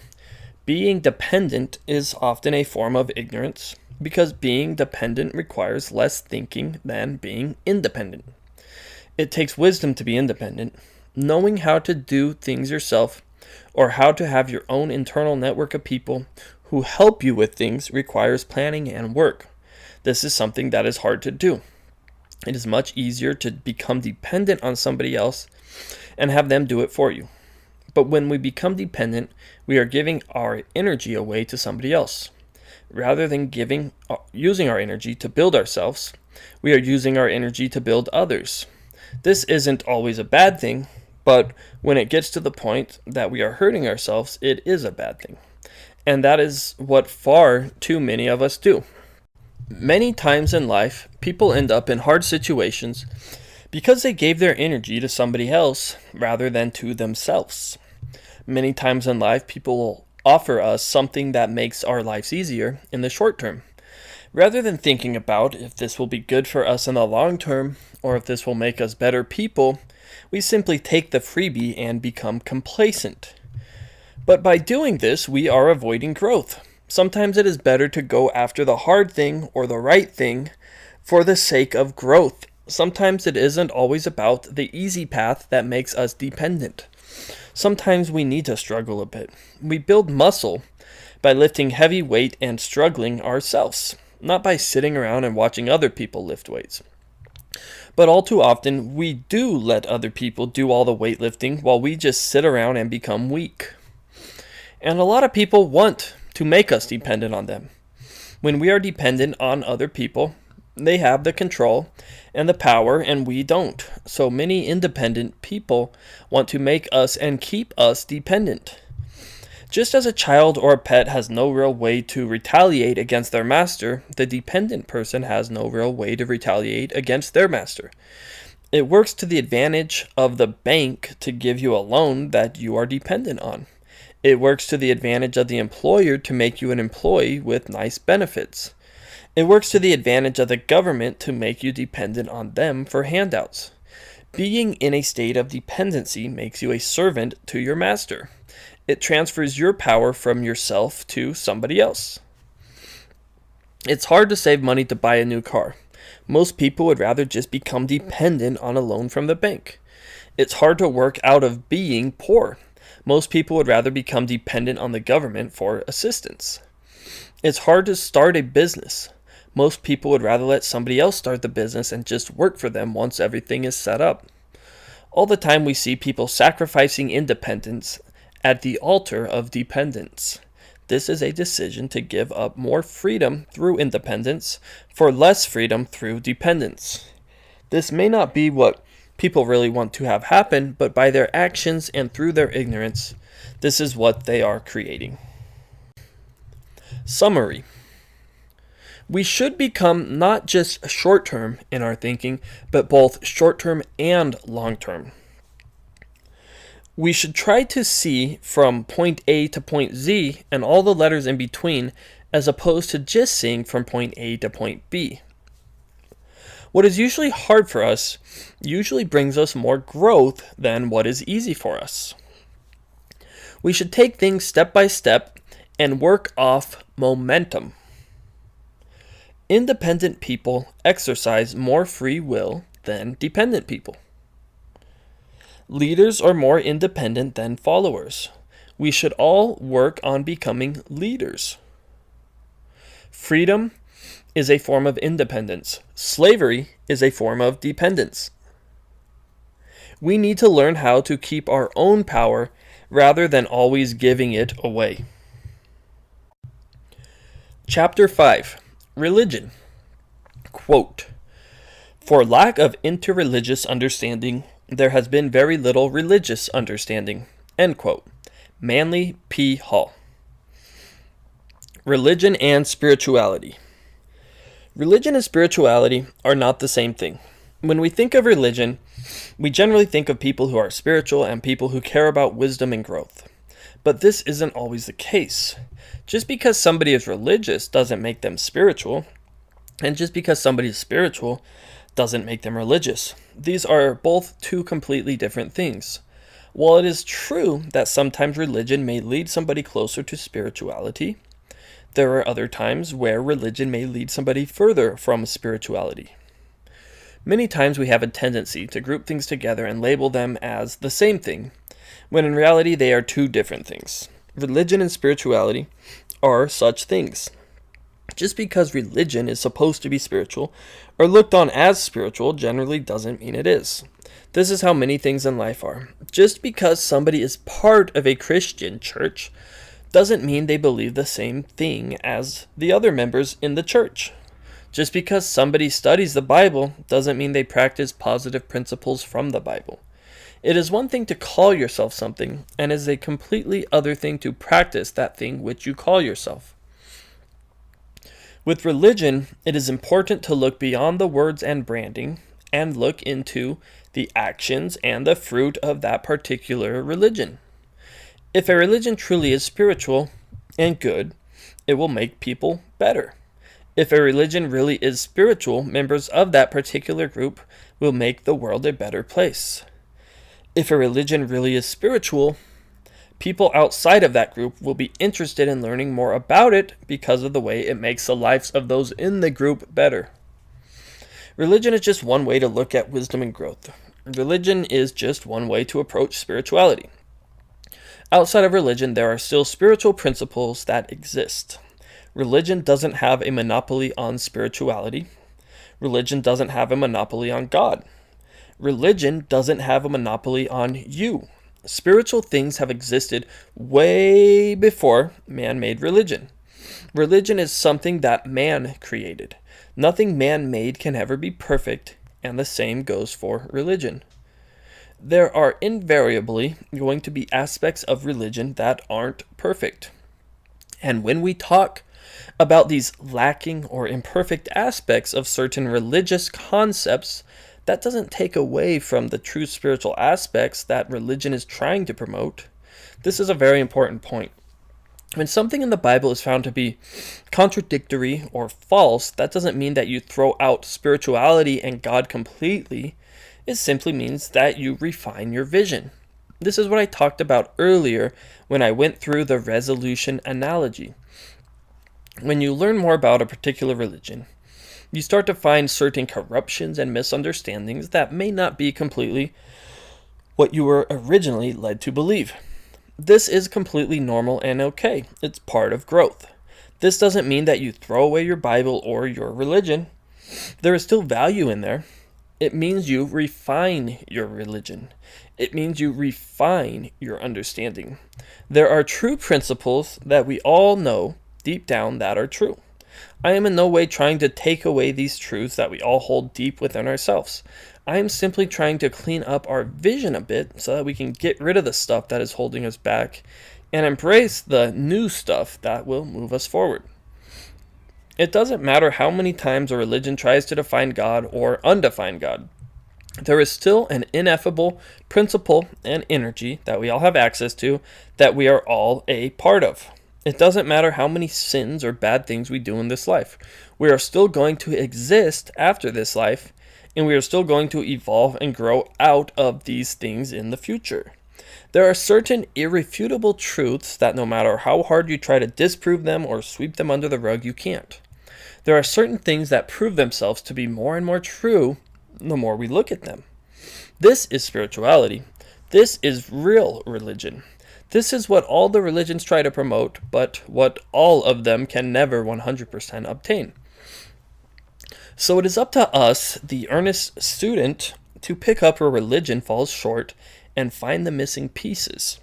Being dependent is often a form of ignorance because being dependent requires less thinking than being independent. It takes wisdom to be independent. Knowing how to do things yourself or how to have your own internal network of people who help you with things requires planning and work. This is something that is hard to do. It is much easier to become dependent on somebody else and have them do it for you. But when we become dependent, we are giving our energy away to somebody else. Rather than using our energy to build ourselves, we are using our energy to build others. This isn't always a bad thing, but when it gets to the point that we are hurting ourselves, it is a bad thing. And that is what far too many of us do. Many times in life, people end up in hard situations because they gave their energy to somebody else rather than to themselves. Many times in life, people will offer us something that makes our lives easier in the short term. Rather than thinking about if this will be good for us in the long term or if this will make us better people, we simply take the freebie and become complacent. But by doing this, we are avoiding growth. Sometimes it is better to go after the hard thing or the right thing for the sake of growth. Sometimes it isn't always about the easy path that makes us dependent. Sometimes we need to struggle a bit. We build muscle by lifting heavy weight and struggling ourselves, not by sitting around and watching other people lift weights. But all too often, we do let other people do all the weightlifting while we just sit around and become weak. And a lot of people want to make us dependent on them. When we are dependent on other people, they have the control and the power and we don't. So many independent people want to make us and keep us dependent. Just as a child or a pet has no real way to retaliate against their master, the dependent person has no real way to retaliate against their master. It works to the advantage of the bank to give you a loan that you are dependent on. It works to the advantage of the employer to make you an employee with nice benefits. It works to the advantage of the government to make you dependent on them for handouts. Being in a state of dependency makes you a servant to your master. It transfers your power from yourself to somebody else. It's hard to save money to buy a new car. Most people would rather just become dependent on a loan from the bank. It's hard to work out of being poor. Most people would rather become dependent on the government for assistance. It's hard to start a business. Most people would rather let somebody else start the business and just work for them once everything is set up. All the time we see people sacrificing independence at the altar of dependence. This is a decision to give up more freedom through independence for less freedom through dependence. This may not be what people really want to have happen, but by their actions and through their ignorance, this is what they are creating. Summary. We should become not just short-term in our thinking, but both short-term and long-term. We should try to see from point A to point Z and all the letters in between, as opposed to just seeing from point A to point B. What is usually hard for us usually brings us more growth than what is easy for us. We should take things step by step and work off momentum. Independent people exercise more free will than dependent people. Leaders are more independent than followers. We should all work on becoming leaders. Freedom is a form of independence. Slavery is a form of dependence. We need to learn how to keep our own power rather than always giving it away. Chapter 5. Religion. Quote, "For lack of interreligious understanding, there has been very little religious understanding." End quote. Manly P. Hall. Religion and spirituality. Religion and spirituality are not the same thing. When we think of religion, we generally think of people who are spiritual and people who care about wisdom and growth. But this isn't always the case. Just because somebody is religious doesn't make them spiritual, and just because somebody is spiritual doesn't make them religious. These are both two completely different things. While it is true that sometimes religion may lead somebody closer to spirituality, there are other times where religion may lead somebody further from spirituality. Many times we have a tendency to group things together and label them as the same thing, when in reality they are two different things. Religion and spirituality are such things. Just because religion is supposed to be spiritual or looked on as spiritual generally doesn't mean it is. This is how many things in life are. Just because somebody is part of a Christian church doesn't mean they believe the same thing as the other members in the church. Just because somebody studies the Bible doesn't mean they practice positive principles from the Bible. It is one thing to call yourself something, and is a completely other thing to practice that thing which you call yourself. With religion, it is important to look beyond the words and branding, and look into the actions and the fruit of that particular religion. If a religion truly is spiritual and good, it will make people better. If a religion really is spiritual, members of that particular group will make the world a better place. If a religion really is spiritual, people outside of that group will be interested in learning more about it because of the way it makes the lives of those in the group better. Religion is just one way to look at wisdom and growth. Religion is just one way to approach spirituality. Outside of religion, there are still spiritual principles that exist. Religion doesn't have a monopoly on spirituality. Religion doesn't have a monopoly on God. Religion doesn't have a monopoly on you. Spiritual things have existed way before man made religion. Religion is something that man created. Nothing man made can ever be perfect, and the same goes for religion. There are invariably going to be aspects of religion that aren't perfect. And when we talk about these lacking or imperfect aspects of certain religious concepts, that doesn't take away from the true spiritual aspects that religion is trying to promote. This is a very important point. When something in the Bible is found to be contradictory or false, that doesn't mean that you throw out spirituality and God completely. It simply means that you refine your vision. This is what I talked about earlier when I went through the resolution analogy. When you learn more about a particular religion, you start to find certain corruptions and misunderstandings that may not be completely what you were originally led to believe. This is completely normal and okay. It's part of growth. This doesn't mean that you throw away your Bible or your religion. There is still value in there. It means you refine your religion. It means you refine your understanding. There are true principles that we all know deep down that are true. I am in no way trying to take away these truths that we all hold deep within ourselves. I am simply trying to clean up our vision a bit so that we can get rid of the stuff that is holding us back and embrace the new stuff that will move us forward. It doesn't matter how many times a religion tries to define God or undefine God. There is still an ineffable principle and energy that we all have access to that we are all a part of. It doesn't matter how many sins or bad things we do in this life. We are still going to exist after this life, and we are still going to evolve and grow out of these things in the future. There are certain irrefutable truths that no matter how hard you try to disprove them or sweep them under the rug, you can't. There are certain things that prove themselves to be more and more true the more we look at them. This is spirituality. This is real religion. This is what all the religions try to promote, but what all of them can never 100% obtain. So it is up to us, the earnest student, to pick up where religion falls short and find the missing pieces.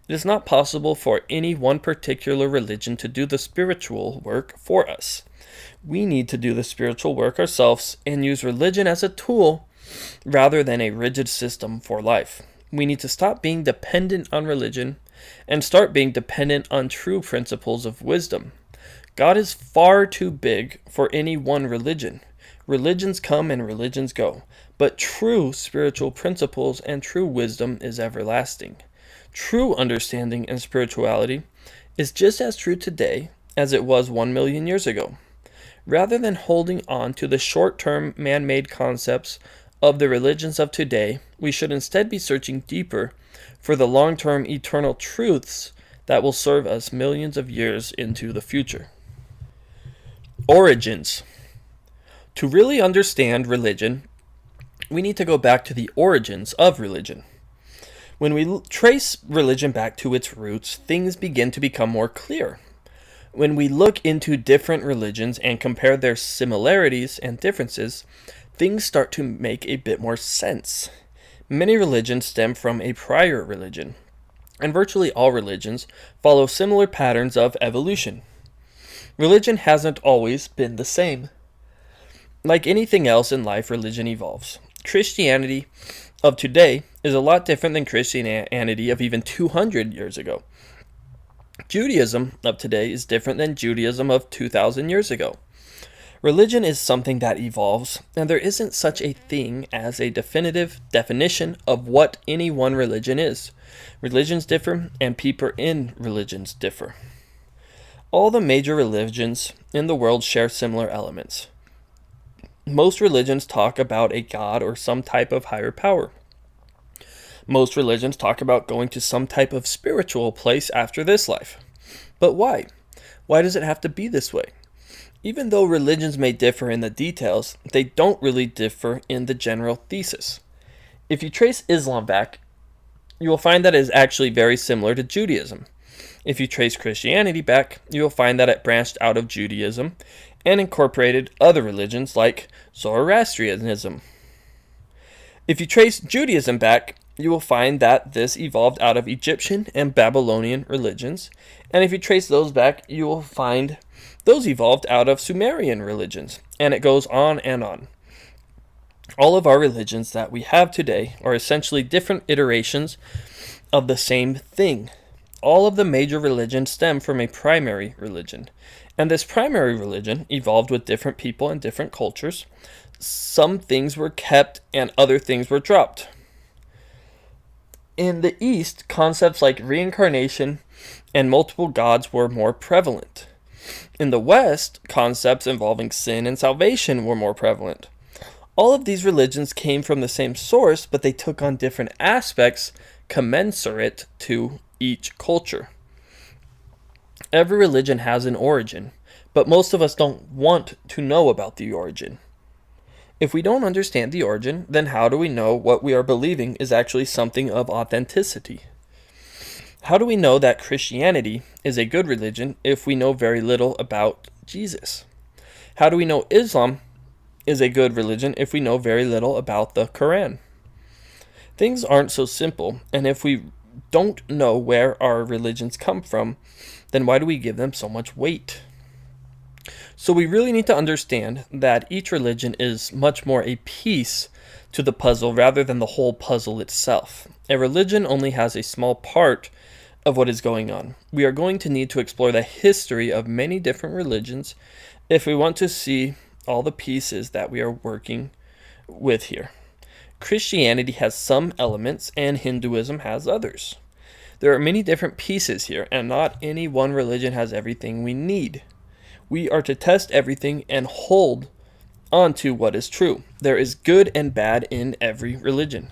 It is not possible for any one particular religion to do the spiritual work for us. We need to do the spiritual work ourselves and use religion as a tool rather than a rigid system for life. We need to stop being dependent on religion and start being dependent on true principles of wisdom. God is far too big for any one religion. Religions come and religions go, but true spiritual principles and true wisdom is everlasting. True understanding and spirituality is just as true today as it was 1 million years ago. Rather than holding on to the short-term man-made concepts of the religions of today, we should instead be searching deeper for the long-term eternal truths that will serve us millions of years into the future. Origins. To really understand religion, we need to go back to the origins of religion. When we trace religion back to its roots, things begin to become more clear. When we look into different religions and compare their similarities and differences, things start to make a bit more sense. Many religions stem from a prior religion, and virtually all religions follow similar patterns of evolution. Religion hasn't always been the same. Like anything else in life, religion evolves. Christianity of today is a lot different than Christianity of even 200 years ago. Judaism of today is different than Judaism of 2,000 years ago. Religion is something that evolves, and there isn't such a thing as a definitive definition of what any one religion is. Religions differ, and people in religions differ. All the major religions in the world share similar elements. Most religions talk about a god or some type of higher power. Most religions talk about going to some type of spiritual place after this life. But why? Why does it have to be this way? Even though religions may differ in the details, they don't really differ in the general thesis. If you trace Islam back, you will find that it is actually very similar to Judaism. If you trace Christianity back, you will find that it branched out of Judaism and incorporated other religions like Zoroastrianism. If you trace Judaism back, you will find that this evolved out of Egyptian and Babylonian religions, and if you trace those back, you will find those evolved out of Sumerian religions, and it goes on and on. All of our religions that we have today are essentially different iterations of the same thing. All of the major religions stem from a primary religion, and this primary religion evolved with different people and different cultures. Some things were kept and other things were dropped. In the East, concepts like reincarnation and multiple gods were more prevalent. In the West, concepts involving sin and salvation were more prevalent. All of these religions came from the same source, but they took on different aspects commensurate to each culture. Every religion has an origin, but most of us don't want to know about the origin. If we don't understand the origin, then how do we know what we are believing is actually something of authenticity? How do we know that Christianity is a good religion if we know very little about Jesus? How do we know Islam is a good religion if we know very little about the Quran? Things aren't so simple, and if we don't know where our religions come from, then why do we give them so much weight? So we really need to understand that each religion is much more a piece to the puzzle rather than the whole puzzle itself. A religion only has a small part of what is going on. We are going to need to explore the history of many different religions if we want to see all the pieces that we are working with here. Christianity has some elements and Hinduism has others. There are many different pieces here, and not any one religion has everything we need. We are to test everything and hold on to what is true. There is good and bad in every religion.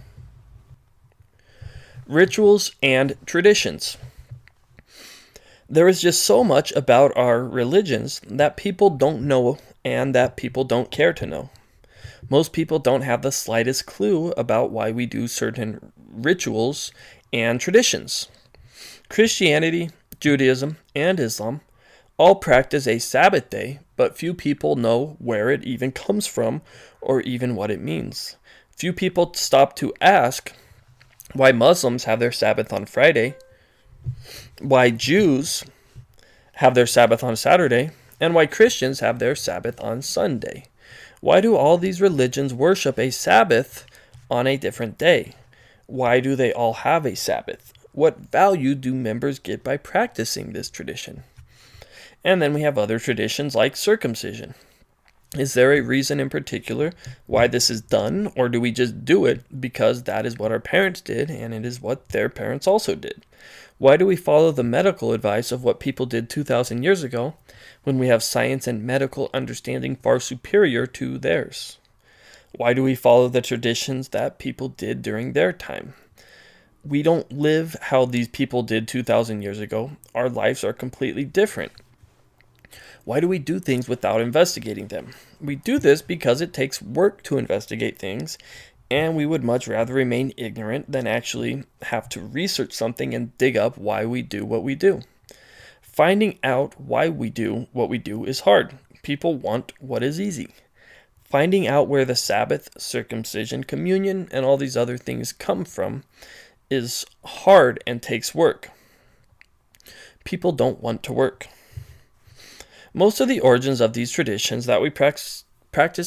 Rituals and traditions. There is just so much about our religions that people don't know and that people don't care to know. Most people don't have the slightest clue about why we do certain rituals and traditions. Christianity, Judaism, and Islam all practice a Sabbath day, but few people know where it even comes from or even what it means. Few people stop to ask why Muslims have their Sabbath on Friday, why Jews have their Sabbath on Saturday, and why Christians have their Sabbath on Sunday. Why do all these religions worship a Sabbath on a different day? Why do they all have a Sabbath? What value do members get by practicing this tradition? And then we have other traditions like circumcision. Is there a reason in particular why this is done, or do we just do it because that is what our parents did and it is what their parents also did? Why do we follow the medical advice of what people did 2,000 years ago when we have science and medical understanding far superior to theirs? Why do we follow the traditions that people did during their time? We don't live how these people did 2,000 years ago. Our lives are completely different. Why do we do things without investigating them? We do this because it takes work to investigate things, and we would much rather remain ignorant than actually have to research something and dig up why we do what we do. Finding out why we do what we do is hard. People want what is easy. Finding out where the Sabbath, circumcision, communion, and all these other things come from is hard and takes work. People don't want to work. Most of the origins of these traditions that we practice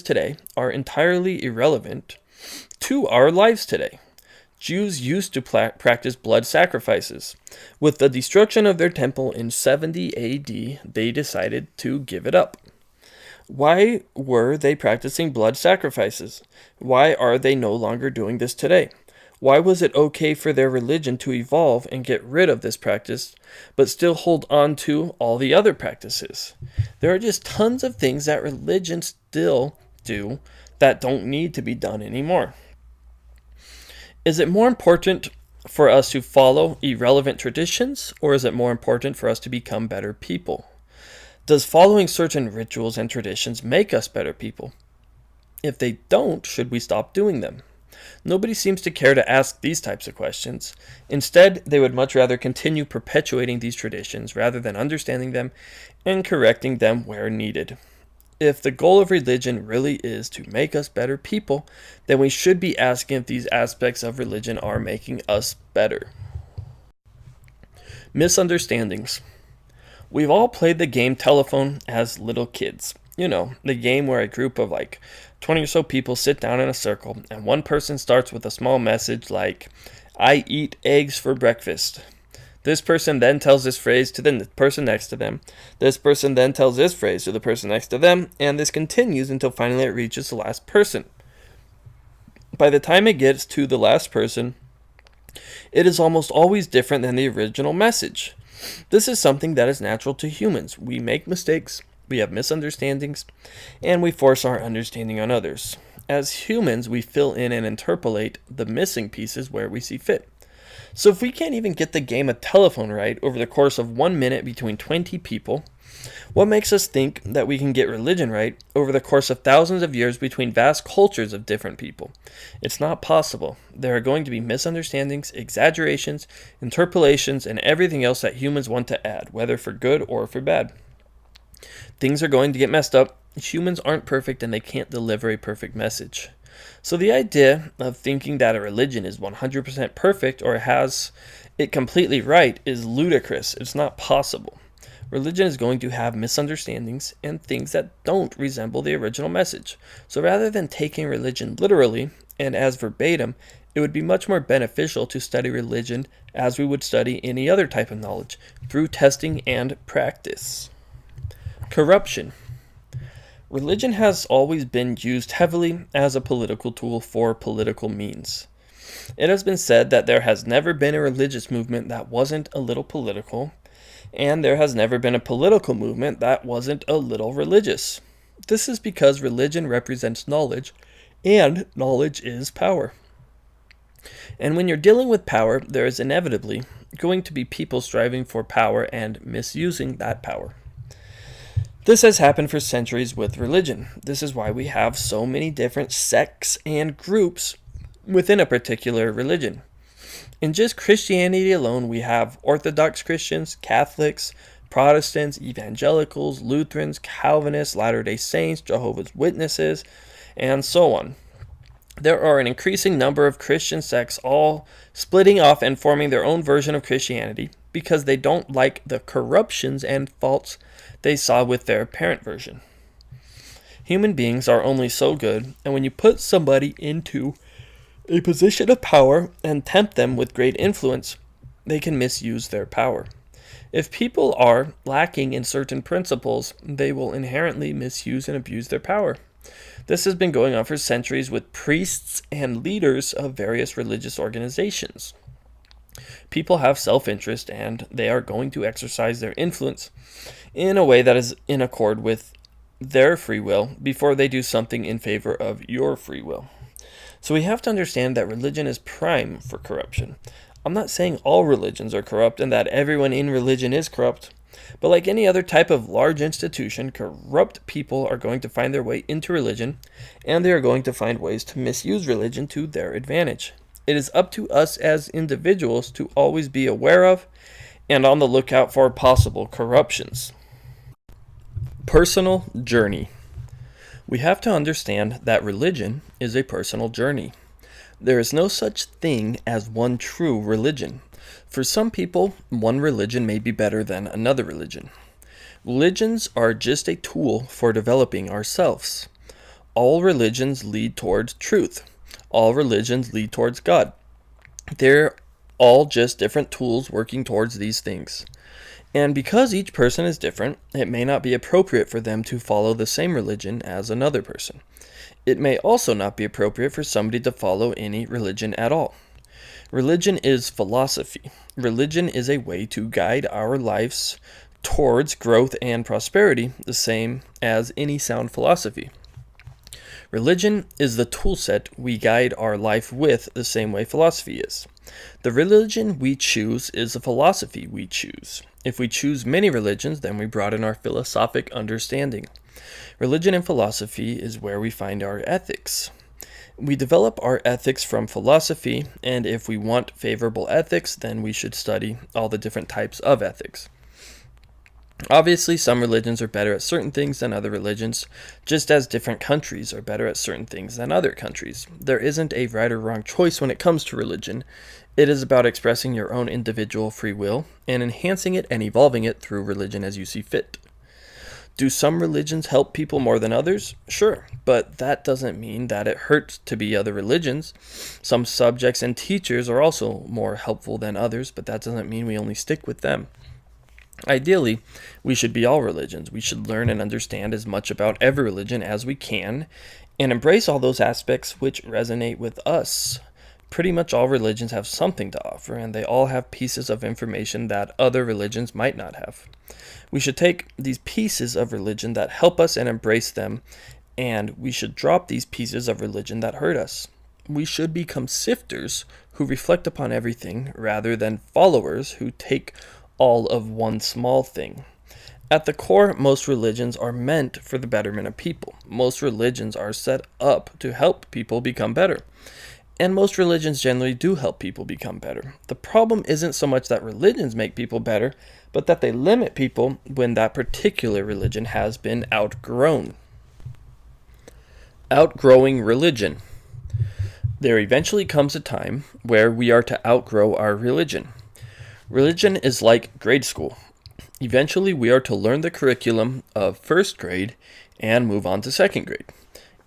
today are entirely irrelevant to our lives today. Jews used to practice blood sacrifices. With the destruction of their temple in 70 AD, they decided to give it up. Why were they practicing blood sacrifices? Why are they no longer doing this today? Why was it okay for their religion to evolve and get rid of this practice, but still hold on to all the other practices? There are just tons of things that religions still do that don't need to be done anymore. Is it more important for us to follow irrelevant traditions, or is it more important for us to become better people? Does following certain rituals and traditions make us better people? If they don't, should we stop doing them? Nobody seems to care to ask these types of questions. Instead, they would much rather continue perpetuating these traditions rather than understanding them and correcting them where needed. If the goal of religion really is to make us better people, then we should be asking if these aspects of religion are making us better. Misunderstandings. We've all played the game telephone as little kids. You know, the game where a group of 20 or so people sit down in a circle, and one person starts with a small message like, "I eat eggs for breakfast." This person then tells this phrase to the person next to them. This person then tells this phrase to the person next to them, and this continues until finally it reaches the last person. By the time it gets to the last person, it is almost always different than the original message. This is something that is natural to humans. We make mistakes, we have misunderstandings, and we force our understanding on others. As humans, we fill in and interpolate the missing pieces where we see fit. So if we can't even get the game of telephone right over the course of 1 minute between 20 people, what makes us think that we can get religion right over the course of thousands of years between vast cultures of different people? It's not possible. There are going to be misunderstandings, exaggerations, interpolations, and everything else that humans want to add, whether for good or for bad. Things are going to get messed up. Humans aren't perfect and they can't deliver a perfect message. So the idea of thinking that a religion is 100% perfect or has it completely right is ludicrous. It's not possible. Religion is going to have misunderstandings and things that don't resemble the original message. So rather than taking religion literally and as verbatim, it would be much more beneficial to study religion as we would study any other type of knowledge, through testing and practice. Corruption. Religion has always been used heavily as a political tool for political means. It has been said that there has never been a religious movement that wasn't a little political, and there has never been a political movement that wasn't a little religious. This is because religion represents knowledge, and knowledge is power. And when you're dealing with power, there is inevitably going to be people striving for power and misusing that power. This has happened for centuries with religion. This is why we have so many different sects and groups within a particular religion. In just Christianity alone, we have Orthodox Christians, Catholics, Protestants, Evangelicals, Lutherans, Calvinists, Latter-day Saints, Jehovah's Witnesses, and so on. There are an increasing number of Christian sects all splitting off and forming their own version of Christianity because they don't like the corruptions and faults they saw with their parent version. Human beings are only so good, and when you put somebody into a position of power and tempt them with great influence, they can misuse their power. If people are lacking in certain principles, they will inherently misuse and abuse their power. This has been going on for centuries with priests and leaders of various religious organizations. People have self-interest and they are going to exercise their influence in a way that is in accord with their free will before they do something in favor of your free will. So we have to understand that religion is prime for corruption. I'm not saying all religions are corrupt and that everyone in religion is corrupt, but like any other type of large institution, corrupt people are going to find their way into religion, and they are going to find ways to misuse religion to their advantage. It is up to us as individuals to always be aware of and on the lookout for possible corruptions. Personal journey. We have to understand that religion is a personal journey. There is no such thing as one true religion. For some people, one religion may be better than another religion. Religions are just a tool for developing ourselves. All religions lead towards truth. All religions lead towards God. They're all just different tools working towards these things. And because each person is different, it may not be appropriate for them to follow the same religion as another person. It may also not be appropriate for somebody to follow any religion at all. Religion is philosophy. Religion is a way to guide our lives towards growth and prosperity, the same as any sound philosophy. Religion is the tool set we guide our life with, the same way philosophy is. The religion we choose is the philosophy we choose. If we choose many religions, then we broaden our philosophic understanding. Religion and philosophy is where we find our ethics. We develop our ethics from philosophy, and if we want favorable ethics, then we should study all the different types of ethics. Obviously, some religions are better at certain things than other religions, just as different countries are better at certain things than other countries. There isn't a right or wrong choice when it comes to religion. It is about expressing your own individual free will and enhancing it and evolving it through religion as you see fit. Do some religions help people more than others? Sure, but that doesn't mean that it hurts to be other religions. Some subjects and teachers are also more helpful than others, but that doesn't mean we only stick with them. Ideally, we should be all religions. We should learn and understand as much about every religion as we can and embrace all those aspects which resonate with us. Pretty much all religions have something to offer, and they all have pieces of information that other religions might not have. We should take these pieces of religion that help us and embrace them and we should drop these pieces of religion that hurt us. We should become sifters who reflect upon everything rather than followers who take all of one small thing. At the core, most religions are meant for the betterment of people. Most religions are set up to help people become better. And most religions generally do help people become better. The problem isn't so much that religions make people better, but that they limit people when that particular religion has been outgrown. Outgrowing religion. There eventually comes a time where we are to outgrow our religion. Religion is like grade school. Eventually we are to learn the curriculum of first grade and move on to second grade.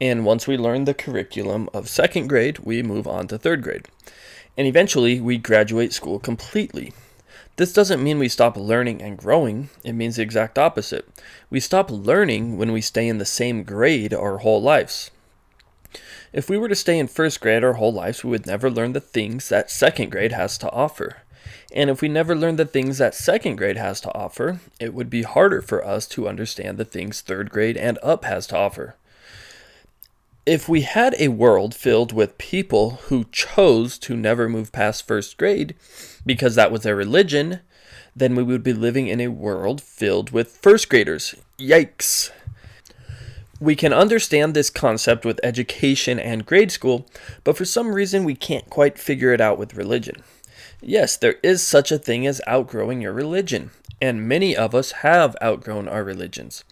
And once we learn the curriculum of second grade, we move on to third grade. And eventually we graduate school completely. This doesn't mean we stop learning and growing. It means the exact opposite. We stop learning when we stay in the same grade our whole lives. If we were to stay in first grade our whole lives, we would never learn the things that second grade has to offer. And if we never learned the things that second grade has to offer, it would be harder for us to understand the things third grade and up has to offer. If we had a world filled with people who chose to never move past first grade because that was their religion, then we would be living in a world filled with first graders. Yikes! We can understand this concept with education and grade school, but for some reason we can't quite figure it out with religion. Yes, there is such a thing as outgrowing your religion, and many of us have outgrown our religions.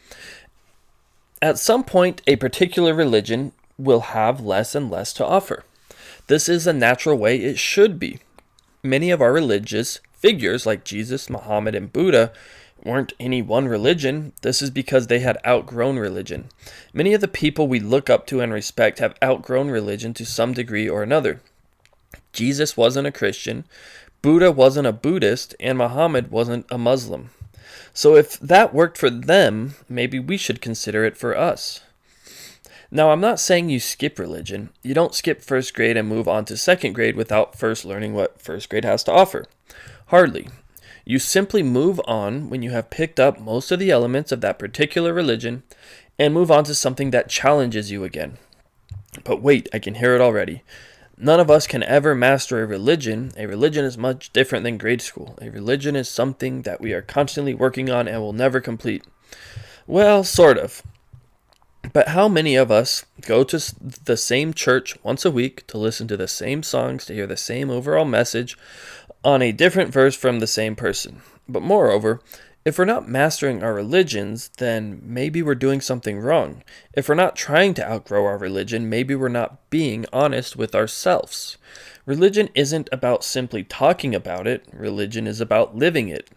At some point, a particular religion will have less and less to offer. This is a natural way it should be. Many of our religious figures, like Jesus, Muhammad, and Buddha, weren't any one religion. This is because they had outgrown religion. Many of the people we look up to and respect have outgrown religion to some degree or another. Jesus wasn't a Christian, Buddha wasn't a Buddhist, and Muhammad wasn't a Muslim. So if that worked for them, maybe we should consider it for us. Now, I'm not saying you skip religion. You don't skip first grade and move on to second grade without first learning what first grade has to offer. Hardly. You simply move on when you have picked up most of the elements of that particular religion and move on to something that challenges you again. But wait, I can hear it already. None of us can ever master a religion. A religion is much different than grade school. A religion is something that we are constantly working on and will never complete. Well, sort of. But how many of us go to the same church once a week to listen to the same songs, to hear the same overall message on a different verse from the same person? But moreover, if we're not mastering our religions, then maybe we're doing something wrong. If we're not trying to outgrow our religion, maybe we're not being honest with ourselves. Religion isn't about simply talking about it. Religion is about living it.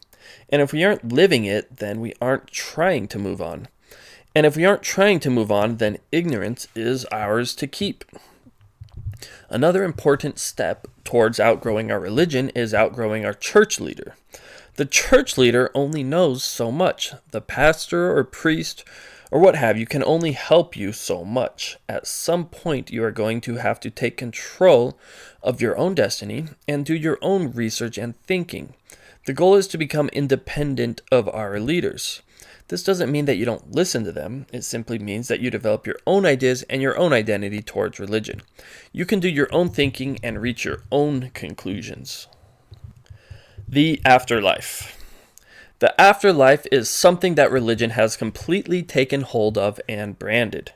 And if we aren't living it, then we aren't trying to move on. And if we aren't trying to move on, then ignorance is ours to keep. Another important step towards outgrowing our religion is outgrowing our church leader. The church leader only knows so much. The pastor or priest or what have you can only help you so much. At some point, you are going to have to take control of your own destiny and do your own research and thinking. The goal is to become independent of our leaders. This doesn't mean that you don't listen to them. It simply means that you develop your own ideas and your own identity towards religion. You can do your own thinking and reach your own conclusions. The afterlife. The afterlife is something that religion has completely taken hold of and branded.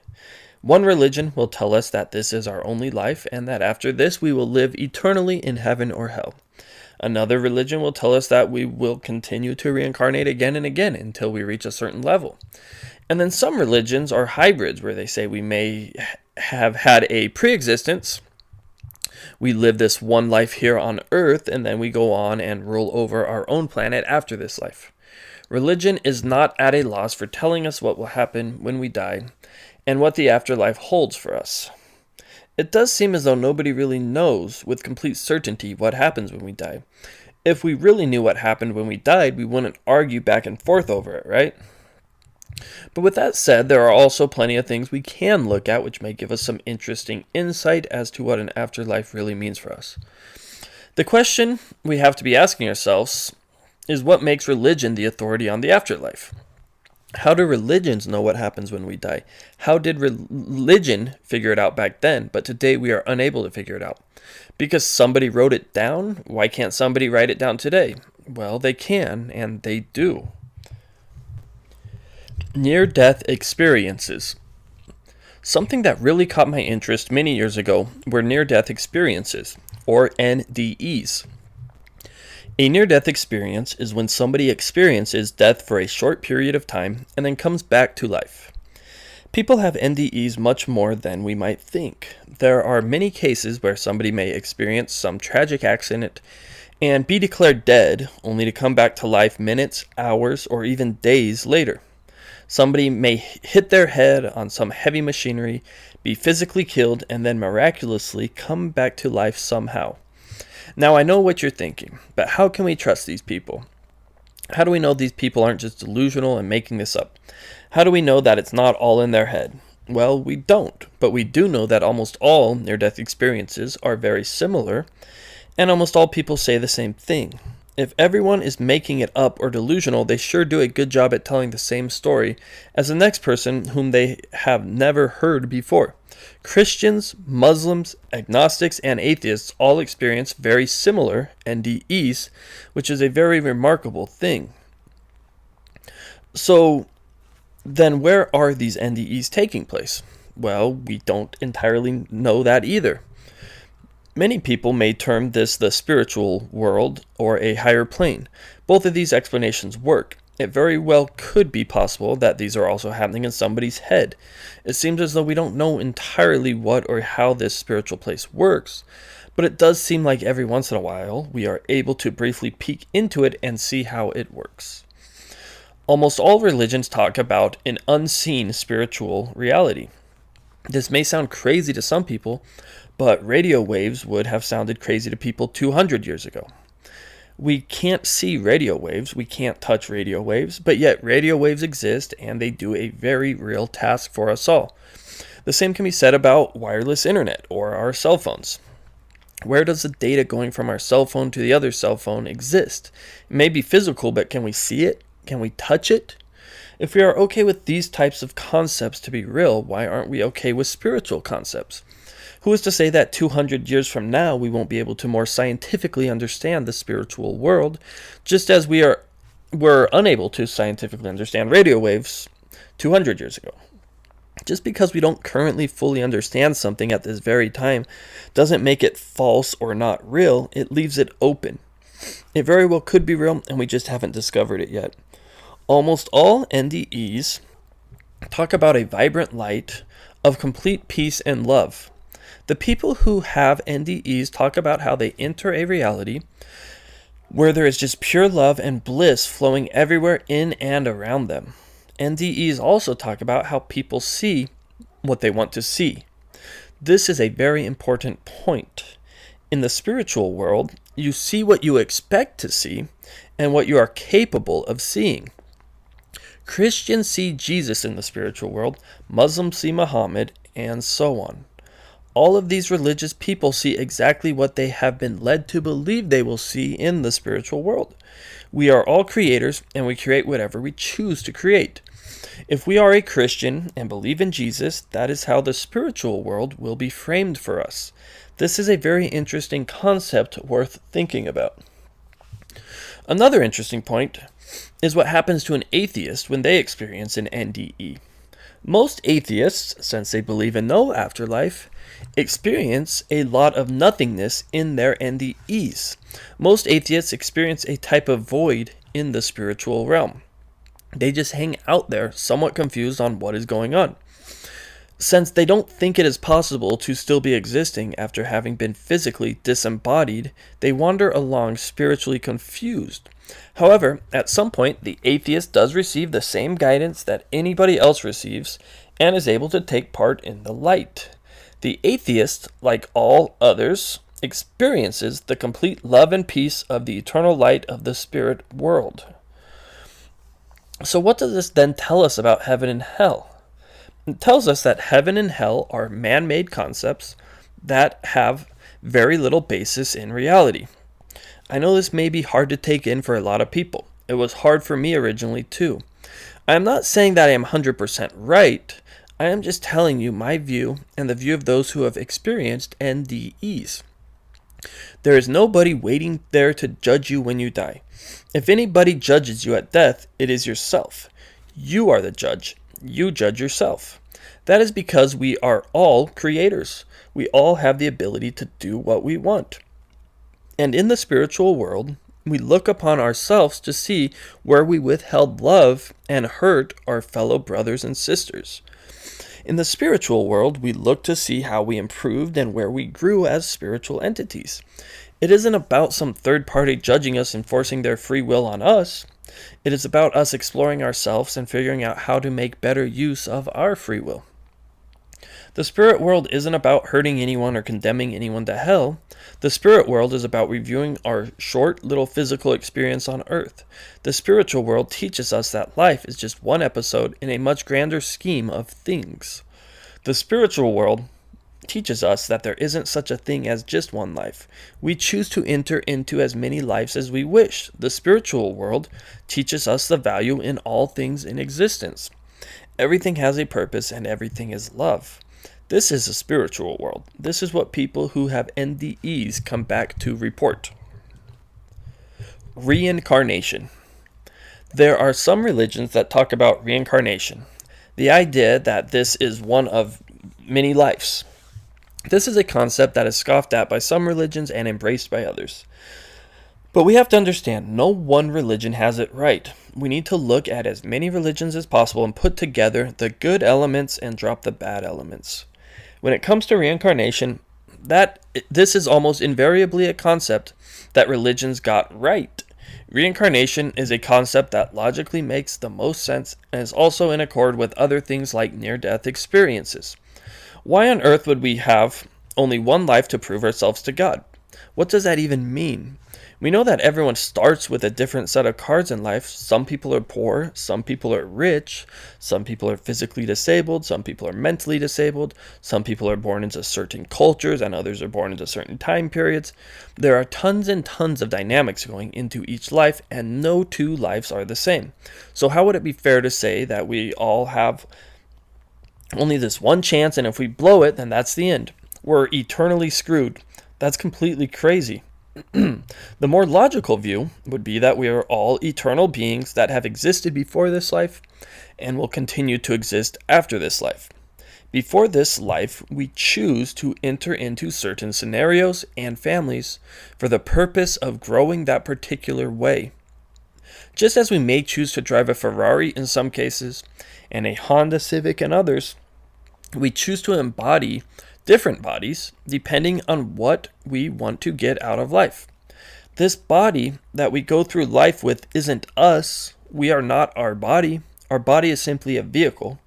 One religion will tell us that this is our only life and that after this we will live eternally in heaven or hell. Another religion will tell us that we will continue to reincarnate again and again until we reach a certain level. And then some religions are hybrids where they say we may have had a pre-existence. We live this one life here on earth and then we go on and rule over our own planet after this life. Religion is not at a loss for telling us what will happen when we die and what the afterlife holds for us. It does seem as though nobody really knows with complete certainty what happens when we die. If we really knew what happened when we died, we wouldn't argue back and forth over it, right? But with that said, there are also plenty of things we can look at which may give us some interesting insight as to what an afterlife really means for us. The question we have to be asking ourselves is what makes religion the authority on the afterlife? How do religions know what happens when we die? How did religion figure it out back then, but today we are unable to figure it out? Because somebody wrote it down? Why can't somebody write it down today? Well, they can, and they do. Near-death experiences. Something that really caught my interest many years ago were near-death experiences, or NDEs. A near-death experience is when somebody experiences death for a short period of time and then comes back to life. People have NDEs much more than we might think. There are many cases where somebody may experience some tragic accident and be declared dead, only to come back to life minutes, hours, or even days later. Somebody may hit their head on some heavy machinery, be physically killed, and then miraculously come back to life somehow. Now, I know what you're thinking, but how can we trust these people? How do we know these people aren't just delusional and making this up? How do we know that it's not all in their head? Well, we don't, but we do know that almost all near-death experiences are very similar, and almost all people say the same thing. If everyone is making it up or delusional, they sure do a good job at telling the same story as the next person whom they have never heard before. Christians, Muslims, agnostics, and atheists all experience very similar NDEs, which is a very remarkable thing. So, then where are these NDEs taking place? Well, we don't entirely know that either. Many people may term this the spiritual world or a higher plane. Both of these explanations work. It very well could be possible that these are also happening in somebody's head. It seems as though we don't know entirely what or how this spiritual place works, but it does seem like every once in a while we are able to briefly peek into it and see how it works. Almost all religions talk about an unseen spiritual reality. This may sound crazy to some people, but radio waves would have sounded crazy to people 200 years ago. We can't see radio waves, we can't touch radio waves, but yet radio waves exist and they do a very real task for us all. The same can be said about wireless internet or our cell phones. Where does the data going from our cell phone to the other cell phone exist? It may be physical, but can we see it? Can we touch it? If we are okay with these types of concepts to be real, why aren't we okay with spiritual concepts? Who is to say that 200 years from now we won't be able to more scientifically understand the spiritual world, just as were unable to scientifically understand radio waves 200 years ago? Just because we don't currently fully understand something at this very time doesn't make it false or not real, it leaves it open. It very well could be real, and we just haven't discovered it yet. Almost all NDEs talk about a vibrant light of complete peace and love. The people who have NDEs talk about how they enter a reality where there is just pure love and bliss flowing everywhere in and around them. NDEs also talk about how people see what they want to see. This is a very important point. In the spiritual world, you see what you expect to see and what you are capable of seeing. Christians see Jesus in the spiritual world, Muslims see Muhammad, and so on. All of these religious people see exactly what they have been led to believe they will see in the spiritual world. We are all creators, and we create whatever we choose to create. If we are a Christian and believe in Jesus, that is how the spiritual world will be framed for us. This is a very interesting concept worth thinking about. Another interesting point is what happens to an atheist when they experience an NDE. Most atheists, since they believe in no afterlife, experience a lot of nothingness in their NDEs. Most atheists experience a type of void in the spiritual realm. They just hang out there, somewhat confused on what is going on. Since they don't think it is possible to still be existing after having been physically disembodied, they wander along spiritually confused. However, at some point, the atheist does receive the same guidance that anybody else receives and is able to take part in the light. The atheist, like all others, experiences the complete love and peace of the eternal light of the spirit world. So what does this then tell us about heaven and hell? It tells us that heaven and hell are man-made concepts that have very little basis in reality. I know this may be hard to take in for a lot of people. It was hard for me originally too. I am not saying that I am 100% right. I am just telling you my view and the view of those who have experienced NDEs. There is nobody waiting there to judge you when you die. If anybody judges you at death, it is yourself. You are the judge. You judge yourself. That is because we are all creators. We all have the ability to do what we want. And in the spiritual world, we look upon ourselves to see where we withheld love and hurt our fellow brothers and sisters. In the spiritual world, we look to see how we improved and where we grew as spiritual entities. It isn't about some third party judging us and forcing their free will on us. It is about us exploring ourselves and figuring out how to make better use of our free will. The spirit world isn't about hurting anyone or condemning anyone to hell. The spirit world is about reviewing our short little physical experience on earth. The spiritual world teaches us that life is just one episode in a much grander scheme of things. The spiritual world teaches us that there isn't such a thing as just one life. We choose to enter into as many lives as we wish. The spiritual world teaches us the value in all things in existence. Everything has a purpose and everything is love. This is a spiritual world. This is what people who have NDEs come back to report. Reincarnation. There are some religions that talk about reincarnation. The idea that this is one of many lives. This is a concept that is scoffed at by some religions and embraced by others. But we have to understand, no one religion has it right. We need to look at as many religions as possible and put together the good elements and drop the bad elements. When it comes to reincarnation, this is almost invariably a concept that religions got right. Reincarnation is a concept that logically makes the most sense and is also in accord with other things like near-death experiences. Why on earth would we have only one life to prove ourselves to God? What does that even mean? We know that everyone starts with a different set of cards in life. Some people are poor, some people are rich, some people are physically disabled, some people are mentally disabled, some people are born into certain cultures and others are born into certain time periods. There are tons and tons of dynamics going into each life, and no two lives are the same. So how would it be fair to say that we all have only this one chance, and if we blow it, then that's the end? We're eternally screwed. That's completely crazy. The more logical view would be that we are all eternal beings that have existed before this life and will continue to exist after this life. Before this life, we choose to enter into certain scenarios and families for the purpose of growing that particular way. Just as we may choose to drive a Ferrari in some cases and a Honda Civic in others, we choose to embody different bodies depending on what we want to get out of life. This body that we go through life with isn't us. We are not our body. Our body is simply a vehicle.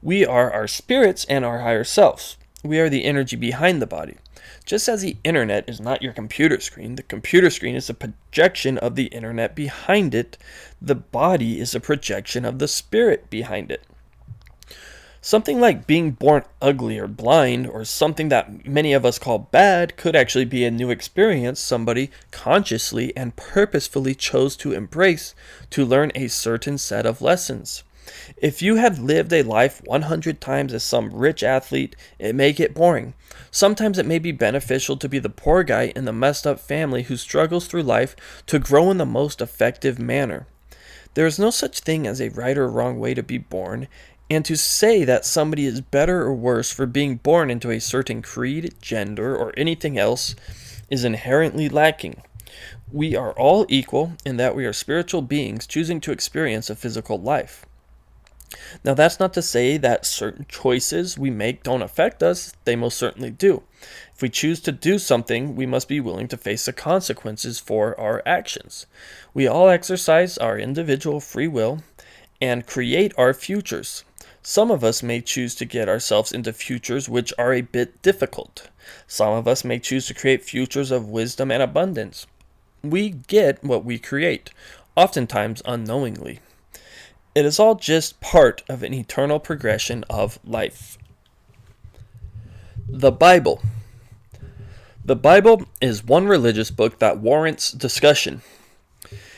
We are our spirits and our higher selves. We are the energy behind the body. Just as the internet is not your computer screen, the computer screen is a projection of the internet behind it. The body is a projection of the spirit behind it. Something like being born ugly or blind, or something that many of us call bad, could actually be a new experience somebody consciously and purposefully chose to embrace to learn a certain set of lessons. If you had lived a life 100 times as some rich athlete, it may get boring. Sometimes it may be beneficial to be the poor guy in the messed up family who struggles through life to grow in the most effective manner. There is no such thing as a right or wrong way to be born, and to say that somebody is better or worse for being born into a certain creed, gender, or anything else is inherently lacking. We are all equal in that we are spiritual beings choosing to experience a physical life. Now, that's not to say that certain choices we make don't affect us. They most certainly do. If we choose to do something, we must be willing to face the consequences for our actions. We all exercise our individual free will and create our futures. Some of us may choose to get ourselves into futures which are a bit difficult. Some of us may choose to create futures of wisdom and abundance. We get what we create, oftentimes unknowingly. It is all just part of an eternal progression of life. The Bible. The Bible is one religious book that warrants discussion.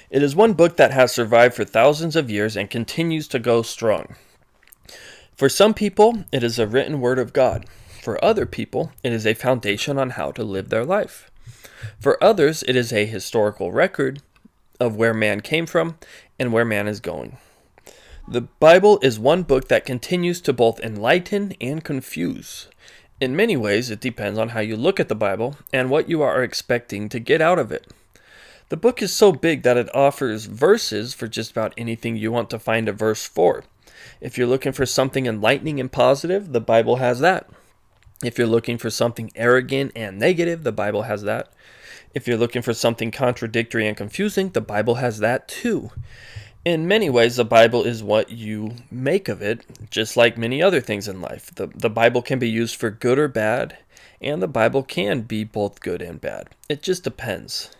It is one book that has survived for thousands of years and continues to go strong. For some people, it is a written word of God. For other people, it is a foundation on how to live their life. For others, it is a historical record of where man came from and where man is going. The Bible is one book that continues to both enlighten and confuse. In many ways, it depends on how you look at the Bible and what you are expecting to get out of it. The book is so big that it offers verses for just about anything you want to find a verse for. If you're looking for something enlightening and positive, the Bible has that. If you're looking for something arrogant and negative, the Bible has that. If you're looking for something contradictory and confusing, the Bible has that too. In many ways, the Bible is what you make of it, just like many other things in life. The Bible can be used for good or bad, and the Bible can be both good and bad. It just depends.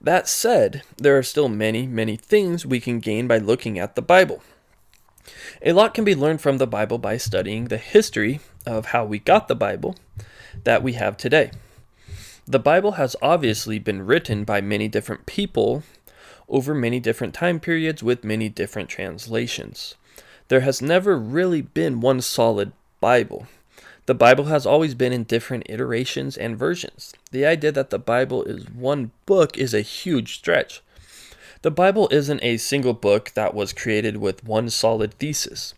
That said, there are still many, many things we can gain by looking at the Bible. A lot can be learned from the Bible by studying the history of how we got the Bible that we have today. The Bible has obviously been written by many different people over many different time periods with many different translations. There has never really been one solid Bible. The Bible has always been in different iterations and versions. The idea that the Bible is one book is a huge stretch. The Bible isn't a single book that was created with one solid thesis.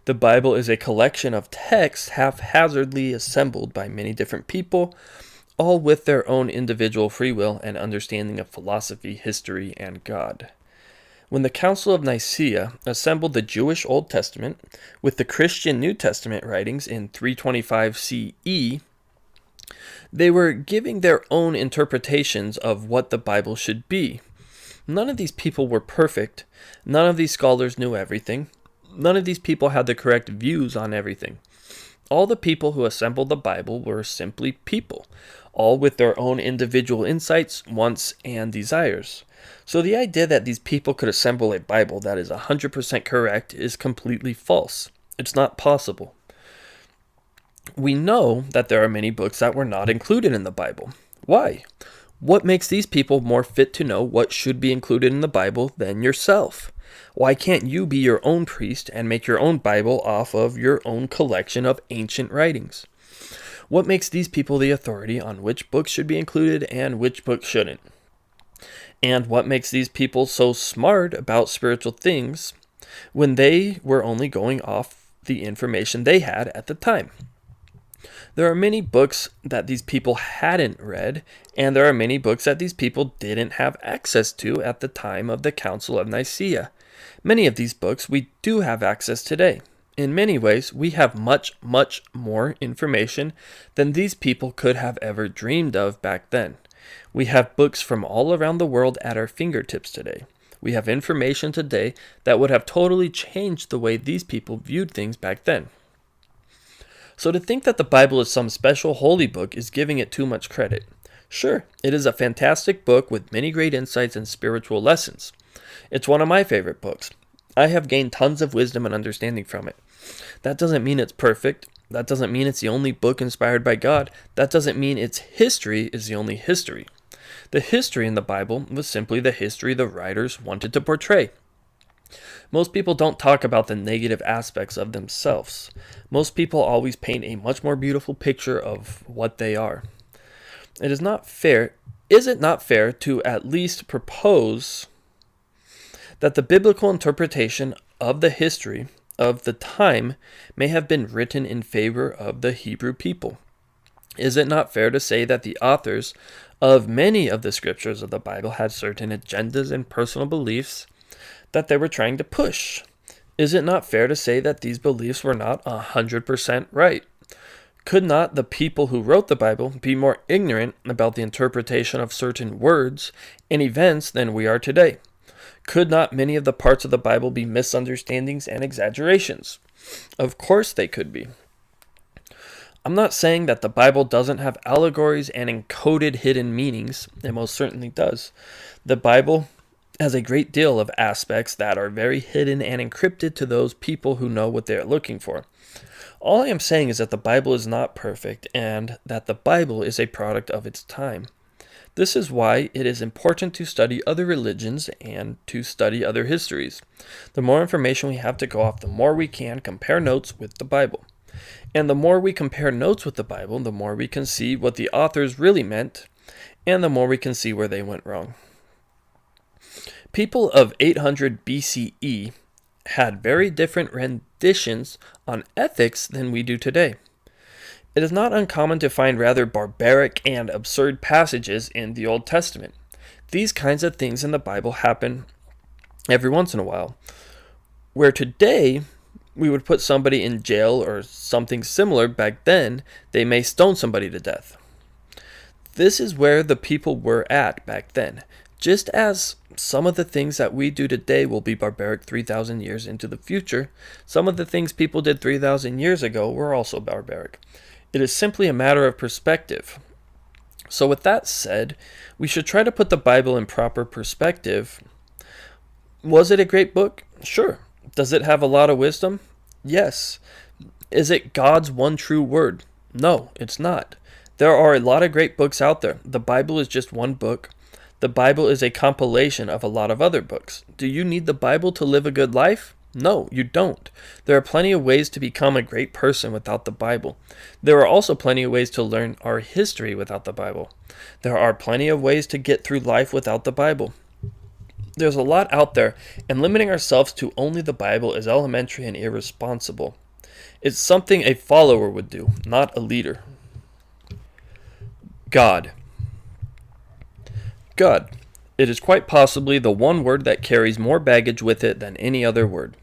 The Bible is a collection of texts haphazardly assembled by many different people, all with their own individual free will and understanding of philosophy, history, and God. When the Council of Nicaea assembled the Jewish Old Testament with the Christian New Testament writings in 325 CE, they were giving their own interpretations of what the Bible should be. None of these people were perfect. None of these scholars knew everything. None of these people had the correct views on everything. All the people who assembled the Bible were simply people, all with their own individual insights, wants, and desires. So the idea that these people could assemble a Bible that is 100% correct is completely false. It's not possible. We know that there are many books that were not included in the Bible. Why? What makes these people more fit to know what should be included in the Bible than yourself? Why can't you be your own priest and make your own Bible off of your own collection of ancient writings? What makes these people the authority on which books should be included and which books shouldn't? And what makes these people so smart about spiritual things when they were only going off the information they had at the time? There are many books that these people hadn't read, and there are many books that these people didn't have access to at the time of the Council of Nicaea. Many of these books we do have access today. In many ways, we have much, much more information than these people could have ever dreamed of back then. We have books from all around the world at our fingertips today. We have information today that would have totally changed the way these people viewed things back then. So to think that the Bible is some special holy book is giving it too much credit. Sure, it is a fantastic book with many great insights and spiritual lessons. It's one of my favorite books. I have gained tons of wisdom and understanding from it. That doesn't mean it's perfect. That doesn't mean it's the only book inspired by God. That doesn't mean its history is the only history. The history in the Bible was simply the history the writers wanted to portray. Most people don't talk about the negative aspects of themselves. Most people always paint a much more beautiful picture of what they are. It is not fair. Is it not fair to at least propose that the biblical interpretation of the history of the time may have been written in favor of the Hebrew people? Is it not fair to say that the authors of many of the scriptures of the Bible had certain agendas and personal beliefs that they were trying to push? Is it not fair to say that these beliefs were not 100% right? Could not the people who wrote the Bible be more ignorant about the interpretation of certain words and events than we are today? Could not many of the parts of the Bible be misunderstandings and exaggerations? Of course they could be. I'm not saying that the Bible doesn't have allegories and encoded hidden meanings. It most certainly does. The Bible has a great deal of aspects that are very hidden and encrypted to those people who know what they are looking for. All I am saying is that the Bible is not perfect and that the Bible is a product of its time. This is why it is important to study other religions and to study other histories. The more information we have to go off, the more we can compare notes with the Bible. And the more we compare notes with the Bible, the more we can see what the authors really meant, and the more we can see where they went wrong. People of 800 BCE had very different renditions on ethics than we do today. It is not uncommon to find rather barbaric and absurd passages in the Old Testament. These kinds of things in the Bible happen every once in a while, where today we would put somebody in jail or something similar. Back then, they may stone somebody to death. This is where the people were at back then. Just as some of the things that we do today will be barbaric 3,000 years into the future, some of the things people did 3,000 years ago were also barbaric. It is simply a matter of perspective. So with that said, we should try to put the Bible in proper perspective. Was it a great book? Sure. Does it have a lot of wisdom? Yes. Is it God's one true word? No, it's not. There are a lot of great books out there. The Bible is just one book. The Bible is a compilation of a lot of other books. Do you need the Bible to live a good life? No, you don't. There are plenty of ways to become a great person without the Bible. There are also plenty of ways to learn our history without the Bible. There are plenty of ways to get through life without the Bible. There's a lot out there, and limiting ourselves to only the Bible is elementary and irresponsible. It's something a follower would do, not a leader. God. God. It is quite possibly the one word that carries more baggage with it than any other word.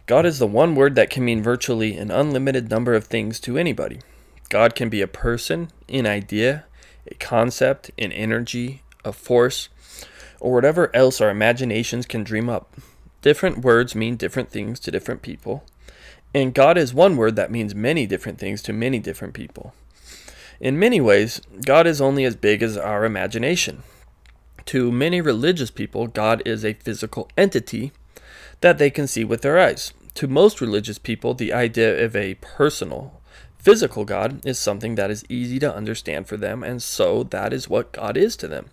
God is the one word that can mean virtually an unlimited number of things to anybody. God can be a person, an idea, a concept, an energy, a force, or whatever else our imaginations can dream up. Different words mean different things to different people, and God is one word that means many different things to many different people. In many ways, God is only as big as our imagination. To many religious people, God is a physical entity that they can see with their eyes. To most religious people, the idea of a personal, physical God is something that is easy to understand for them, and so that is what God is to them.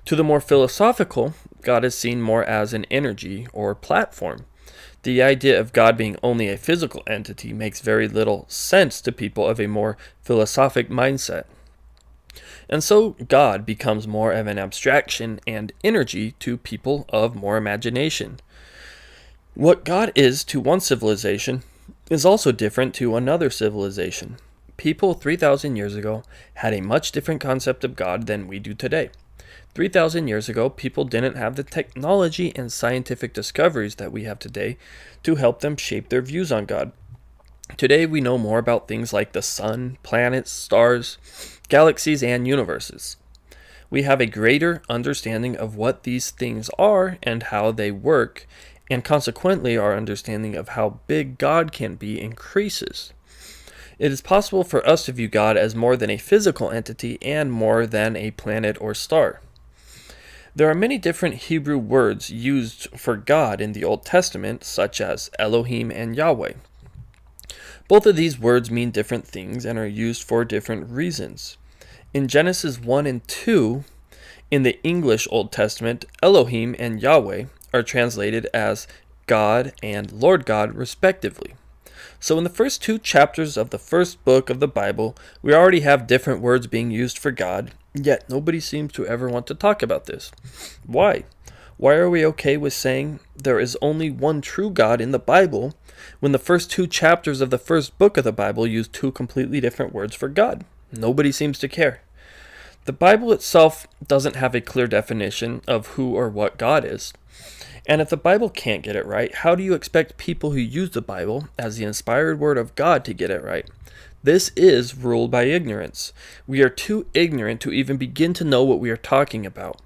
To the more philosophical, God is seen more as an energy or platform. The idea of God being only a physical entity makes very little sense to people of a more philosophic mindset. And so God becomes more of an abstraction and energy to people of more imagination. What God is to one civilization is also different to another civilization. People 3,000 years ago had a much different concept of God than we do today. 3,000 years ago, people didn't have the technology and scientific discoveries that we have today to help them shape their views on God. Today, we know more about things like the sun, planets, stars, galaxies, and universes. We have a greater understanding of what these things are and how they work, and consequently, our understanding of how big God can be increases. It is possible for us to view God as more than a physical entity and more than a planet or star. There are many different Hebrew words used for God in the Old Testament, such as Elohim and Yahweh. Both of these words mean different things and are used for different reasons. In Genesis 1 and 2, in the English Old Testament, Elohim and Yahweh are translated as God and Lord God, respectively. So in the first 2 chapters of the first book of the Bible, we already have different words being used for God, yet nobody seems to ever want to talk about this. Why? Why are we okay with saying there is only one true God in the Bible when the first 2 chapters of the first book of the Bible use 2 completely different words for God? Nobody seems to care. The Bible itself doesn't have a clear definition of who or what God is. And if the Bible can't get it right, how do you expect people who use the Bible as the inspired word of God to get it right? This is ruled by ignorance. We are too ignorant to even begin to know what we are talking about.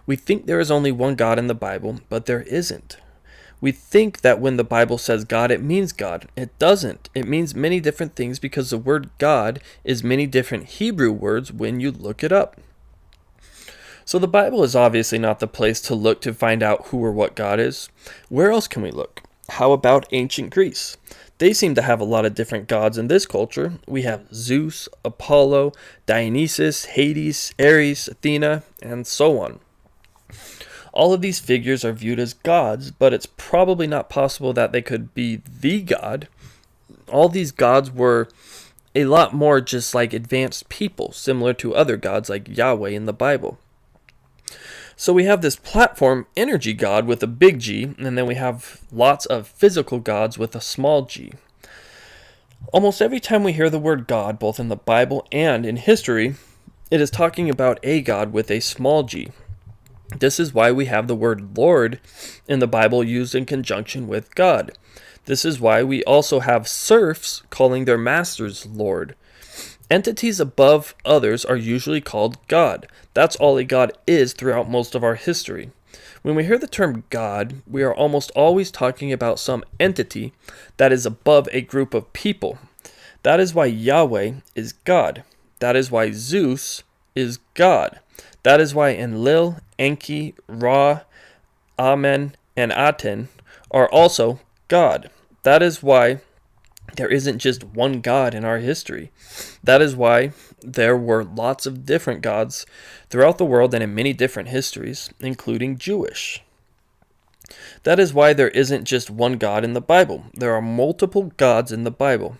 We think there is only one God in the Bible, but there isn't. We think that when the Bible says God, it means God. It doesn't. It means many different things because the word God is many different Hebrew words when you look it up. So the Bible is obviously not the place to look to find out who or what God is. Where else can we look? How about ancient Greece? They seem to have a lot of different gods in this culture. We have Zeus, Apollo, Dionysus, Hades, Ares, Athena, and so on. All of these figures are viewed as gods, but it's probably not possible that they could be the god. All these gods were a lot more just like advanced people, similar to other gods like Yahweh in the Bible. So we have this platform energy god with a big G, and then we have lots of physical gods with a small g. Almost every time we hear the word God, both in the Bible and in history, it is talking about a god with a small g. This is why we have the word Lord in the Bible used in conjunction with God. This is why we also have serfs calling their masters Lord. Entities above others are usually called God. That's all a god is throughout most of our history. When we hear the term God, we are almost always talking about some entity that is above a group of people. That is why Yahweh is God. That is why Zeus is God. That is why Enlil, Enki, Ra, Amen, and Aten are also God. That is why there isn't just one God in our history. That is why there were lots of different gods throughout the world and in many different histories, including Jewish. That is why there isn't just one God in the Bible. There are multiple gods in the Bible.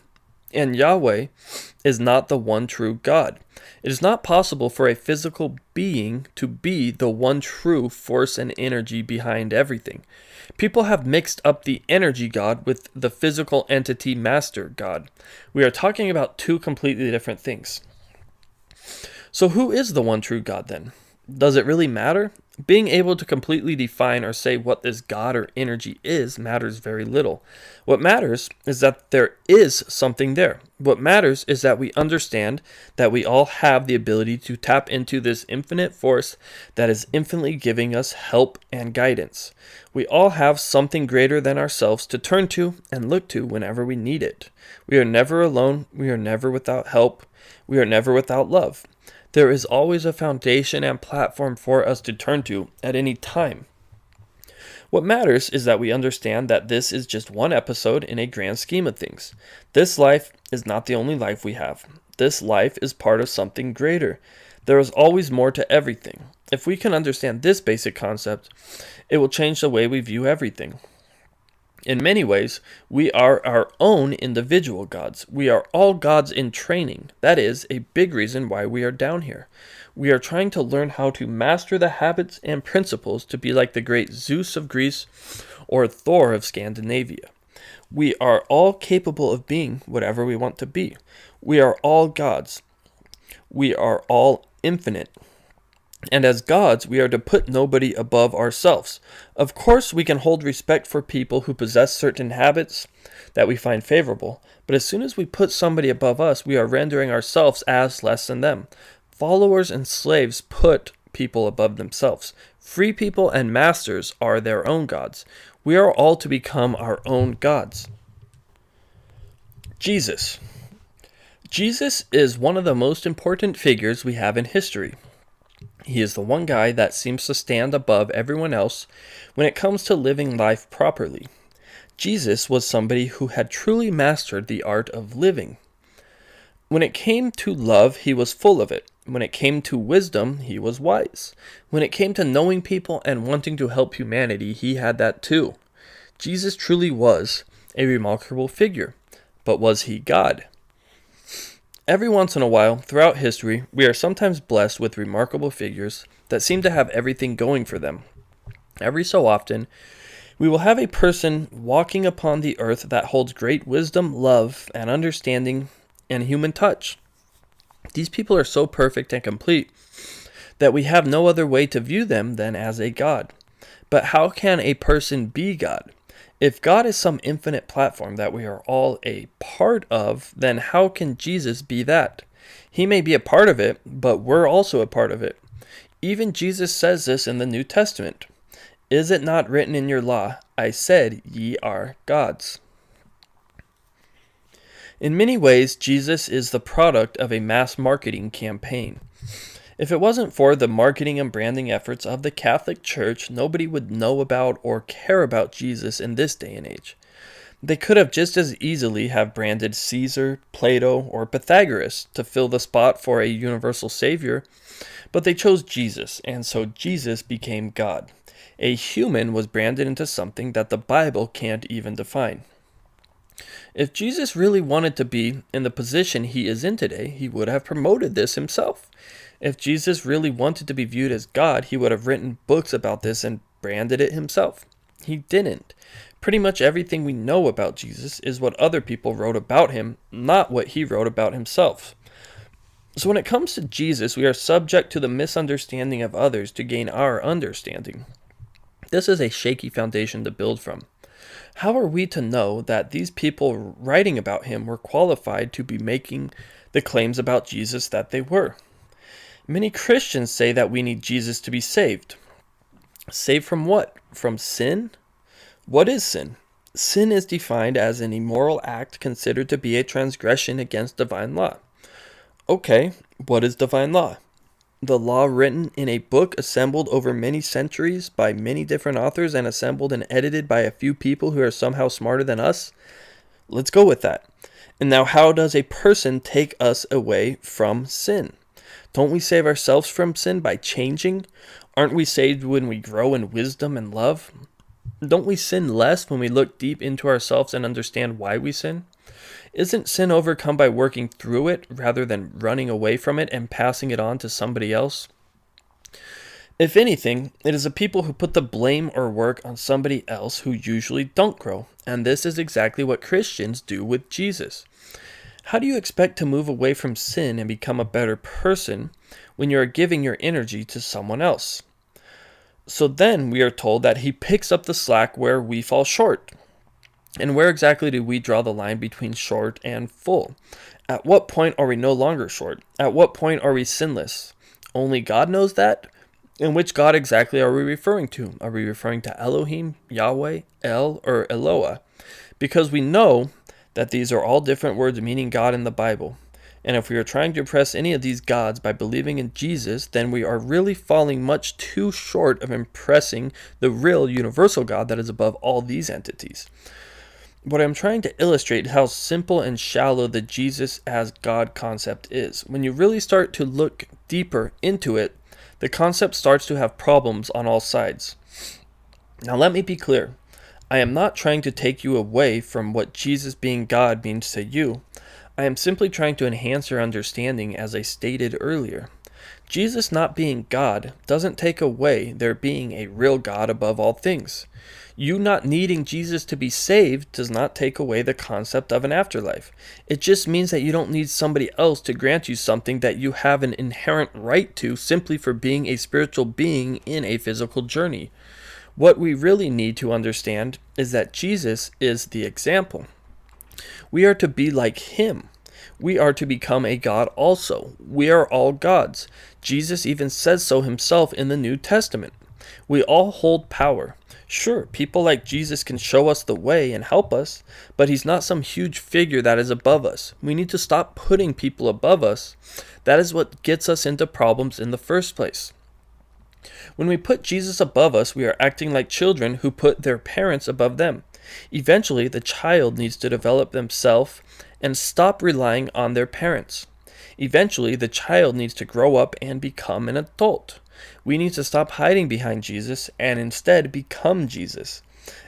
And Yahweh is not the one true God. It is not possible for a physical being to be the one true force and energy behind everything. People have mixed up the energy God with the physical entity master God. We are talking about two completely different things. So who is the one true God then? Does it really matter? Being able to completely define or say what this God or energy is matters very little. What matters is that there is something there. What matters is that we understand that we all have the ability to tap into this infinite force that is infinitely giving us help and guidance. We all have something greater than ourselves to turn to and look to whenever we need it. We are never alone. We are never without help. We are never without love. There is always a foundation and platform for us to turn to at any time. What matters is that we understand that this is just one episode in a grand scheme of things. This life is not the only life we have. This life is part of something greater. There is always more to everything. If we can understand this basic concept, it will change the way we view everything. In many ways, we are our own individual gods. We are all gods in training. That is a big reason why we are down here. We are trying to learn how to master the habits and principles to be like the great Zeus of Greece or Thor of Scandinavia. We are all capable of being whatever we want to be. We are all gods. We are all infinite. And as gods, we are to put nobody above ourselves. Of course, we can hold respect for people who possess certain habits that we find favorable, but as soon as we put somebody above us, we are rendering ourselves as less than them. Followers and slaves put people above themselves. Free people and masters are their own gods. We are all to become our own gods. Jesus. Jesus is one of the most important figures we have in history. He is the one guy that seems to stand above everyone else when it comes to living life properly. Jesus was somebody who had truly mastered the art of living. When it came to love, he was full of it. When it came to wisdom, he was wise. When it came to knowing people and wanting to help humanity, he had that too. Jesus truly was a remarkable figure. But was he God? Every once in a while, throughout history, we are sometimes blessed with remarkable figures that seem to have everything going for them. Every so often, we will have a person walking upon the earth that holds great wisdom, love, and understanding, and human touch. These people are so perfect and complete that we have no other way to view them than as a God. But how can a person be God? If God is some infinite platform that we are all a part of, then how can Jesus be that? He may be a part of it, but we're also a part of it. Even Jesus says this in the New Testament. Is it not written in your law, I said ye are gods? In many ways, Jesus is the product of a mass marketing campaign. If it wasn't for the marketing and branding efforts of the Catholic Church, nobody would know about or care about Jesus in this day and age. They could have just as easily have branded Caesar, Plato, or Pythagoras to fill the spot for a universal savior, but they chose Jesus, and so Jesus became God. A human was branded into something that the Bible can't even define. If Jesus really wanted to be in the position he is in today, he would have promoted this himself. If Jesus really wanted to be viewed as God, he would have written books about this and branded it himself. He didn't. Pretty much everything we know about Jesus is what other people wrote about him, not what he wrote about himself. So when it comes to Jesus, we are subject to the misunderstanding of others to gain our understanding. This is a shaky foundation to build from. How are we to know that these people writing about him were qualified to be making the claims about Jesus that they were? Many Christians say that we need Jesus to be saved. Saved from what? From sin? What is sin? Sin is defined as an immoral act considered to be a transgression against divine law. Okay, what is divine law? The law written in a book assembled over many centuries by many different authors and assembled and edited by a few people who are somehow smarter than us? Let's go with that. And now, how does a person take us away from sin? Don't we save ourselves from sin by changing? Aren't we saved when we grow in wisdom and love? Don't we sin less when we look deep into ourselves and understand why we sin? Isn't sin overcome by working through it rather than running away from it and passing it on to somebody else? If anything, it is the people who put the blame or work on somebody else who usually don't grow, and this is exactly what Christians do with Jesus. How do you expect to move away from sin and become a better person when you are giving your energy to someone else? So then we are told that he picks up the slack where we fall short. And where exactly do we draw the line between short and full? At what point are we no longer short? At what point are we sinless? Only God knows that? And which God exactly are we referring to? Are we referring to Elohim, Yahweh, El, or Eloah? Because we know that these are all different words meaning God in the Bible. And if we are trying to impress any of these gods by believing in Jesus, then we are really falling much too short of impressing the real universal God that is above all these entities. What I'm trying to illustrate is how simple and shallow the Jesus as God concept is. When you really start to look deeper into it, the concept starts to have problems on all sides. Now let me be clear. I am not trying to take you away from what Jesus being God means to you. I am simply trying to enhance your understanding as I stated earlier. Jesus not being God doesn't take away there being a real God above all things. You not needing Jesus to be saved does not take away the concept of an afterlife. It just means that you don't need somebody else to grant you something that you have an inherent right to simply for being a spiritual being in a physical journey. What we really need to understand is that Jesus is the example. We are to be like him. We are to become a God also. We are all gods. Jesus even says so himself in the New Testament. We all hold power. Sure, people like Jesus can show us the way and help us, but he's not some huge figure that is above us. We need to stop putting people above us. That is what gets us into problems in the first place. When we put Jesus above us, we are acting like children who put their parents above them. Eventually, the child needs to develop themselves and stop relying on their parents. Eventually, the child needs to grow up and become an adult. We need to stop hiding behind Jesus and instead become Jesus.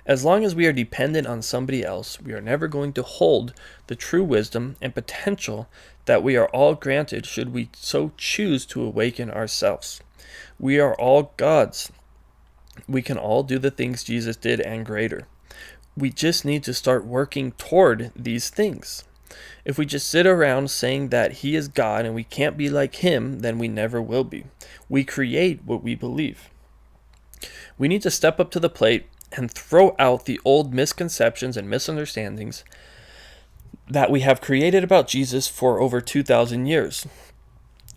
As long as we are dependent on somebody else, we are never going to hold the true wisdom and potential that we are all granted should we so choose to awaken ourselves. We are all gods. We can all do the things Jesus did and greater. We just need to start working toward these things. If we just sit around saying that he is God and we can't be like him, then we never will be. We create what we believe. We need to step up to the plate and throw out the old misconceptions and misunderstandings that we have created about Jesus for over 2,000 years.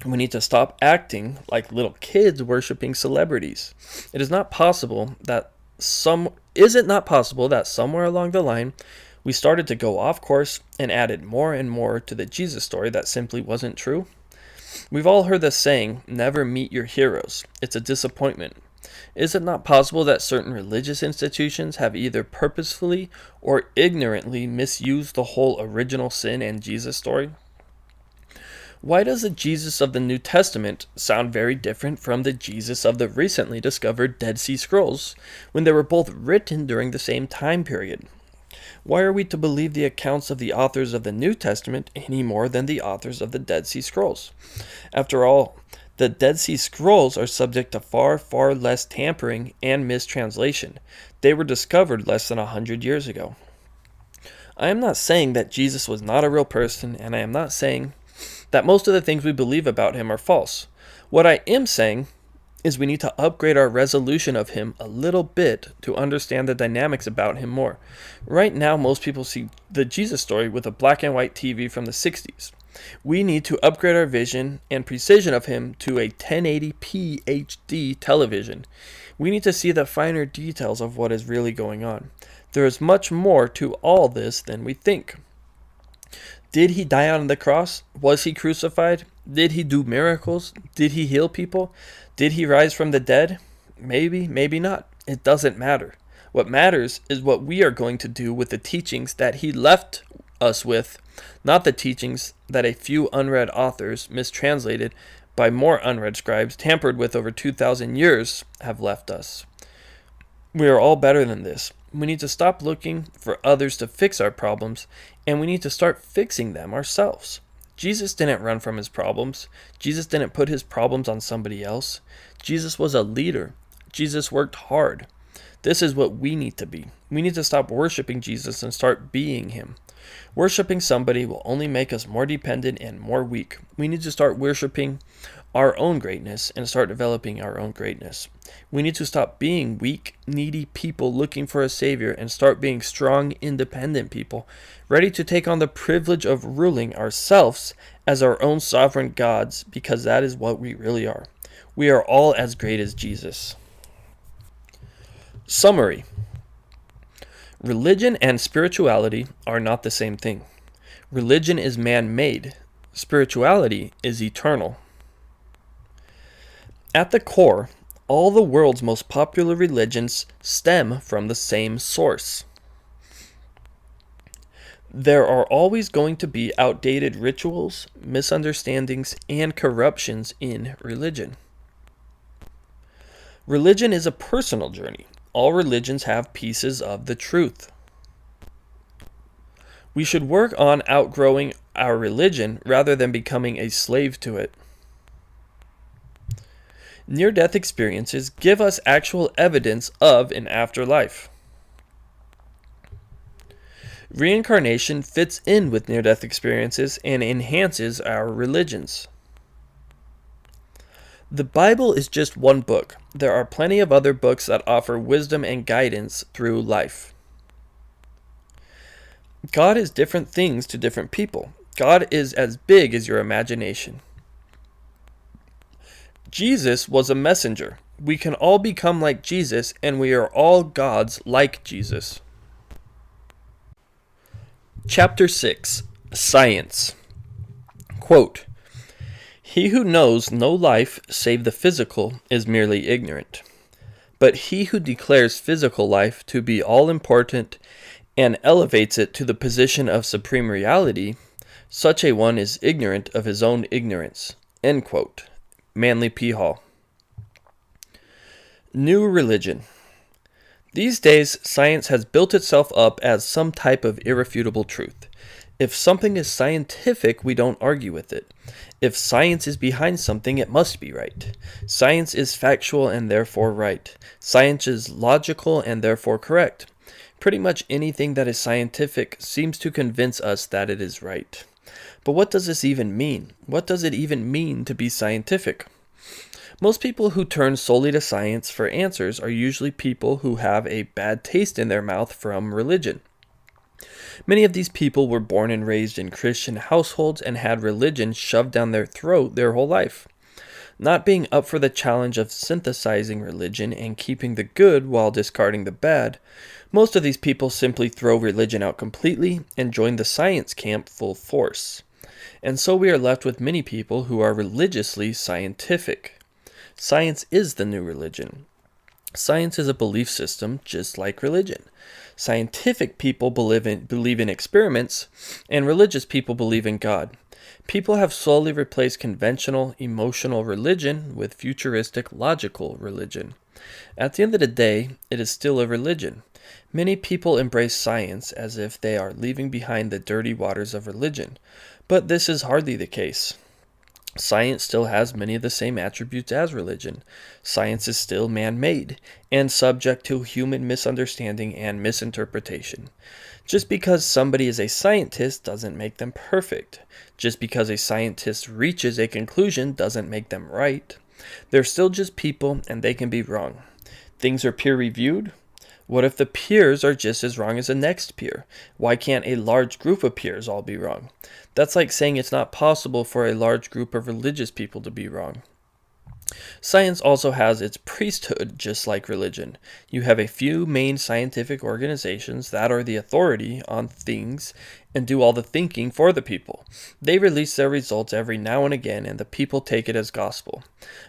We need to stop acting like little kids worshiping celebrities. It is not possible that somewhere along the line we started to go off course and added more and more to the Jesus story that simply wasn't true? We've all heard the saying, never meet your heroes. It's a disappointment. Is it not possible that certain religious institutions have either purposefully or ignorantly misused the whole original sin and Jesus story? Why does the Jesus of the New Testament sound very different from the Jesus of the recently discovered Dead Sea Scrolls, when they were both written during the same time period? Why are we to believe the accounts of the authors of the New Testament any more than the authors of the Dead Sea Scrolls? After all, the Dead Sea Scrolls are subject to far, far less tampering and mistranslation. They were discovered less than 100 years ago. I am not saying that Jesus was not a real person, and I am not saying that most of the things we believe about him are false. What I am saying is we need to upgrade our resolution of him a little bit to understand the dynamics about him more. Right now, most people see the Jesus story with a black and white TV from the 60s. We need to upgrade our vision and precision of him to a 1080p HD television. We need to see the finer details of what is really going on. There is much more to all this than we think. Did he die on the cross? Was he crucified? Did he do miracles? Did he heal people? Did he rise from the dead? Maybe, maybe not. It doesn't matter. What matters is what we are going to do with the teachings that he left us with, not the teachings that a few unread authors, mistranslated by more unread scribes, tampered with over 2,000 years, have left us. We are all better than this. We need to stop looking for others to fix our problems, and we need to start fixing them ourselves. Jesus didn't run from his problems. Jesus didn't put his problems on somebody else. Jesus was a leader. Jesus worked hard. This is what we need to be. We need to stop worshiping Jesus and start being him. Worshiping somebody will only make us more dependent and more weak. We need to start worshiping our own greatness and start developing our own greatness. We need to stop being weak, needy people looking for a savior and start being strong, independent people, ready to take on the privilege of ruling ourselves as our own sovereign gods, because that is what we really are. We are all as great as Jesus. Summary. Religion and spirituality are not the same thing. Religion is man-made. Spirituality is eternal. At the core, all the world's most popular religions stem from the same source. There are always going to be outdated rituals, misunderstandings, and corruptions in religion. Religion is a personal journey. All religions have pieces of the truth. We should work on outgrowing our religion rather than becoming a slave to it. Near-death experiences give us actual evidence of an afterlife. Reincarnation fits in with near-death experiences and enhances our religions. The Bible is just one book. There are plenty of other books that offer wisdom and guidance through life. God is different things to different people. God is as big as your imagination. Jesus was a messenger. We can all become like Jesus, and we are all gods like Jesus. Chapter 6. Science. Quote, "He who knows no life save the physical is merely ignorant. But he who declares physical life to be all-important and elevates it to the position of supreme reality, such a one is ignorant of his own ignorance." End quote. Manly P. Hall. New religion. These days, science has built itself up as some type of irrefutable truth. If something is scientific, we don't argue with it. If science is behind something, it must be right. Science is factual and therefore right. Science is logical and therefore correct. Pretty much anything that is scientific seems to convince us that it is right. But what does this even mean? What does it even mean to be scientific? Most people who turn solely to science for answers are usually people who have a bad taste in their mouth from religion. Many of these people were born and raised in Christian households and had religion shoved down their throat their whole life. Not being up for the challenge of synthesizing religion and keeping the good while discarding the bad, most of these people simply throw religion out completely and join the science camp full force. And so we are left with many people who are religiously scientific. Science is the new religion. Science is a belief system just like religion. Scientific people believe in experiments, and religious people believe in God. People have slowly replaced conventional, emotional religion with futuristic, logical religion. At the end of the day, it is still a religion. Many people embrace science as if they are leaving behind the dirty waters of religion, but this is hardly the case. Science still has many of the same attributes as religion. Science is still man-made and subject to human misunderstanding and misinterpretation. Just because somebody is a scientist doesn't make them perfect. Just because a scientist reaches a conclusion doesn't make them right. They're still just people and they can be wrong. Things are peer-reviewed. What if the peers are just as wrong as the next peer? Why can't a large group of peers all be wrong? That's like saying it's not possible for a large group of religious people to be wrong. Science also has its priesthood, just like religion. You have a few main scientific organizations that are the authority on things and do all the thinking for the people. They release their results every now and again, and the people take it as gospel.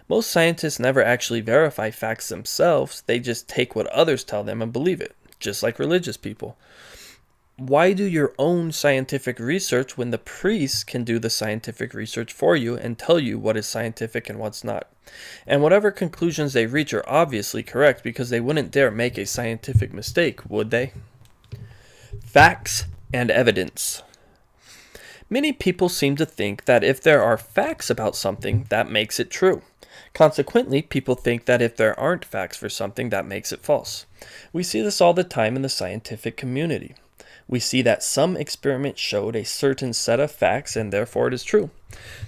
Most scientists never actually verify facts themselves, they just take what others tell them and believe it, just like religious people. Why do your own scientific research when the priests can do the scientific research for you and tell you what is scientific and what's not? And whatever conclusions they reach are obviously correct because they wouldn't dare make a scientific mistake, would they? Facts and evidence. Many people seem to think that if there are facts about something, that makes it true. Consequently, people think that if there aren't facts for something, that makes it false. We see this all the time in the scientific community. We see that some experiments showed a certain set of facts and therefore it is true.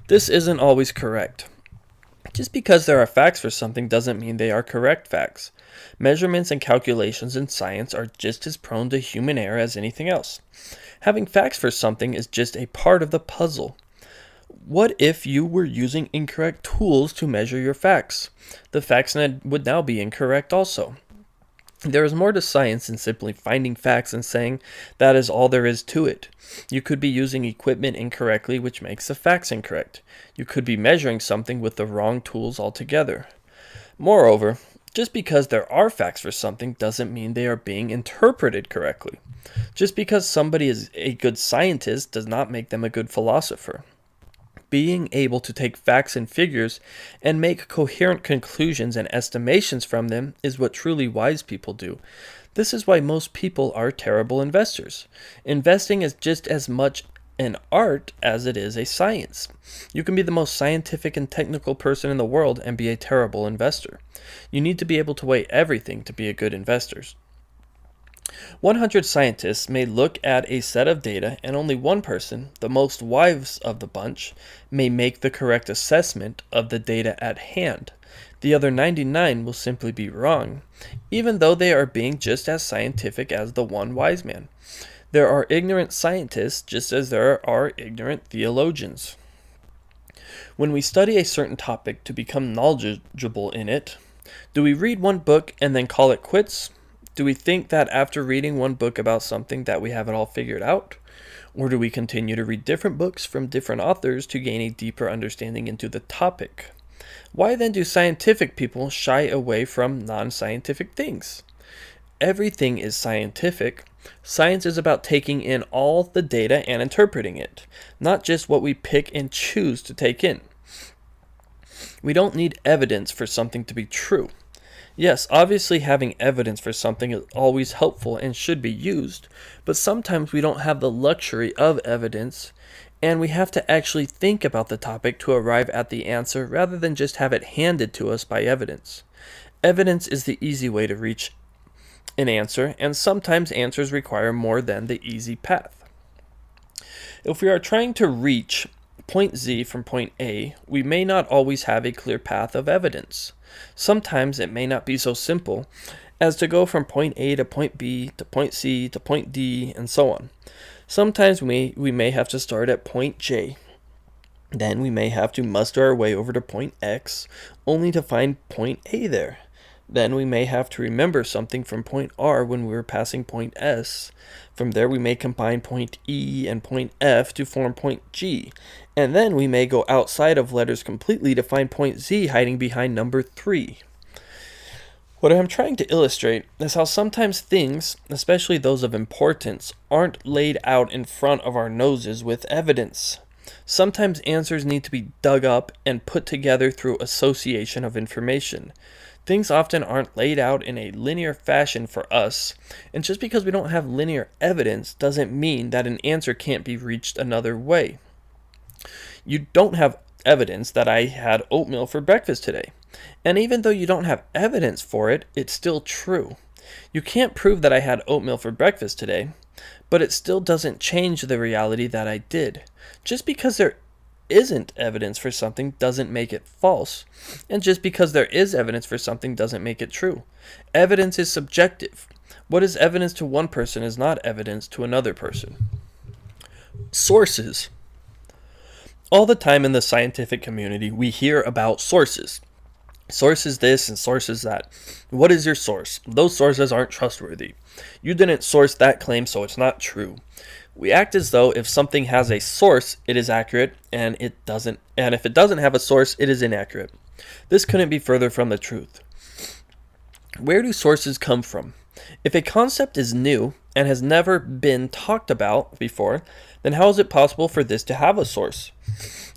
This isn't always correct. Just because there are facts for something doesn't mean they are correct facts. Measurements and calculations in science are just as prone to human error as anything else. Having facts for something is just a part of the puzzle. What if you were using incorrect tools to measure your facts? The facts would now be incorrect also. There is more to science than simply finding facts and saying that is all there is to it. You could be using equipment incorrectly, which makes the facts incorrect. You could be measuring something with the wrong tools altogether. Moreover, just because there are facts for something doesn't mean they are being interpreted correctly. Just because somebody is a good scientist does not make them a good philosopher. Being able to take facts and figures and make coherent conclusions and estimations from them is what truly wise people do. This is why most people are terrible investors. Investing is just as much an art as it is a science. You can be the most scientific and technical person in the world and be a terrible investor. You need to be able to weigh everything to be a good investor. 100 scientists may look at a set of data and only one person, the most wise of the bunch, may make the correct assessment of the data at hand. The other 99 will simply be wrong, even though they are being just as scientific as the one wise man. There are ignorant scientists just as there are ignorant theologians. When we study a certain topic to become knowledgeable in it, do we read one book and then call it quits? Do we think that after reading one book about something that we have it all figured out? Or do we continue to read different books from different authors to gain a deeper understanding into the topic? Why then do scientific people shy away from non-scientific things? Everything is scientific. Science is about taking in all the data and interpreting it, not just what we pick and choose to take in. We don't need evidence for something to be true. Yes, obviously having evidence for something is always helpful and should be used, but sometimes we don't have the luxury of evidence, and we have to actually think about the topic to arrive at the answer rather than just have it handed to us by evidence. Evidence is the easy way to reach an answer, and sometimes answers require more than the easy path. If we are trying to reach point Z from point A, we may not always have a clear path of evidence. Sometimes it may not be so simple as to go from point A to point B to point C to point D and so on. Sometimes we may have to start at point J. Then we may have to muster our way over to point X only to find point A there. Then we may have to remember something from point R when we were passing point S. From there we may combine point E and point F to form point G. And then we may go outside of letters completely to find point Z hiding behind number 3. What I'm trying to illustrate is how sometimes things, especially those of importance, aren't laid out in front of our noses with evidence. Sometimes answers need to be dug up and put together through association of information. Things often aren't laid out in a linear fashion for us, and just because we don't have linear evidence doesn't mean that an answer can't be reached another way. You don't have evidence that I had oatmeal for breakfast today. And even though you don't have evidence for it, it's still true. You can't prove that I had oatmeal for breakfast today, but it still doesn't change the reality that I did. Just because there isn't evidence for something doesn't make it false, and just because there is evidence for something doesn't make it true. Evidence is subjective. What is evidence to one person is not evidence to another person. Sources. All the time in the scientific community, we hear about sources. Sources this and sources that. What is your source? Those sources aren't trustworthy. You didn't source that claim, so it's not true. We act as though if something has a source, it is accurate, and if it doesn't have a source, it is inaccurate. This couldn't be further from the truth. Where do sources come from? If a concept is new and has never been talked about before, then how is it possible for this to have a source?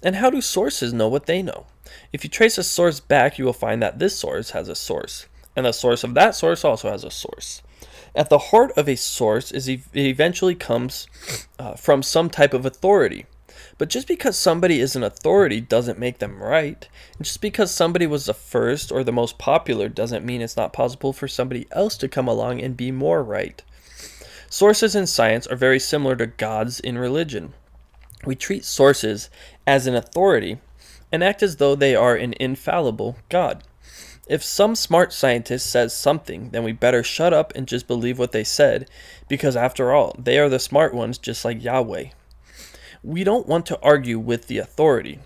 And how do sources know what they know? If you trace a source back, you will find that this source has a source, and the source of that source also has a source. At the heart of a source is it eventually comes from some type of authority. But just because somebody is an authority doesn't make them right. And just because somebody was the first or the most popular doesn't mean it's not possible for somebody else to come along and be more right. Sources in science are very similar to gods in religion. We treat sources as an authority and act as though they are an infallible God. If some smart scientist says something, then we better shut up and just believe what they said, because after all, they are the smart ones just like Yahweh. We don't want to argue with the authority.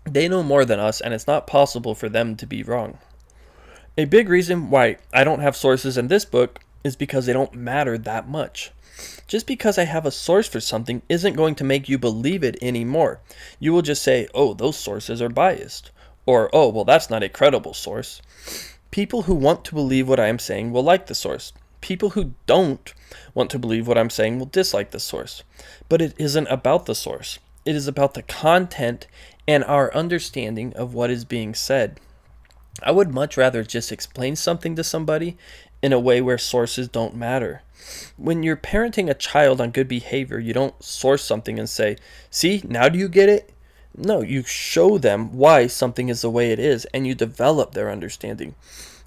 They know more than us, and it's not possible for them to be wrong. A big reason why I don't have sources in this book is because they don't matter that much. Just because I have a source for something isn't going to make you believe it anymore. You will just say, oh, those sources are biased. Or, oh, well, that's not a credible source. People who want to believe what I am saying will like the source. People who don't want to believe what I'm saying will dislike the source. But it isn't about the source. It is about the content and our understanding of what is being said. I would much rather just explain something to somebody in a way where sources don't matter. When you're parenting a child on good behavior, you don't source something and say, see, now do you get it? No, you show them why something is the way it is, and you develop their understanding.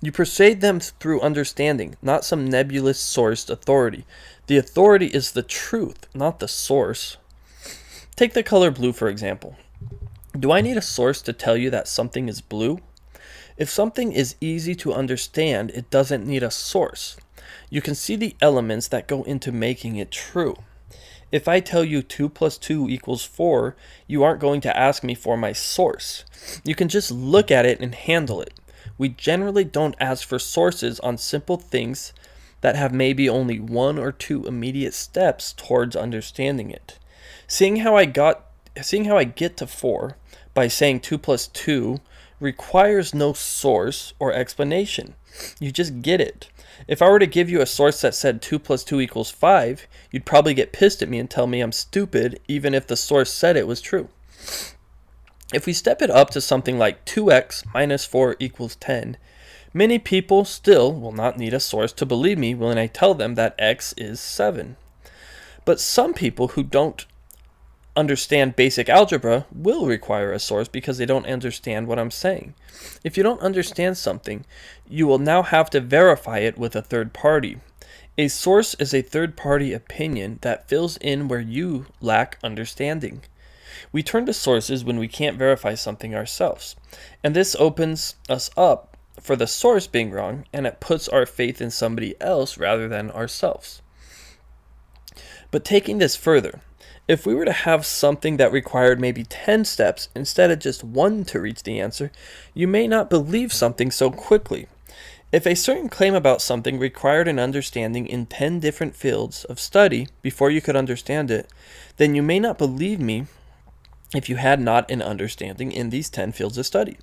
You persuade them through understanding, not some nebulous sourced authority. The authority is the truth, not the source. Take the color blue, for example. Do I need a source to tell you that something is blue? If something is easy to understand, it doesn't need a source. You can see the elements that go into making it true. If I tell you 2 plus 2 equals 4, you aren't going to ask me for my source. You can just look at it and handle it. We generally don't ask for sources on simple things that have maybe only 1 or 2 immediate steps towards understanding it. Seeing how I get to 4 by saying 2 plus 2 requires no source or explanation. You just get it. If I were to give you a source that said 2 plus 2 equals 5, you'd probably get pissed at me and tell me I'm stupid, even if the source said it was true. If we step it up to something like 2x minus 4 equals 10, many people still will not need a source to believe me when I tell them that x is 7. But some people who don't understand basic algebra will require a source because they don't understand what I'm saying. If you don't understand something, you will now have to verify it with a third party. A source is a third party opinion that fills in where you lack understanding. We turn to sources when we can't verify something ourselves, and this opens us up for the source being wrong, and it puts our faith in somebody else rather than ourselves. But taking this further, if we were to have something that required maybe 10 steps instead of just 1 to reach the answer, you may not believe something so quickly. If a certain claim about something required an understanding in 10 different fields of study before you could understand it, then you may not believe me if you had not an understanding in these 10 fields of study.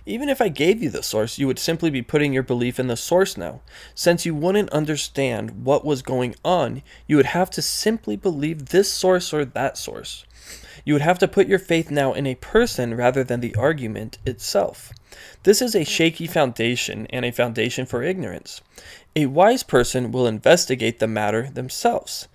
Even if I gave you the source, you would simply be putting your belief in the source now. Since you wouldn't understand what was going on, you would have to simply believe this source or that source. You would have to put your faith now in a person rather than the argument itself. This is a shaky foundation and a foundation for ignorance. A wise person will investigate the matter themselves.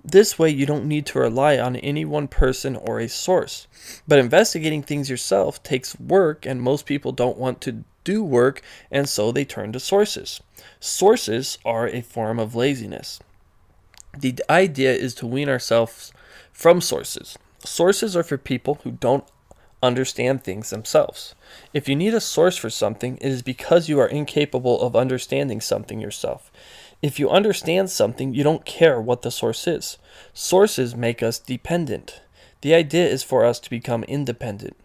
This way, you don't need to rely on any one person or a source. But investigating things yourself takes work, and most people don't want to do work, and so they turn to sources. Sources are a form of laziness. The idea is to wean ourselves from sources. Sources are for people who don't understand things themselves. If you need a source for something, it is because you are incapable of understanding something yourself. If you understand something, you don't care what the source is. Sources make us dependent. The idea is for us to become independent.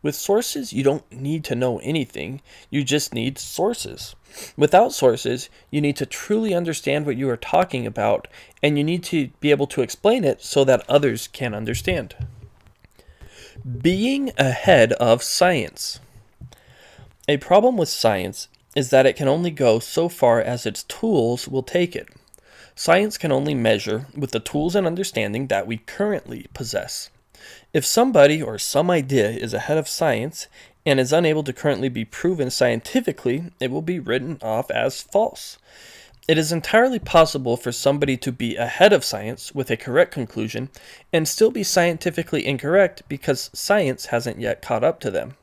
With sources, you don't need to know anything. You just need sources. Without sources, you need to truly understand what you are talking about, and you need to be able to explain it so that others can understand. Being ahead of science. A problem with science is that it can only go so far as its tools will take it. Science can only measure with the tools and understanding that we currently possess. If somebody or some idea is ahead of science and is unable to currently be proven scientifically, it will be written off as false. It is entirely possible for somebody to be ahead of science with a correct conclusion and still be scientifically incorrect because science hasn't yet caught up to them.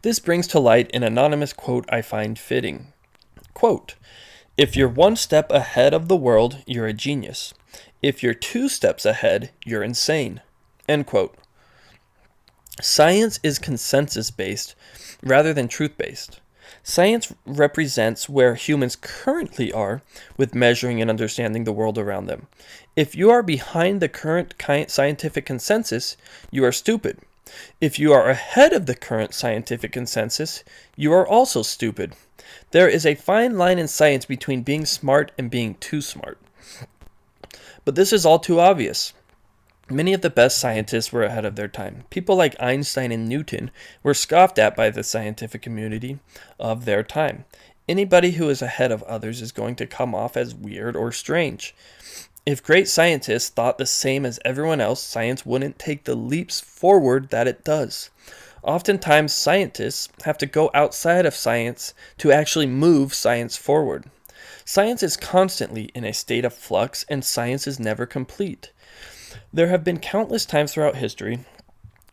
This brings to light an anonymous quote I find fitting. Quote, "If you're one step ahead of the world, you're a genius. If you're 2 steps ahead, you're insane." End quote. Science is consensus-based rather than truth-based. Science represents where humans currently are with measuring and understanding the world around them. If you are behind the current scientific consensus, you are stupid. If you are ahead of the current scientific consensus, you are also stupid. There is a fine line in science between being smart and being too smart. But this is all too obvious. Many of the best scientists were ahead of their time. People like Einstein and Newton were scoffed at by the scientific community of their time. Anybody who is ahead of others is going to come off as weird or strange. If great scientists thought the same as everyone else, science wouldn't take the leaps forward that it does. Oftentimes, scientists have to go outside of science to actually move science forward. Science is constantly in a state of flux, and science is never complete. There have been countless times throughout history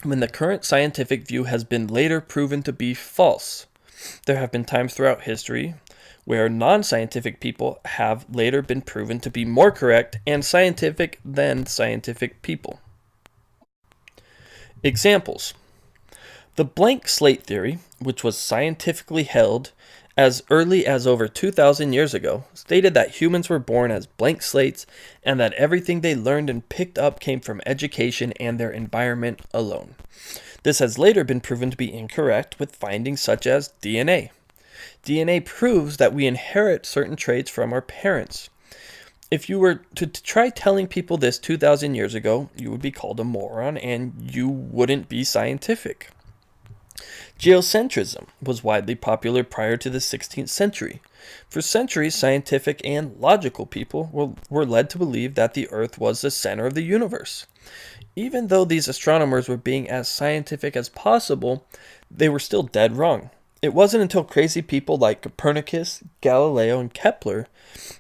when the current scientific view has been later proven to be false. There have been times throughout history where non-scientific people have later been proven to be more correct and scientific than scientific people. Examples. The blank slate theory, which was scientifically held as early as over 2,000 years ago, stated that humans were born as blank slates and that everything they learned and picked up came from education and their environment alone. This has later been proven to be incorrect with findings such as DNA. DNA proves that we inherit certain traits from our parents. If you were to try telling people this 2,000 years ago, you would be called a moron and you wouldn't be scientific. Geocentrism was widely popular prior to the 16th century. For centuries, scientific and logical people were led to believe that the Earth was the center of the universe. Even though these astronomers were being as scientific as possible, they were still dead wrong. It wasn't until crazy people like Copernicus, Galileo, and Kepler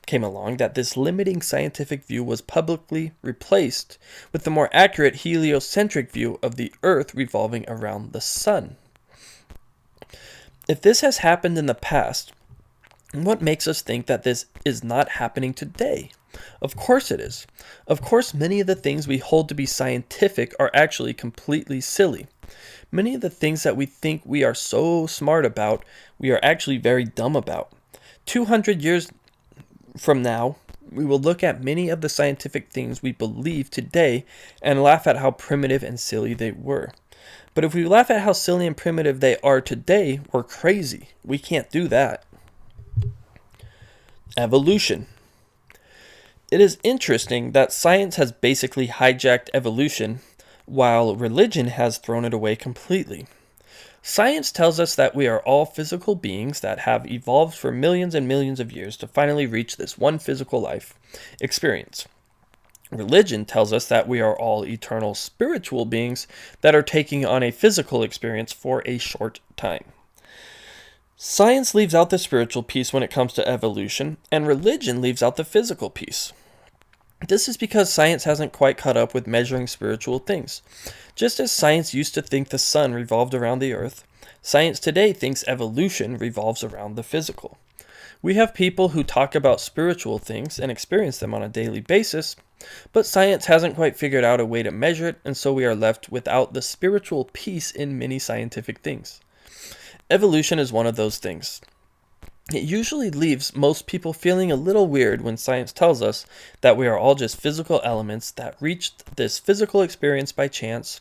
came along that this limiting scientific view was publicly replaced with the more accurate heliocentric view of the Earth revolving around the Sun. If this has happened in the past, what makes us think that this is not happening today? Of course it is. Of course, many of the things we hold to be scientific are actually completely silly. Many of the things that we think we are so smart about, we are actually very dumb about. 200 years from now, we will look at many of the scientific things we believe today and laugh at how primitive and silly they were. But if we laugh at how silly and primitive they are today, we're crazy. We can't do that. Evolution. It is interesting that science has basically hijacked evolution, while religion has thrown it away completely. Science tells us that we are all physical beings that have evolved for millions and millions of years to finally reach this one physical life experience. Religion tells us that we are all eternal spiritual beings that are taking on a physical experience for a short time. Science leaves out the spiritual piece when it comes to evolution, and religion leaves out the physical piece. This is because science hasn't quite caught up with measuring spiritual things. Just as science used to think the sun revolved around the earth, science today thinks evolution revolves around the physical. We have people who talk about spiritual things and experience them on a daily basis, but science hasn't quite figured out a way to measure it, and so we are left without the spiritual piece in many scientific things. Evolution is one of those things. It usually leaves most people feeling a little weird when science tells us that we are all just physical elements that reached this physical experience by chance,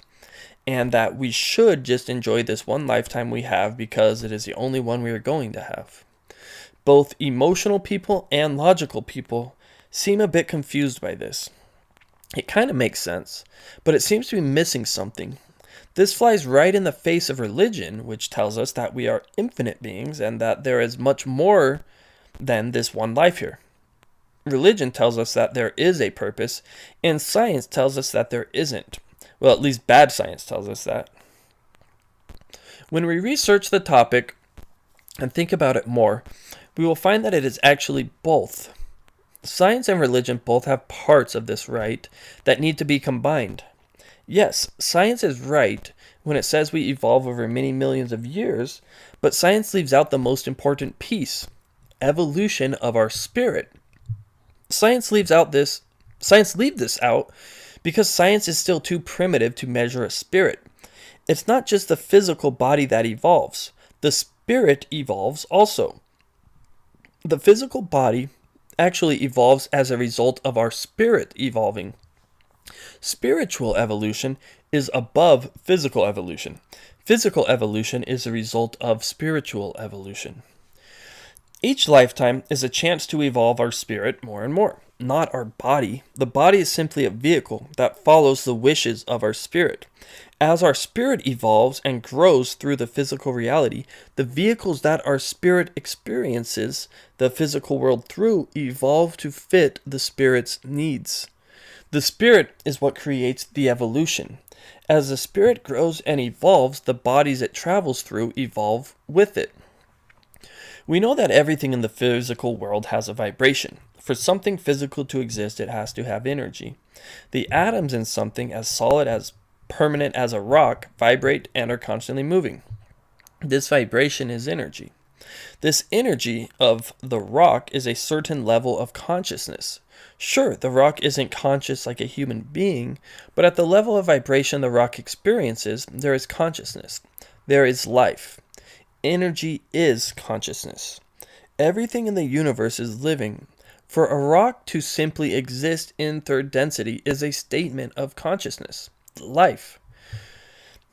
and that we should just enjoy this one lifetime we have because it is the only one we are going to have. Both emotional people and logical people seem a bit confused by this. It kind of makes sense, but it seems to be missing something. This flies right in the face of religion, which tells us that we are infinite beings and that there is much more than this one life here. Religion tells us that there is a purpose, and science tells us that there isn't. Well, at least bad science tells us that. When we research the topic and think about it more, we will find that it is actually both. Science and religion both have parts of this right that need to be combined. Yes, science is right when it says we evolve over many millions of years, but science leaves out the most important piece, evolution of our spirit. Science leaves this out because science is still too primitive to measure a spirit. It's not just the physical body that evolves. The spirit evolves also. The physical body actually evolves as a result of our spirit evolving. Spiritual evolution is above physical evolution. Physical evolution is a result of spiritual evolution. Each lifetime is a chance to evolve our spirit more and more, not our body. The body is simply a vehicle that follows the wishes of our spirit. As our spirit evolves and grows through the physical reality, the vehicles that our spirit experiences the physical world through evolve to fit the spirit's needs. The spirit is what creates the evolution. As the spirit grows and evolves, the bodies it travels through evolve with it. We know that everything in the physical world has a vibration. For something physical to exist, it has to have energy. The atoms in something as solid as permanent as a rock vibrate and are constantly moving. This vibration is energy. This energy of the rock is a certain level of consciousness. Sure, the rock isn't conscious like a human being, but at the level of vibration the rock experiences, there is consciousness. There is life. Energy is consciousness. Everything in the universe is living. For a rock to simply exist in third density is a statement of consciousness, life.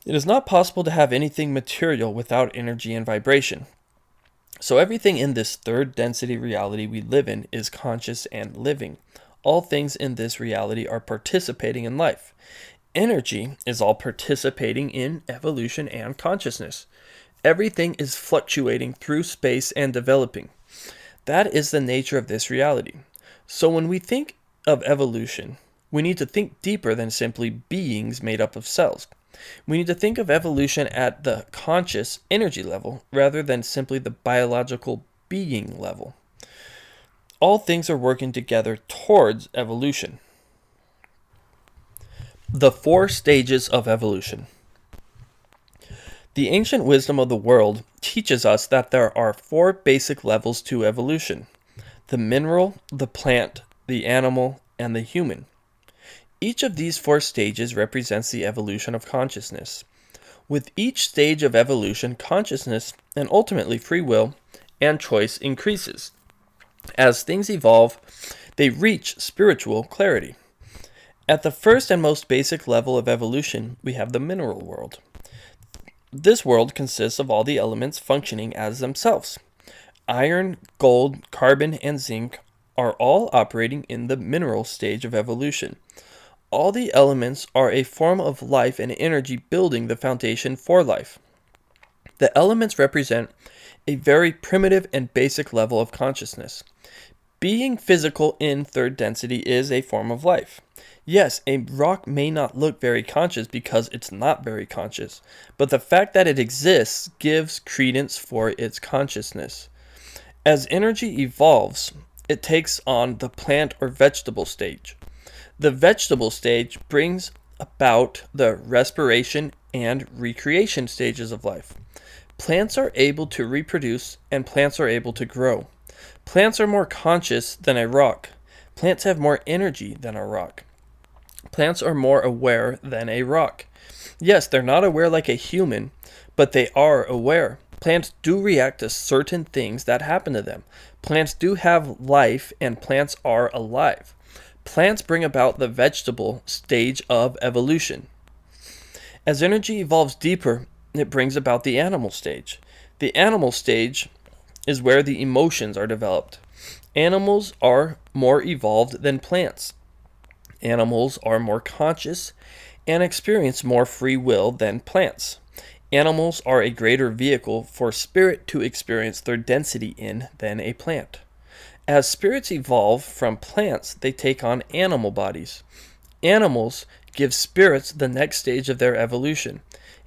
It is not possible to have anything material without energy and vibration. So everything in this third density reality we live in is conscious and living. All things in this reality are participating in life. Energy is all participating in evolution and consciousness. Everything is fluctuating through space and developing. That is the nature of this reality. So when we think of evolution, we need to think deeper than simply beings made up of cells. We need to think of evolution at the conscious energy level rather than simply the biological being level. All things are working together towards evolution. The 4 stages of evolution. The ancient wisdom of the world teaches us that there are 4 basic levels to evolution: the mineral, the plant, the animal, and the human. Each of these 4 stages represents the evolution of consciousness. With each stage of evolution, consciousness and ultimately free will and choice increases. As things evolve, they reach spiritual clarity. At the first and most basic level of evolution, we have the mineral world. This world consists of all the elements functioning as themselves. Iron, gold, carbon, and zinc are all operating in the mineral stage of evolution. All the elements are a form of life and energy building the foundation for life. The elements represent a very primitive and basic level of consciousness. Being physical in third density is a form of life. Yes, a rock may not look very conscious because it's not very conscious, but the fact that it exists gives credence for its consciousness. As energy evolves, it takes on the plant or vegetable stage. The vegetable stage brings about the respiration and recreation stages of life. Plants are able to reproduce and plants are able to grow. Plants are more conscious than a rock. Plants have more energy than a rock. Plants are more aware than a rock. Yes, they're not aware like a human, but they are aware. Plants do react to certain things that happen to them. Plants do have life, and plants are alive. Plants bring about the vegetable stage of evolution. As energy evolves deeper, it brings about the animal stage. The animal stage is where the emotions are developed. Animals are more evolved than plants. Animals are more conscious and experience more free will than plants. Animals are a greater vehicle for spirit to experience their density in than a plant. As spirits evolve from plants, they take on animal bodies. Animals give spirits the next stage of their evolution.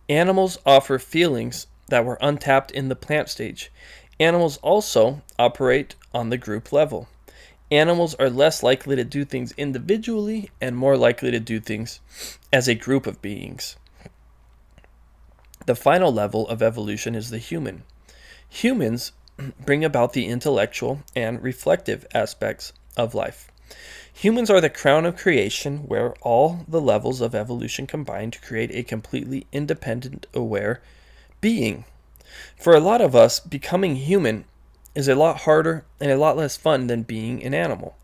Animals offer feelings that were untapped in the plant stage. Animals also operate on the group level. Animals are less likely to do things individually and more likely to do things as a group of beings. The final level of evolution is the human. Humans bring about the intellectual and reflective aspects of life. Humans are the crown of creation, where all the levels of evolution combine to create a completely independent, aware being. For a lot of us, becoming human is a lot harder and a lot less fun than being an animal.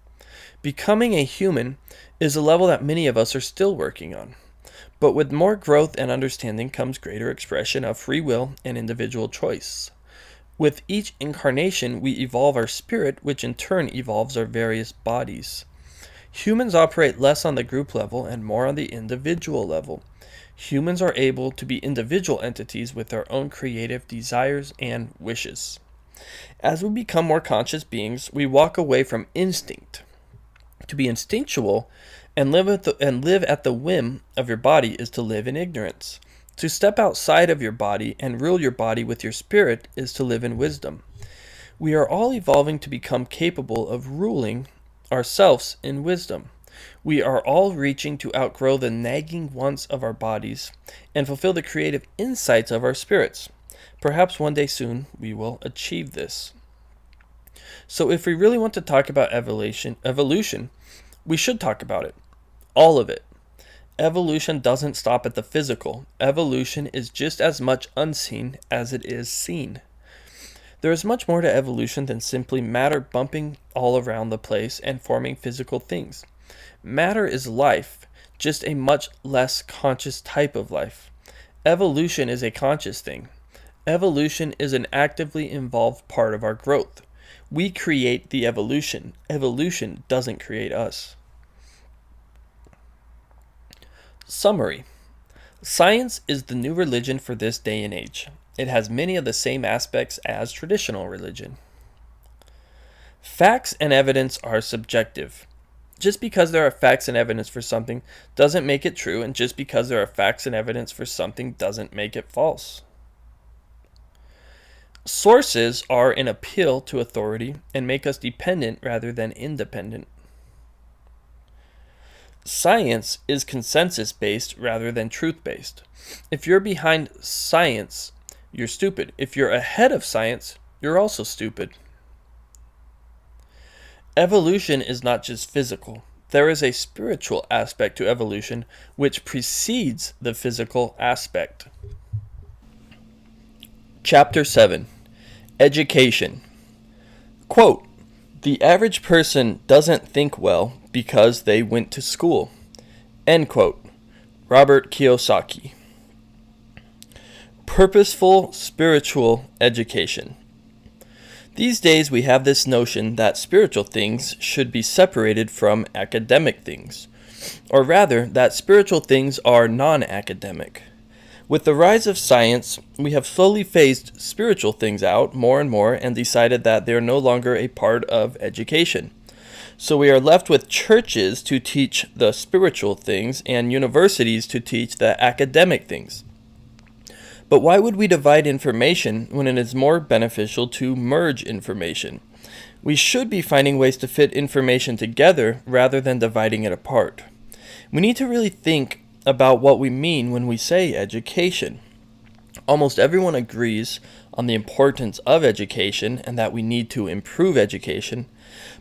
Becoming a human is a level that many of us are still working on. But with more growth and understanding comes greater expression of free will and individual choice. With each incarnation, we evolve our spirit, which in turn evolves our various bodies. Humans operate less on the group level and more on the individual level. Humans are able to be individual entities with their own creative desires and wishes. As we become more conscious beings, we walk away from instinct. To be instinctual and live at the whim of your body is to live in ignorance. To step outside of your body and rule your body with your spirit is to live in wisdom. We are all evolving to become capable of ruling ourselves in wisdom. We are all reaching to outgrow the nagging wants of our bodies and fulfill the creative insights of our spirits. Perhaps one day soon we will achieve this. So if we really want to talk about evolution, we should talk about it. All of it. Evolution doesn't stop at the physical. Evolution is just as much unseen as it is seen. There is much more to evolution than simply matter bumping all around the place and forming physical things. Matter is life, just a much less conscious type of life. Evolution is a conscious thing. Evolution is an actively involved part of our growth. We create the evolution. Evolution doesn't create us. Summary. Science is the new religion for this day and age. It has many of the same aspects as traditional religion. Facts and evidence are subjective. Just because there are facts and evidence for something doesn't make it true, and just because there are facts and evidence for something doesn't make it false. Sources are an appeal to authority and make us dependent rather than independent. Science is consensus-based rather than truth-based. If you're behind science, you're stupid. If you're ahead of science, you're also stupid. Evolution is not just physical. There is a spiritual aspect to evolution which precedes the physical aspect. Chapter 7. Education. Quote, "The average person doesn't think well because they went to school." End quote. Robert Kiyosaki. Purposeful spiritual education. These days we have this notion that spiritual things should be separated from academic things, or rather that spiritual things are non-academic. With the rise of science, we have slowly phased spiritual things out more and more and decided that they are no longer a part of education. So we are left with churches to teach the spiritual things and universities to teach the academic things. But why would we divide information when it is more beneficial to merge information? We should be finding ways to fit information together rather than dividing it apart. We need to really think about what we mean when we say education. Almost everyone agrees on the importance of education and that we need to improve education,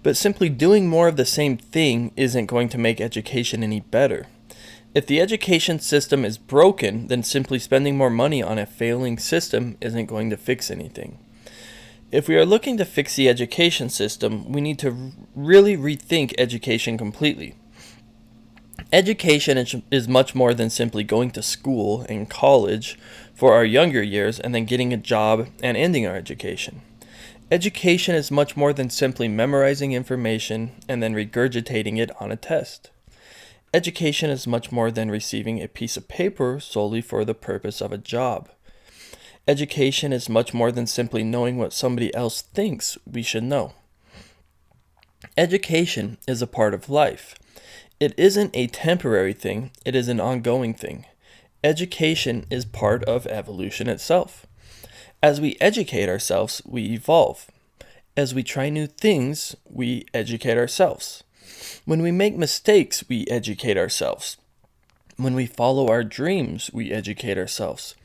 but simply doing more of the same thing isn't going to make education any better. If the education system is broken, then simply spending more money on a failing system isn't going to fix anything. If we are looking to fix the education system, we need to really rethink education completely. Education is much more than simply going to school and college for our younger years and then getting a job and ending our education. Education is much more than simply memorizing information and then regurgitating it on a test. Education is much more than receiving a piece of paper solely for the purpose of a job. Education is much more than simply knowing what somebody else thinks we should know. Education is a part of life. It isn't a temporary thing, it is an ongoing thing. Education is part of evolution itself. As we educate ourselves, we evolve. As we try new things, we educate ourselves. When we make mistakes, we educate ourselves. When we follow our dreams, we educate ourselves.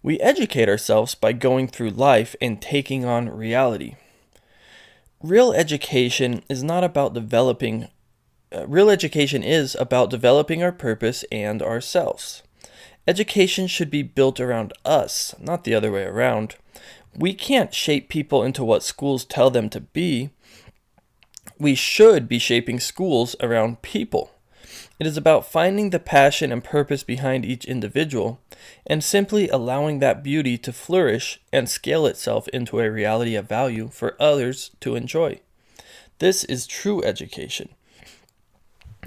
We educate ourselves by going through life and taking on reality. Real education is about developing our purpose and ourselves. Education should be built around us, not the other way around. We can't shape people into what schools tell them to be. We should be shaping schools around people. It is about finding the passion and purpose behind each individual and simply allowing that beauty to flourish and scale itself into a reality of value for others to enjoy. This is true education.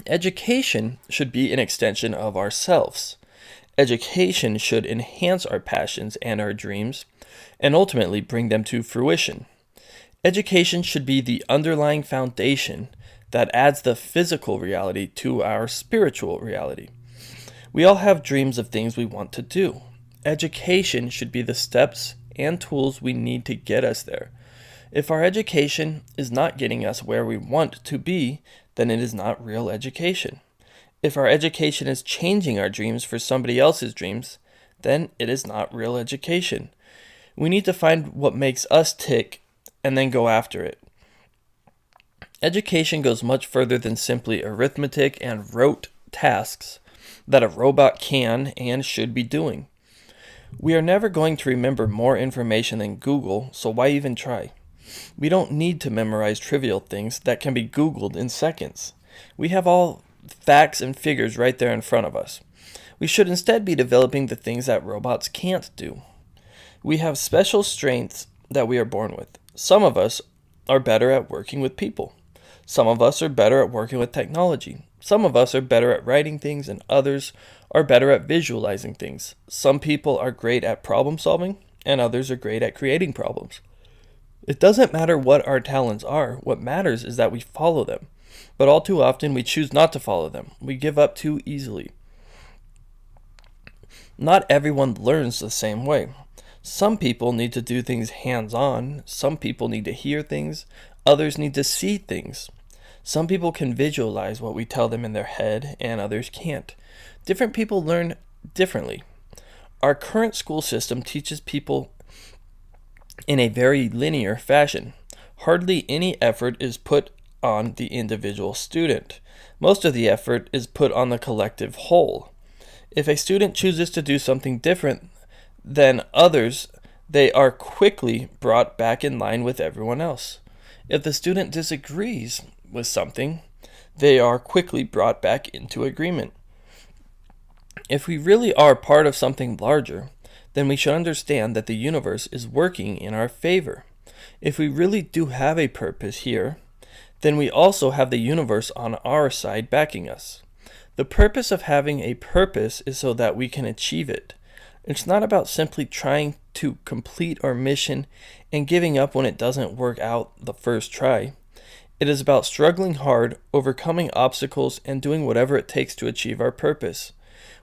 Education should be an extension of ourselves. Education should enhance our passions and our dreams and ultimately bring them to fruition. Education should be the underlying foundation that adds the physical reality to our spiritual reality. We all have dreams of things we want to do. Education should be the steps and tools we need to get us there. If our education is not getting us where we want to be, then it is not real education. If our education is changing our dreams for somebody else's dreams, then it is not real education. We need to find what makes us tick and then go after it. Education goes much further than simply arithmetic and rote tasks that a robot can and should be doing. We are never going to remember more information than Google, so why even try? We don't need to memorize trivial things that can be Googled in seconds. We have all facts and figures right there in front of us. We should instead be developing the things that robots can't do. We have special strengths that we are born with. Some of us are better at working with people. Some of us are better at working with technology. Some of us are better at writing things, and others are better at visualizing things. Some people are great at problem solving, and others are great at creating problems. It doesn't matter what our talents are. What matters is that we follow them. But all too often, we choose not to follow them. We give up too easily. Not everyone learns the same way. Some people need to do things hands-on. Some people need to hear things. Others need to see things. Some people can visualize what we tell them in their head, and others can't. Different people learn differently. Our current school system teaches people in a very linear fashion. Hardly any effort is put on the individual student. Most of the effort is put on the collective whole. If a student chooses to do something different than others, they are quickly brought back in line with everyone else. If the student disagrees with something, they are quickly brought back into agreement. If we really are part of something larger, then we should understand that the universe is working in our favor. If we really do have a purpose here, then we also have the universe on our side backing us. The purpose of having a purpose is so that we can achieve it, It's not about simply trying to complete our mission and giving up when it doesn't work out the first try. It is about struggling hard, overcoming obstacles, and doing whatever it takes to achieve our purpose.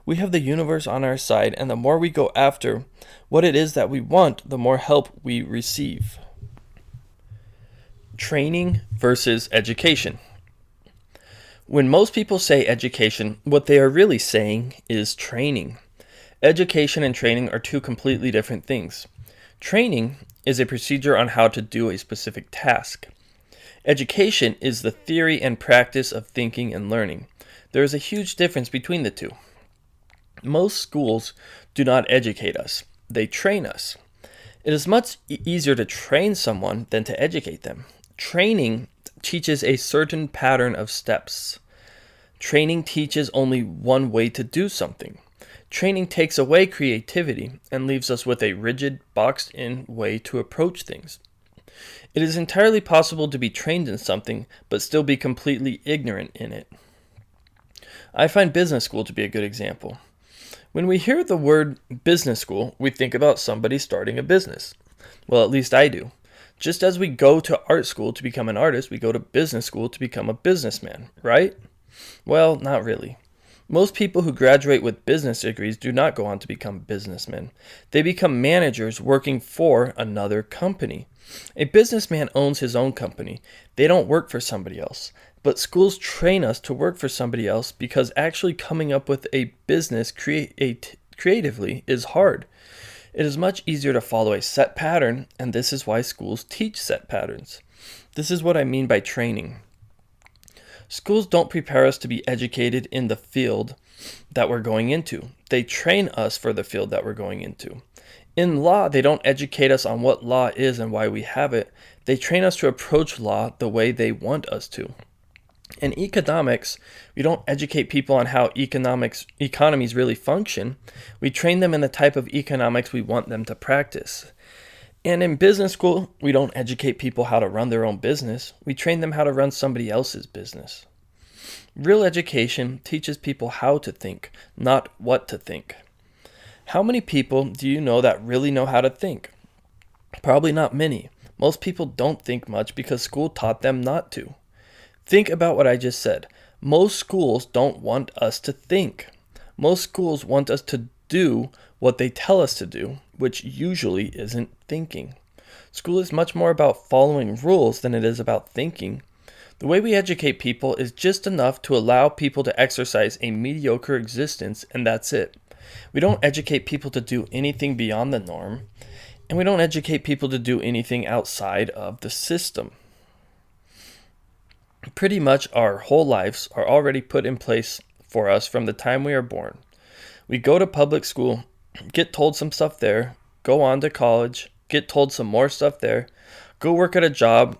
We have the universe on our side, and the more we go after what it is that we want, the more help we receive. Training versus education. When most people say education, what they are really saying is training. Education and training are two completely different things. Training is a procedure on how to do a specific task. Education is the theory and practice of thinking and learning. There is a huge difference between the two. Most schools do not educate us, they train us. It is much easier to train someone than to educate them. Training teaches a certain pattern of steps. Training teaches only one way to do something. Training takes away creativity and leaves us with a rigid, boxed-in way to approach things. It is entirely possible to be trained in something, but still be completely ignorant in it. I find business school to be a good example. When we hear the word business school, we think about somebody starting a business. Well, at least I do. Just as we go to art school to become an artist, we go to business school to become a businessman, right? Well, not really. Most people who graduate with business degrees do not go on to become businessmen. They become managers working for another company. A businessman owns his own company. They don't work for somebody else. But schools train us to work for somebody else because actually coming up with a business creatively is hard. It is much easier to follow a set pattern, and this is why schools teach set patterns. This is what I mean by training. Schools don't prepare us to be educated in the field that we're going into. They train us for the field that we're going into. In law, they don't educate us on what law is and why we have it. They train us to approach law the way they want us to. In economics, we don't educate people on how economies really function. We train them in the type of economics we want them to practice. And in business school, we don't educate people how to run their own business. We train them how to run somebody else's business. Real education teaches people how to think, not what to think. How many people do you know that really know how to think? Probably not many. Most people don't think much because school taught them not to. Think about what I just said. Most schools don't want us to think. Most schools want us to do what they tell us to do, which usually isn't thinking. School is much more about following rules than it is about thinking. The way we educate people is just enough to allow people to exercise a mediocre existence, and that's it. We don't educate people to do anything beyond the norm, and we don't educate people to do anything outside of the system. Pretty much our whole lives are already put in place for us from the time we are born. We go to public school, get told some stuff there, go on to college, get told some more stuff there, go work at a job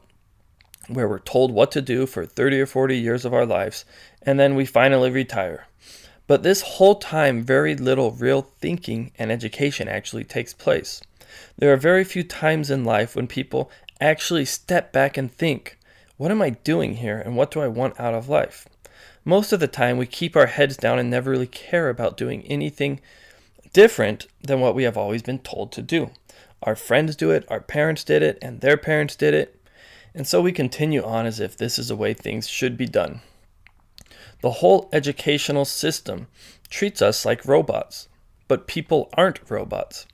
where we're told what to do for 30 or 40 years of our lives, and then we finally retire. But this whole time, very little real thinking and education actually takes place. There are very few times in life when people actually step back and think, what am I doing here and what do I want out of life? Most of the time, we keep our heads down and never really care about doing anything different than what we have always been told to do. Our friends do it, our parents did it, and their parents did it. And so we continue on as if this is the way things should be done. The whole educational system treats us like robots, but people aren't robots.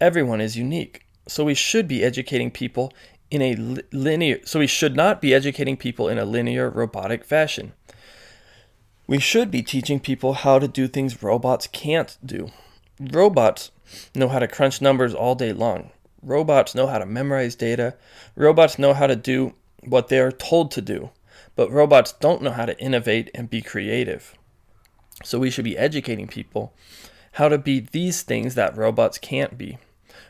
Everyone is unique, so we should be educating people in a we should not be educating people in a linear robotic fashion. We should be teaching people how to do things robots can't do. Robots know how to crunch numbers all day long. Robots know how to memorize data. Robots know how to do what they are told to do. But robots don't know how to innovate and be creative. So we should be educating people how to be these things that robots can't be.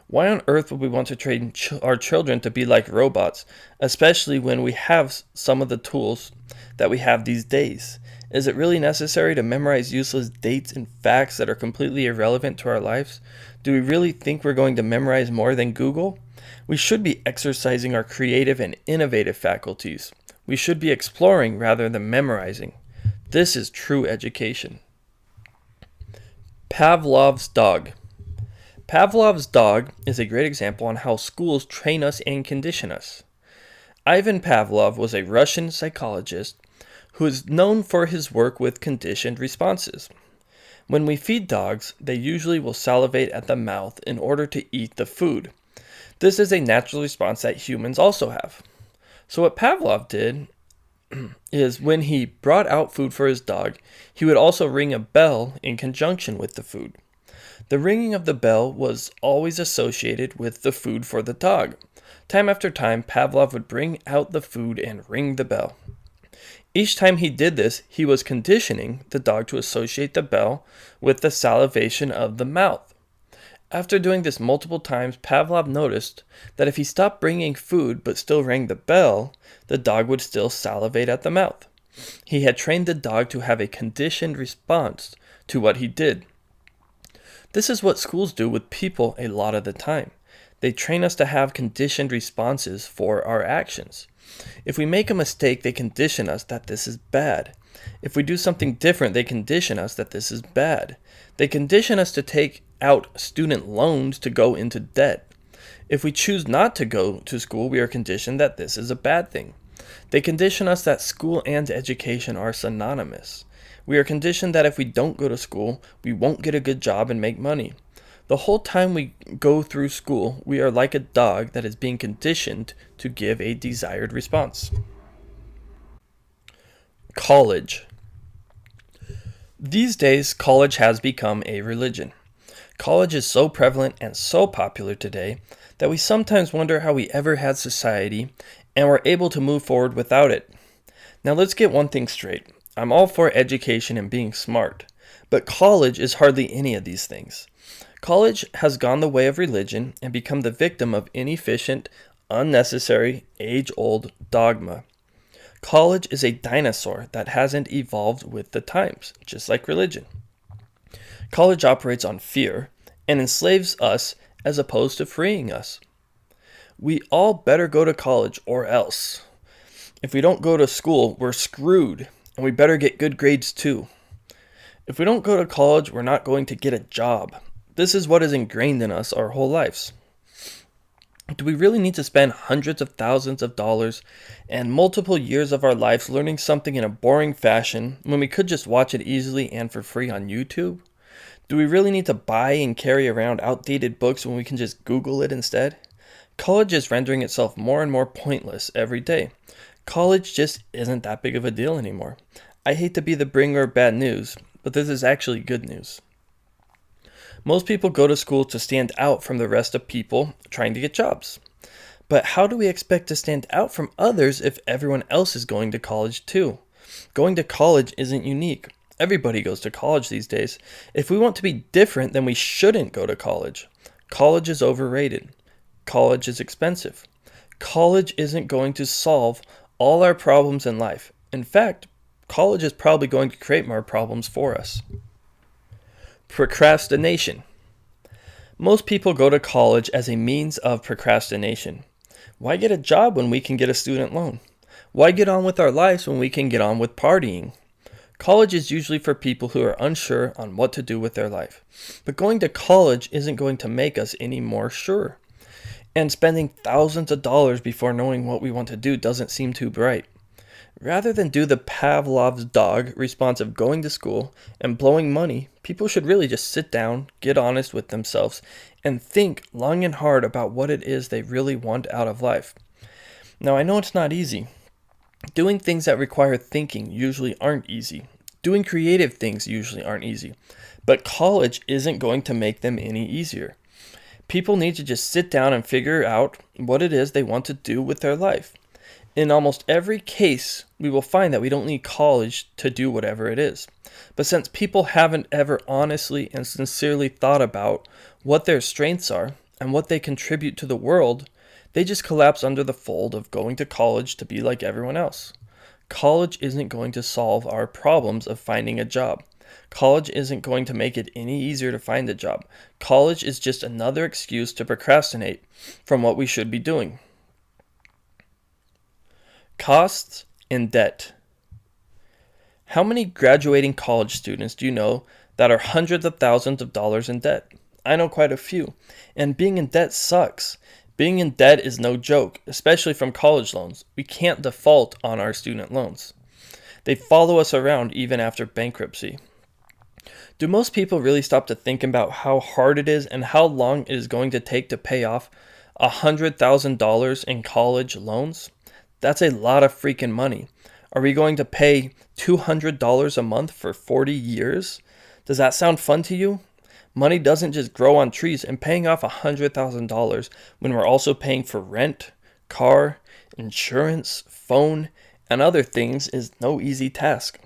Why on earth would we want to train our children to be like robots, especially when we have some of the tools that we have these days? Is it really necessary to memorize useless dates and facts that are completely irrelevant to our lives? Do we really think we're going to memorize more than Google? We should be exercising our creative and innovative faculties. We should be exploring rather than memorizing. This is true education. Pavlov's dog. Pavlov's dog is a great example on how schools train us and condition us. Ivan Pavlov was a Russian psychologist who is known for his work with conditioned responses. When we feed dogs, they usually will salivate at the mouth in order to eat the food. This is a natural response that humans also have. So what Pavlov did is when he brought out food for his dog, he would also ring a bell in conjunction with the food. The ringing of the bell was always associated with the food for the dog. Time after time, Pavlov would bring out the food and ring the bell. Each time he did this, he was conditioning the dog to associate the bell with the salivation of the mouth. After doing this multiple times, Pavlov noticed that if he stopped bringing food but still rang the bell, the dog would still salivate at the mouth. He had trained the dog to have a conditioned response to what he did. This is what schools do with people a lot of the time. They train us to have conditioned responses for our actions. If we make a mistake, they condition us that this is bad. If we do something different, they condition us that this is bad. They condition us to take out student loans to go into debt. If we choose not to go to school, we are conditioned that this is a bad thing. They condition us that school and education are synonymous. We are conditioned that if we don't go to school, we won't get a good job and make money. The whole time we go through school, we are like a dog that is being conditioned to give a desired response. College. These days, college has become a religion. College is so prevalent and so popular today that we sometimes wonder how we ever had society and were able to move forward without it. Now let's get one thing straight. I'm all for education and being smart, but college is hardly any of these things. College has gone the way of religion and become the victim of inefficient, unnecessary, age-old dogma. College is a dinosaur that hasn't evolved with the times, just like religion. College operates on fear and enslaves us as opposed to freeing us. We all better go to college or else. If we don't go to school, we're screwed, and we better get good grades too. If we don't go to college, we're not going to get a job. This is what is ingrained in us our whole lives. Do we really need to spend hundreds of thousands of dollars and multiple years of our lives learning something in a boring fashion when we could just watch it easily and for free on YouTube? Do we really need to buy and carry around outdated books when we can just Google it instead? College is rendering itself more and more pointless every day. College just isn't that big of a deal anymore. I hate to be the bringer of bad news, but this is actually good news. Most people go to school to stand out from the rest of people trying to get jobs. But how do we expect to stand out from others if everyone else is going to college too? Going to college isn't unique. Everybody goes to college these days. If we want to be different, then we shouldn't go to college. College is overrated. College is expensive. College isn't going to solve all our problems in life. In fact, college is probably going to create more problems for us. Procrastination. Most people go to college as a means of procrastination. Why get a job when we can get a student loan? Why get on with our lives when we can get on with partying? College is usually for people who are unsure on what to do with their life. But going to college isn't going to make us any more sure. And spending thousands of dollars before knowing what we want to do doesn't seem too bright. Rather than do the Pavlov's dog response of going to school and blowing money, people should really just sit down, get honest with themselves, and think long and hard about what it is they really want out of life. Now, I know it's not easy. Doing things that require thinking usually aren't easy. Doing creative things usually aren't easy. But college isn't going to make them any easier. People need to just sit down and figure out what it is they want to do with their life. In almost every case, we will find that we don't need college to do whatever it is. But since people haven't ever honestly and sincerely thought about what their strengths are and what they contribute to the world, they just collapse under the fold of going to college to be like everyone else. College isn't going to solve our problems of finding a job. College isn't going to make it any easier to find a job. College is just another excuse to procrastinate from what we should be doing. Costs and debt. How many graduating college students do you know that are hundreds of thousands of dollars in debt? I know quite a few. And being in debt sucks. Being in debt is no joke, especially from college loans. We can't default on our student loans. They follow us around even after bankruptcy. Do most people really stop to think about how hard it is and how long it is going to take to pay off $100,000 in college loans? That's a lot of freaking money. Are we going to pay $200 a month for 40 years? Does that sound fun to you? Money doesn't just grow on trees, and paying off $100,000 when we're also paying for rent, car, insurance, phone, and other things is no easy task.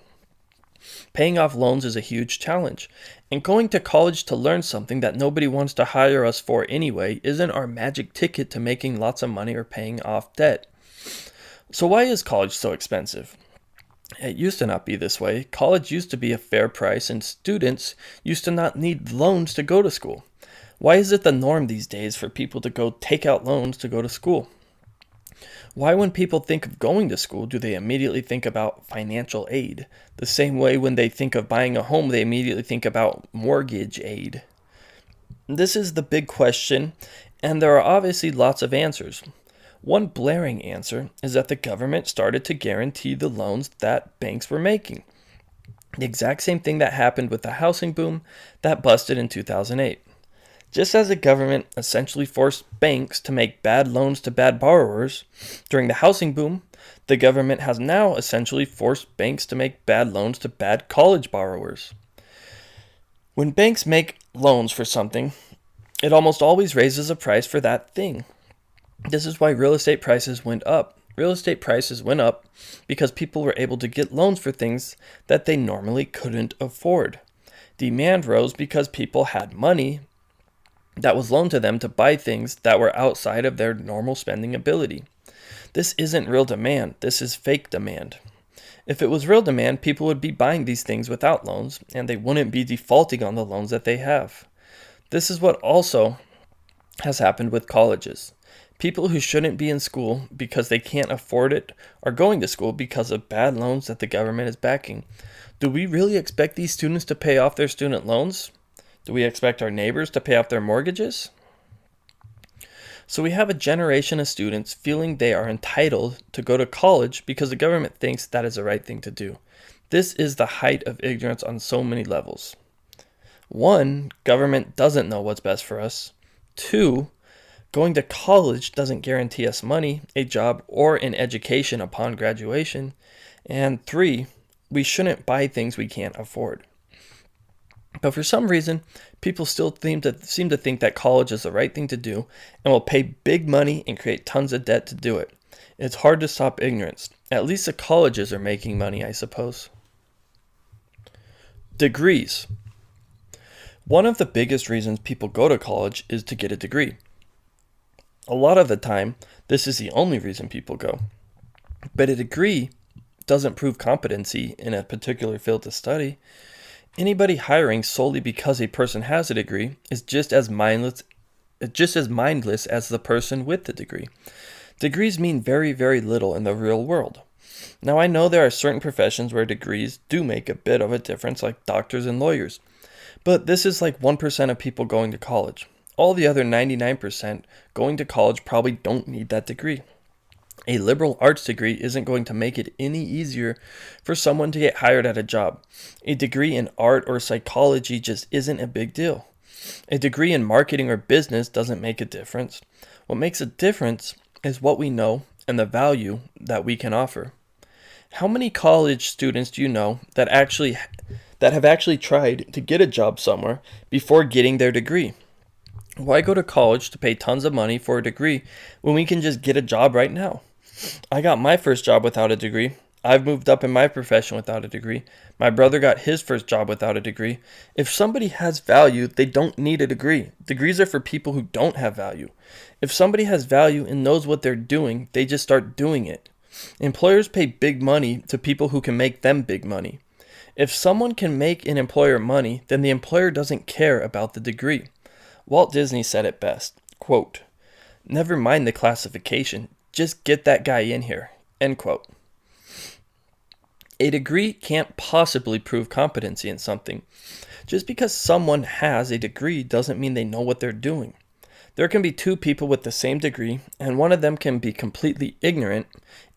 Paying off loans is a huge challenge, and going to college to learn something that nobody wants to hire us for anyway isn't our magic ticket to making lots of money or paying off debt. So why is college so expensive? It used to not be this way. College used to be a fair price, and students used to not need loans to go to school. Why is it the norm these days for people to go take out loans to go to school? Why, when people think of going to school, do they immediately think about financial aid? The same way when they think of buying a home, they immediately think about mortgage aid. This is the big question, and there are obviously lots of answers. One blaring answer is that the government started to guarantee the loans that banks were making. The exact same thing that happened with the housing boom that busted in 2008. Just as the government essentially forced banks to make bad loans to bad borrowers during the housing boom, the government has now essentially forced banks to make bad loans to bad college borrowers. When banks make loans for something, it almost always raises a price for that thing. This is why real estate prices went up. Real estate prices went up because people were able to get loans for things that they normally couldn't afford. Demand rose because people had money that was loaned to them to buy things that were outside of their normal spending ability. This isn't real demand. This is fake demand. If it was real demand, people would be buying these things without loans, and they wouldn't be defaulting on the loans that they have. This is what also has happened with colleges. People who shouldn't be in school because they can't afford it are going to school because of bad loans that the government is backing. Do we really expect these students to pay off their student loans? Do we expect our neighbors to pay off their mortgages? So we have a generation of students feeling they are entitled to go to college because the government thinks that is the right thing to do. This is the height of ignorance on so many levels. 1, government doesn't know what's best for us. 2, going to college doesn't guarantee us money, a job, or an education upon graduation. And 3, we shouldn't buy things we can't afford. But for some reason, people still seem to think that college is the right thing to do and will pay big money and create tons of debt to do it. It's hard to stop ignorance. At least the colleges are making money, I suppose. Degrees. One of the biggest reasons people go to college is to get a degree. A lot of the time, this is the only reason people go. But a degree doesn't prove competency in a particular field to study. Anybody hiring solely because a person has a degree is just as mindless as the person with the degree. Degrees mean very, very little in the real world. Now, I know there are certain professions where degrees do make a bit of a difference, like doctors and lawyers. But this is like 1% of people going to college. All the other 99% going to college probably don't need that degree. A liberal arts degree isn't going to make it any easier for someone to get hired at a job. A degree in art or psychology just isn't a big deal. A degree in marketing or business doesn't make a difference. What makes a difference is what we know and the value that we can offer. How many college students do you know that have actually tried to get a job somewhere before getting their degree? Why go to college to pay tons of money for a degree when we can just get a job right now? I got my first job without a degree. I've moved up in my profession without a degree. My brother got his first job without a degree. If somebody has value, they don't need a degree. Degrees are for people who don't have value. If somebody has value and knows what they're doing, they just start doing it. Employers pay big money to people who can make them big money. If someone can make an employer money, then the employer doesn't care about the degree. Walt Disney said it best, quote, "Never mind the classification, just get that guy in here," end quote. A degree can't possibly prove competency in something. Just because someone has a degree doesn't mean they know what they're doing. There can be two people with the same degree, and one of them can be completely ignorant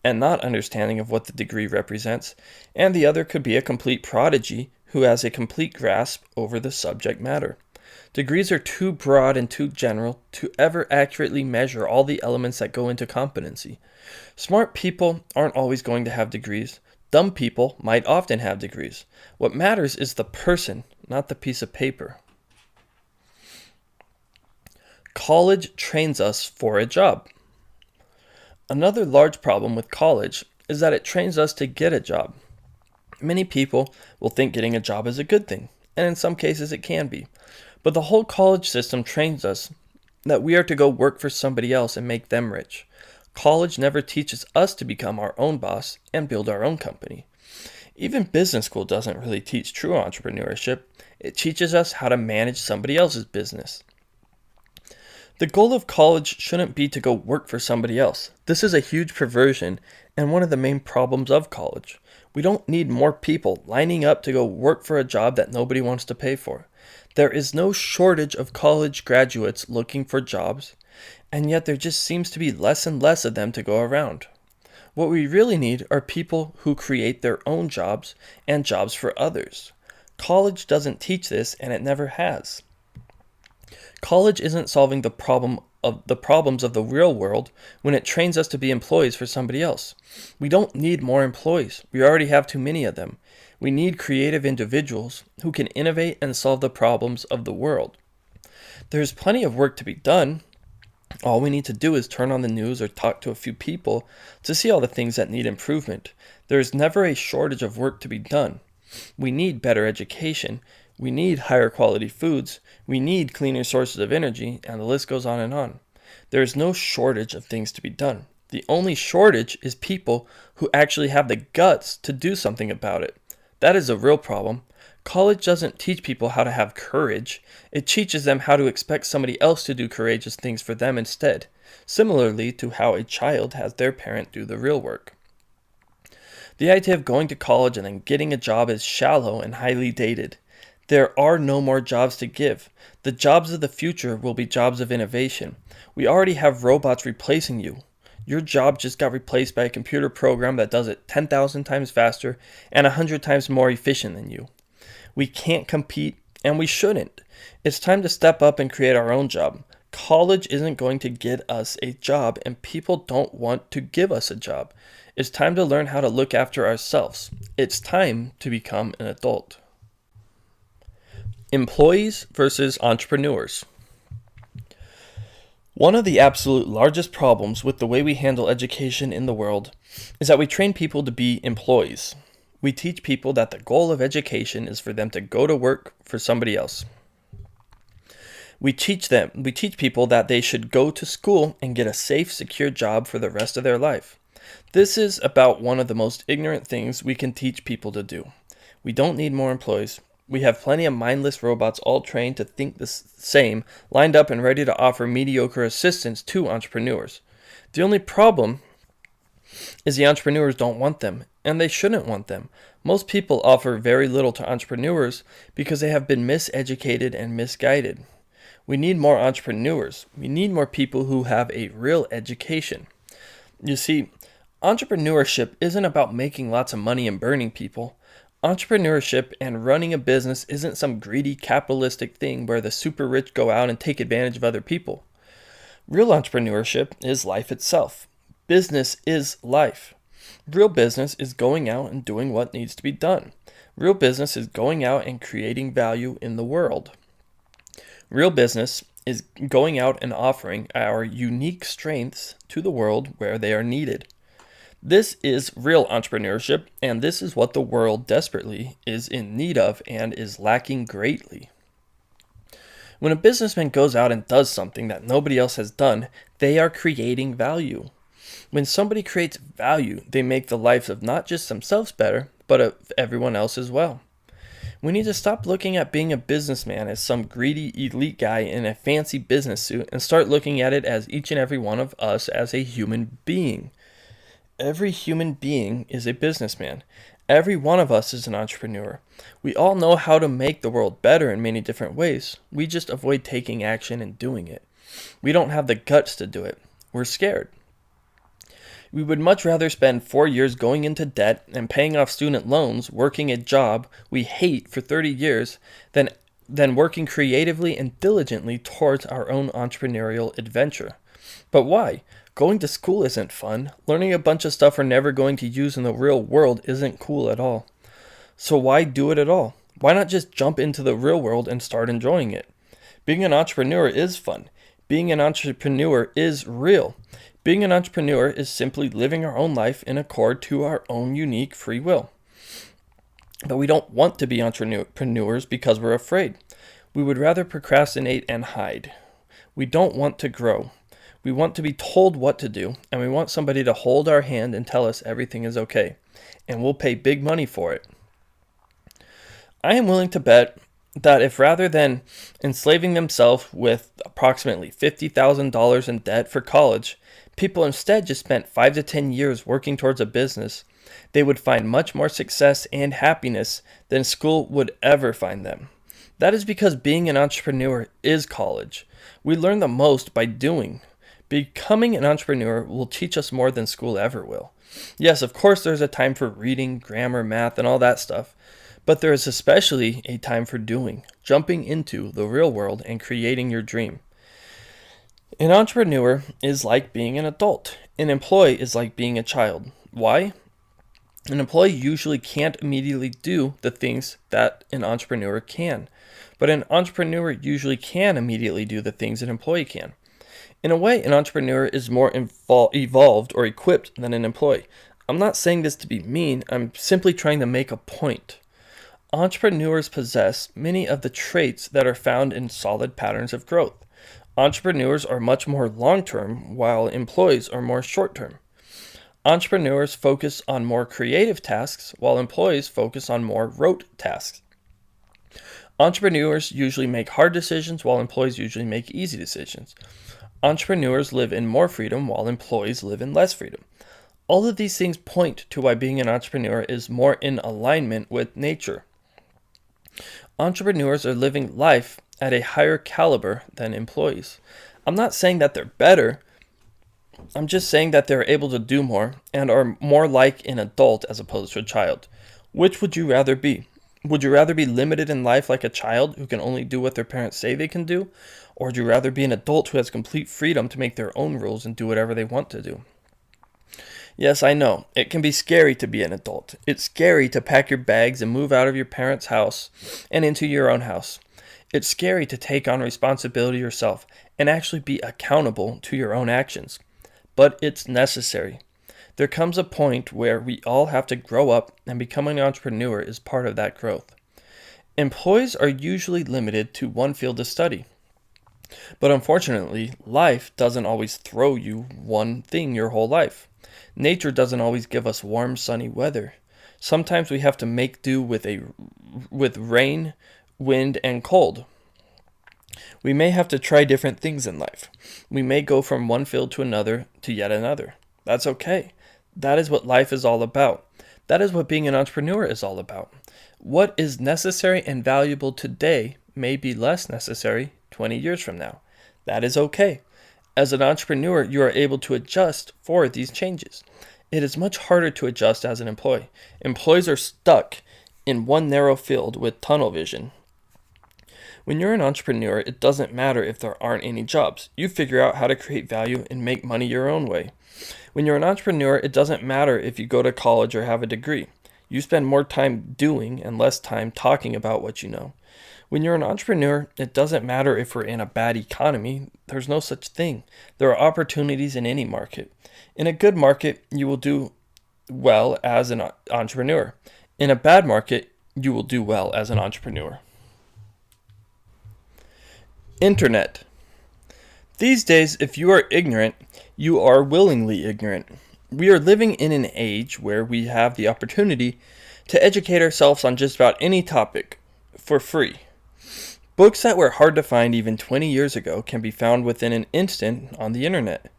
and not understanding of what the degree represents, and the other could be a complete prodigy who has a complete grasp over the subject matter. Degrees are too broad and too general to ever accurately measure all the elements that go into competency. Smart people aren't always going to have degrees. Dumb people might often have degrees. What matters is the person, not the piece of paper. College trains us for a job. Another large problem with college is that it trains us to get a job. Many people will think getting a job is a good thing, and in some cases it can be. But the whole college system trains us that we are to go work for somebody else and make them rich. College never teaches us to become our own boss and build our own company. Even business school doesn't really teach true entrepreneurship. It teaches us how to manage somebody else's business. The goal of college shouldn't be to go work for somebody else. This is a huge perversion and one of the main problems of college. We don't need more people lining up to go work for a job that nobody wants to pay for. There is no shortage of college graduates looking for jobs, and yet there just seems to be less and less of them to go around. What we really need are people who create their own jobs and jobs for others. College doesn't teach this, and it never has. College isn't solving the problems of the real world when it trains us to be employees for somebody else. We don't need more employees. We already have too many of them. We need creative individuals who can innovate and solve the problems of the world. There's plenty of work to be done. All we need to do is turn on the news or talk to a few people to see all the things that need improvement. There is never a shortage of work to be done. We need better education. We need higher quality foods. We need cleaner sources of energy, and the list goes on and on. There is no shortage of things to be done. The only shortage is people who actually have the guts to do something about it. That is a real problem. College doesn't teach people how to have courage. It teaches them how to expect somebody else to do courageous things for them instead, similarly to how a child has their parent do the real work. The idea of going to college and then getting a job is shallow and highly dated. There are no more jobs to give. The jobs of the future will be jobs of innovation. We already have robots replacing you. Your job just got replaced by a computer program that does it 10,000 times faster and 100 times more efficient than you. We can't compete, and we shouldn't. It's time to step up and create our own job. College isn't going to get us a job, and people don't want to give us a job. It's time to learn how to look after ourselves. It's time to become an adult. Employees versus entrepreneurs. One of the absolute largest problems with the way we handle education in the world is that we train people to be employees. We teach people that the goal of education is for them to go to work for somebody else. We teach people that they should go to school and get a safe, secure job for the rest of their life. This is about one of the most ignorant things we can teach people to do. We don't need more employees. We have plenty of mindless robots all trained to think the same, lined up and ready to offer mediocre assistance to entrepreneurs. The only problem is the entrepreneurs don't want them, and they shouldn't want them. Most people offer very little to entrepreneurs because they have been miseducated and misguided. We need more entrepreneurs. We need more people who have a real education. You see, entrepreneurship isn't about making lots of money and burning people. Entrepreneurship and running a business isn't some greedy capitalistic thing where the super rich go out and take advantage of other people. Real entrepreneurship is life itself. Business is life. Real business is going out and doing what needs to be done. Real business is going out and creating value in the world. Real business is going out and offering our unique strengths to the world where they are needed. This is real entrepreneurship, and this is what the world desperately is in need of and is lacking greatly. When a businessman goes out and does something that nobody else has done, they are creating value. When somebody creates value, they make the lives of not just themselves better, but of everyone else as well. We need to stop looking at being a businessman as some greedy elite guy in a fancy business suit and start looking at it as each and every one of us as a human being. Every human being is a businessman. Every one of us is an entrepreneur. We all know how to make the world better in many different ways. We just avoid taking action and doing it. We don't have the guts to do it. We're scared. We would much rather spend 4 years going into debt and paying off student loans, working a job we hate for 30 years, than working creatively and diligently towards our own entrepreneurial adventure. But why? Going to school isn't fun. Learning a bunch of stuff we're never going to use in the real world isn't cool at all. So why do it at all? Why not just jump into the real world and start enjoying it? Being an entrepreneur is fun. Being an entrepreneur is real. Being an entrepreneur is simply living our own life in accord to our own unique free will. But we don't want to be entrepreneurs because we're afraid. We would rather procrastinate and hide. We don't want to grow. We want to be told what to do, and we want somebody to hold our hand and tell us everything is okay. And we'll pay big money for it. I am willing to bet that if rather than enslaving themselves with approximately $50,000 in debt for college, people instead just spent 5 to 10 years working towards a business, they would find much more success and happiness than school would ever find them. That is because being an entrepreneur is college. We learn the most by doing. Becoming an entrepreneur will teach us more than school ever will. Yes, of course there's a time for reading, grammar, math, and all that stuff. But there is especially a time for doing, jumping into the real world and creating your dream. An entrepreneur is like being an adult. An employee is like being a child. Why? An employee usually can't immediately do the things that an entrepreneur can. But an entrepreneur usually can immediately do the things an employee can. In a way, an entrepreneur is more evolved or equipped than an employee. I'm not saying this to be mean, I'm simply trying to make a point. Entrepreneurs possess many of the traits that are found in solid patterns of growth. Entrepreneurs are much more long-term, while employees are more short-term. Entrepreneurs focus on more creative tasks, while employees focus on more rote tasks. Entrepreneurs usually make hard decisions, while employees usually make easy decisions. Entrepreneurs live in more freedom, while employees live in less freedom. All of these things point to why being an entrepreneur is more in alignment with nature. Entrepreneurs are living life at a higher caliber than employees. I'm not saying that they're better. I'm just saying that they're able to do more and are more like an adult as opposed to a child. Which would you rather be? Would you rather be limited in life like a child who can only do what their parents say they can do? Or would you rather be an adult who has complete freedom to make their own rules and do whatever they want to do? Yes, I know. It can be scary to be an adult. It's scary to pack your bags and move out of your parents' house and into your own house. It's scary to take on responsibility yourself and actually be accountable to your own actions. But it's necessary. There comes a point where we all have to grow up, and becoming an entrepreneur is part of that growth. Employees are usually limited to one field of study. But unfortunately, life doesn't always throw you one thing your whole life. Nature doesn't always give us warm, sunny weather. Sometimes we have to make do with rain, wind, and cold. We may have to try different things in life. We may go from one field to another to yet another. That's okay. That is what life is all about. That is what being an entrepreneur is all about. What is necessary and valuable today may be less necessary 20 years from now. That is okay. As an entrepreneur, you are able to adjust for these changes. It is much harder to adjust as an employee. Employees are stuck in one narrow field with tunnel vision. When you're an entrepreneur, it doesn't matter if there aren't any jobs. You figure out how to create value and make money your own way. When you're an entrepreneur, it doesn't matter if you go to college or have a degree. You spend more time doing and less time talking about what you know. When you're an entrepreneur, it doesn't matter if we're in a bad economy. There's no such thing. There are opportunities in any market. In a good market, you will do well as an entrepreneur. In a bad market, you will do well as an entrepreneur. Internet. These days, if you are ignorant, you are willingly ignorant. We are living in an age where we have the opportunity to educate ourselves on just about any topic for free. Books that were hard to find even 20 years ago can be found within an instant on the internet.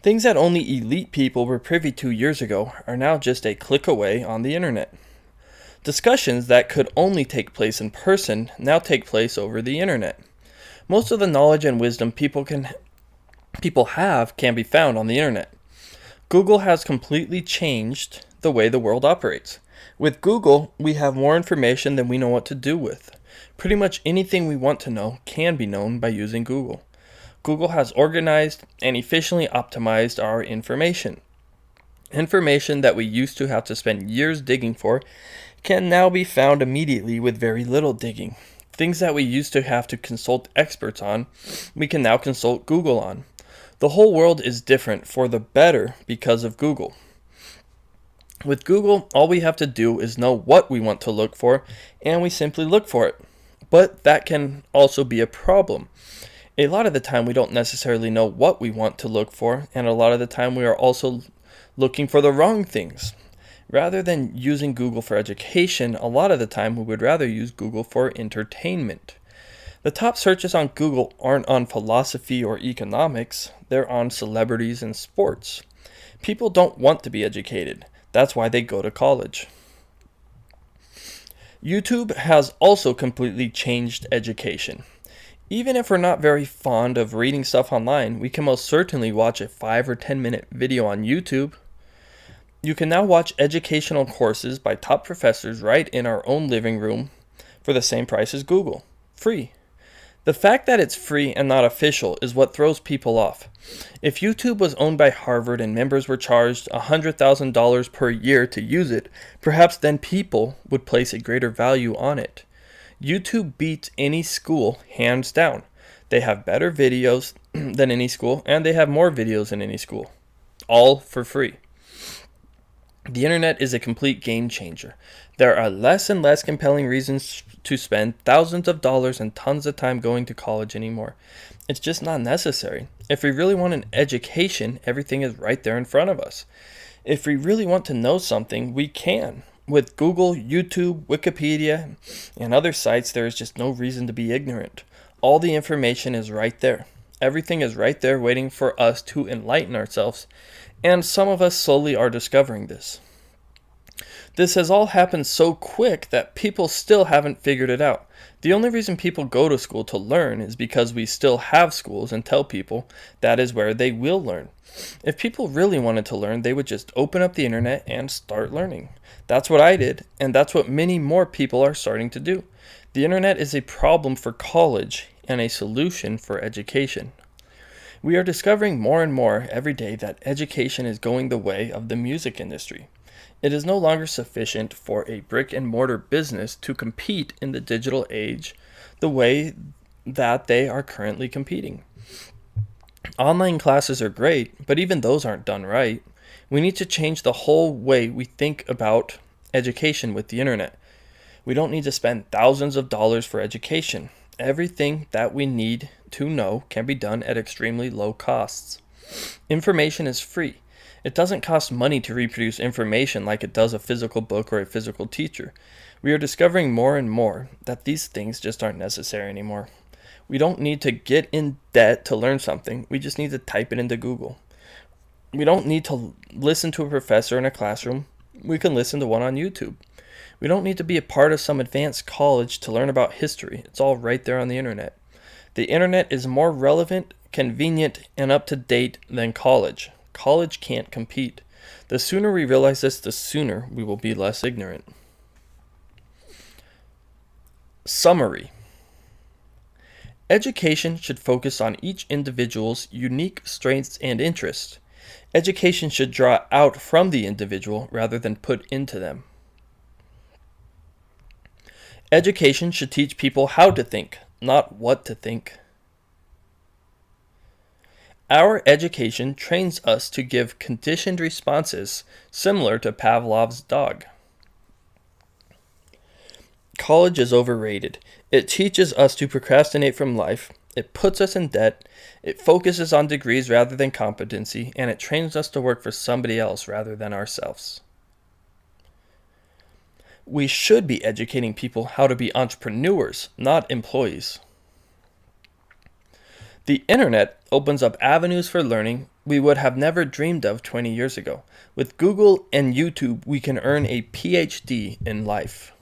Things that only elite people were privy to years ago are now just a click away on the internet. Discussions that could only take place in person now take place over the internet. Most of the knowledge and wisdom people have can be found on the internet. Google has completely changed the way the world operates. With Google, we have more information than we know what to do with. Pretty much anything we want to know can be known by using Google. Google has organized and efficiently optimized our information. Information that we used to have to spend years digging for can now be found immediately with very little digging. Things that we used to have to consult experts on, we can now consult Google on. The whole world is different for the better because of Google. With Google, all we have to do is know what we want to look for, and we simply look for it. But that can also be a problem. A lot of the time we don't necessarily know what we want to look for, and a lot of the time we are also looking for the wrong things. Rather than using Google for education, a lot of the time we would rather use Google for entertainment. The top searches on Google aren't on philosophy or economics, they're on celebrities and sports. People don't want to be educated. That's why they go to college. YouTube has also completely changed education. Even if we're not very fond of reading stuff online, we can most certainly watch a 5 or 10 minute video on YouTube. You can now watch educational courses by top professors right in our own living room for the same price as Google. Free. The fact that it's free and not official is what throws people off. If YouTube was owned by Harvard and members were charged $100,000 per year to use it, perhaps then people would place a greater value on it. YouTube beats any school hands down. They have better videos than any school, and they have more videos than any school. All for free. The internet is a complete game changer. There are less and less compelling reasons to spend thousands of dollars and tons of time going to college anymore. It's just not necessary. If we really want an education, everything is right there in front of us. If we really want to know something, we can. With Google, YouTube, Wikipedia, and other sites, there is just no reason to be ignorant. All the information is right there. Everything is right there waiting for us to enlighten ourselves, and some of us slowly are discovering this. This has all happened so quick that people still haven't figured it out. The only reason people go to school to learn is because we still have schools and tell people that is where they will learn. If people really wanted to learn, they would just open up the internet and start learning. That's what I did, and that's what many more people are starting to do. The internet is a problem for college and a solution for education. We are discovering more and more every day that education is going the way of the music industry. It is no longer sufficient for a brick and mortar business to compete in the digital age the way that they are currently competing. Online classes are great, but even those aren't done right. We need to change the whole way we think about education with the internet. We don't need to spend thousands of dollars for education. Everything that we need to know can be done at extremely low costs. Information is free. It doesn't cost money to reproduce information like it does a physical book or a physical teacher. We are discovering more and more that these things just aren't necessary anymore. We don't need to get in debt to learn something. We just need to type it into Google. We don't need to listen to a professor in a classroom. We can listen to one on YouTube. We don't need to be a part of some advanced college to learn about history. It's all right there on the internet. The internet is more relevant, convenient, and up to date than college. College can't compete. The sooner we realize this, the sooner we will be less ignorant. Summary. Education should focus on each individual's unique strengths and interests. Education should draw out from the individual rather than put into them. Education should teach people how to think, not what to think. Our education trains us to give conditioned responses similar to Pavlov's dog. College is overrated. It teaches us to procrastinate from life. It puts us in debt. It focuses on degrees rather than competency, and it trains us to work for somebody else rather than ourselves. We should be educating people how to be entrepreneurs, not employees. The internet opens up avenues for learning we would have never dreamed of 20 years ago. With Google and YouTube, we can earn a PhD in life.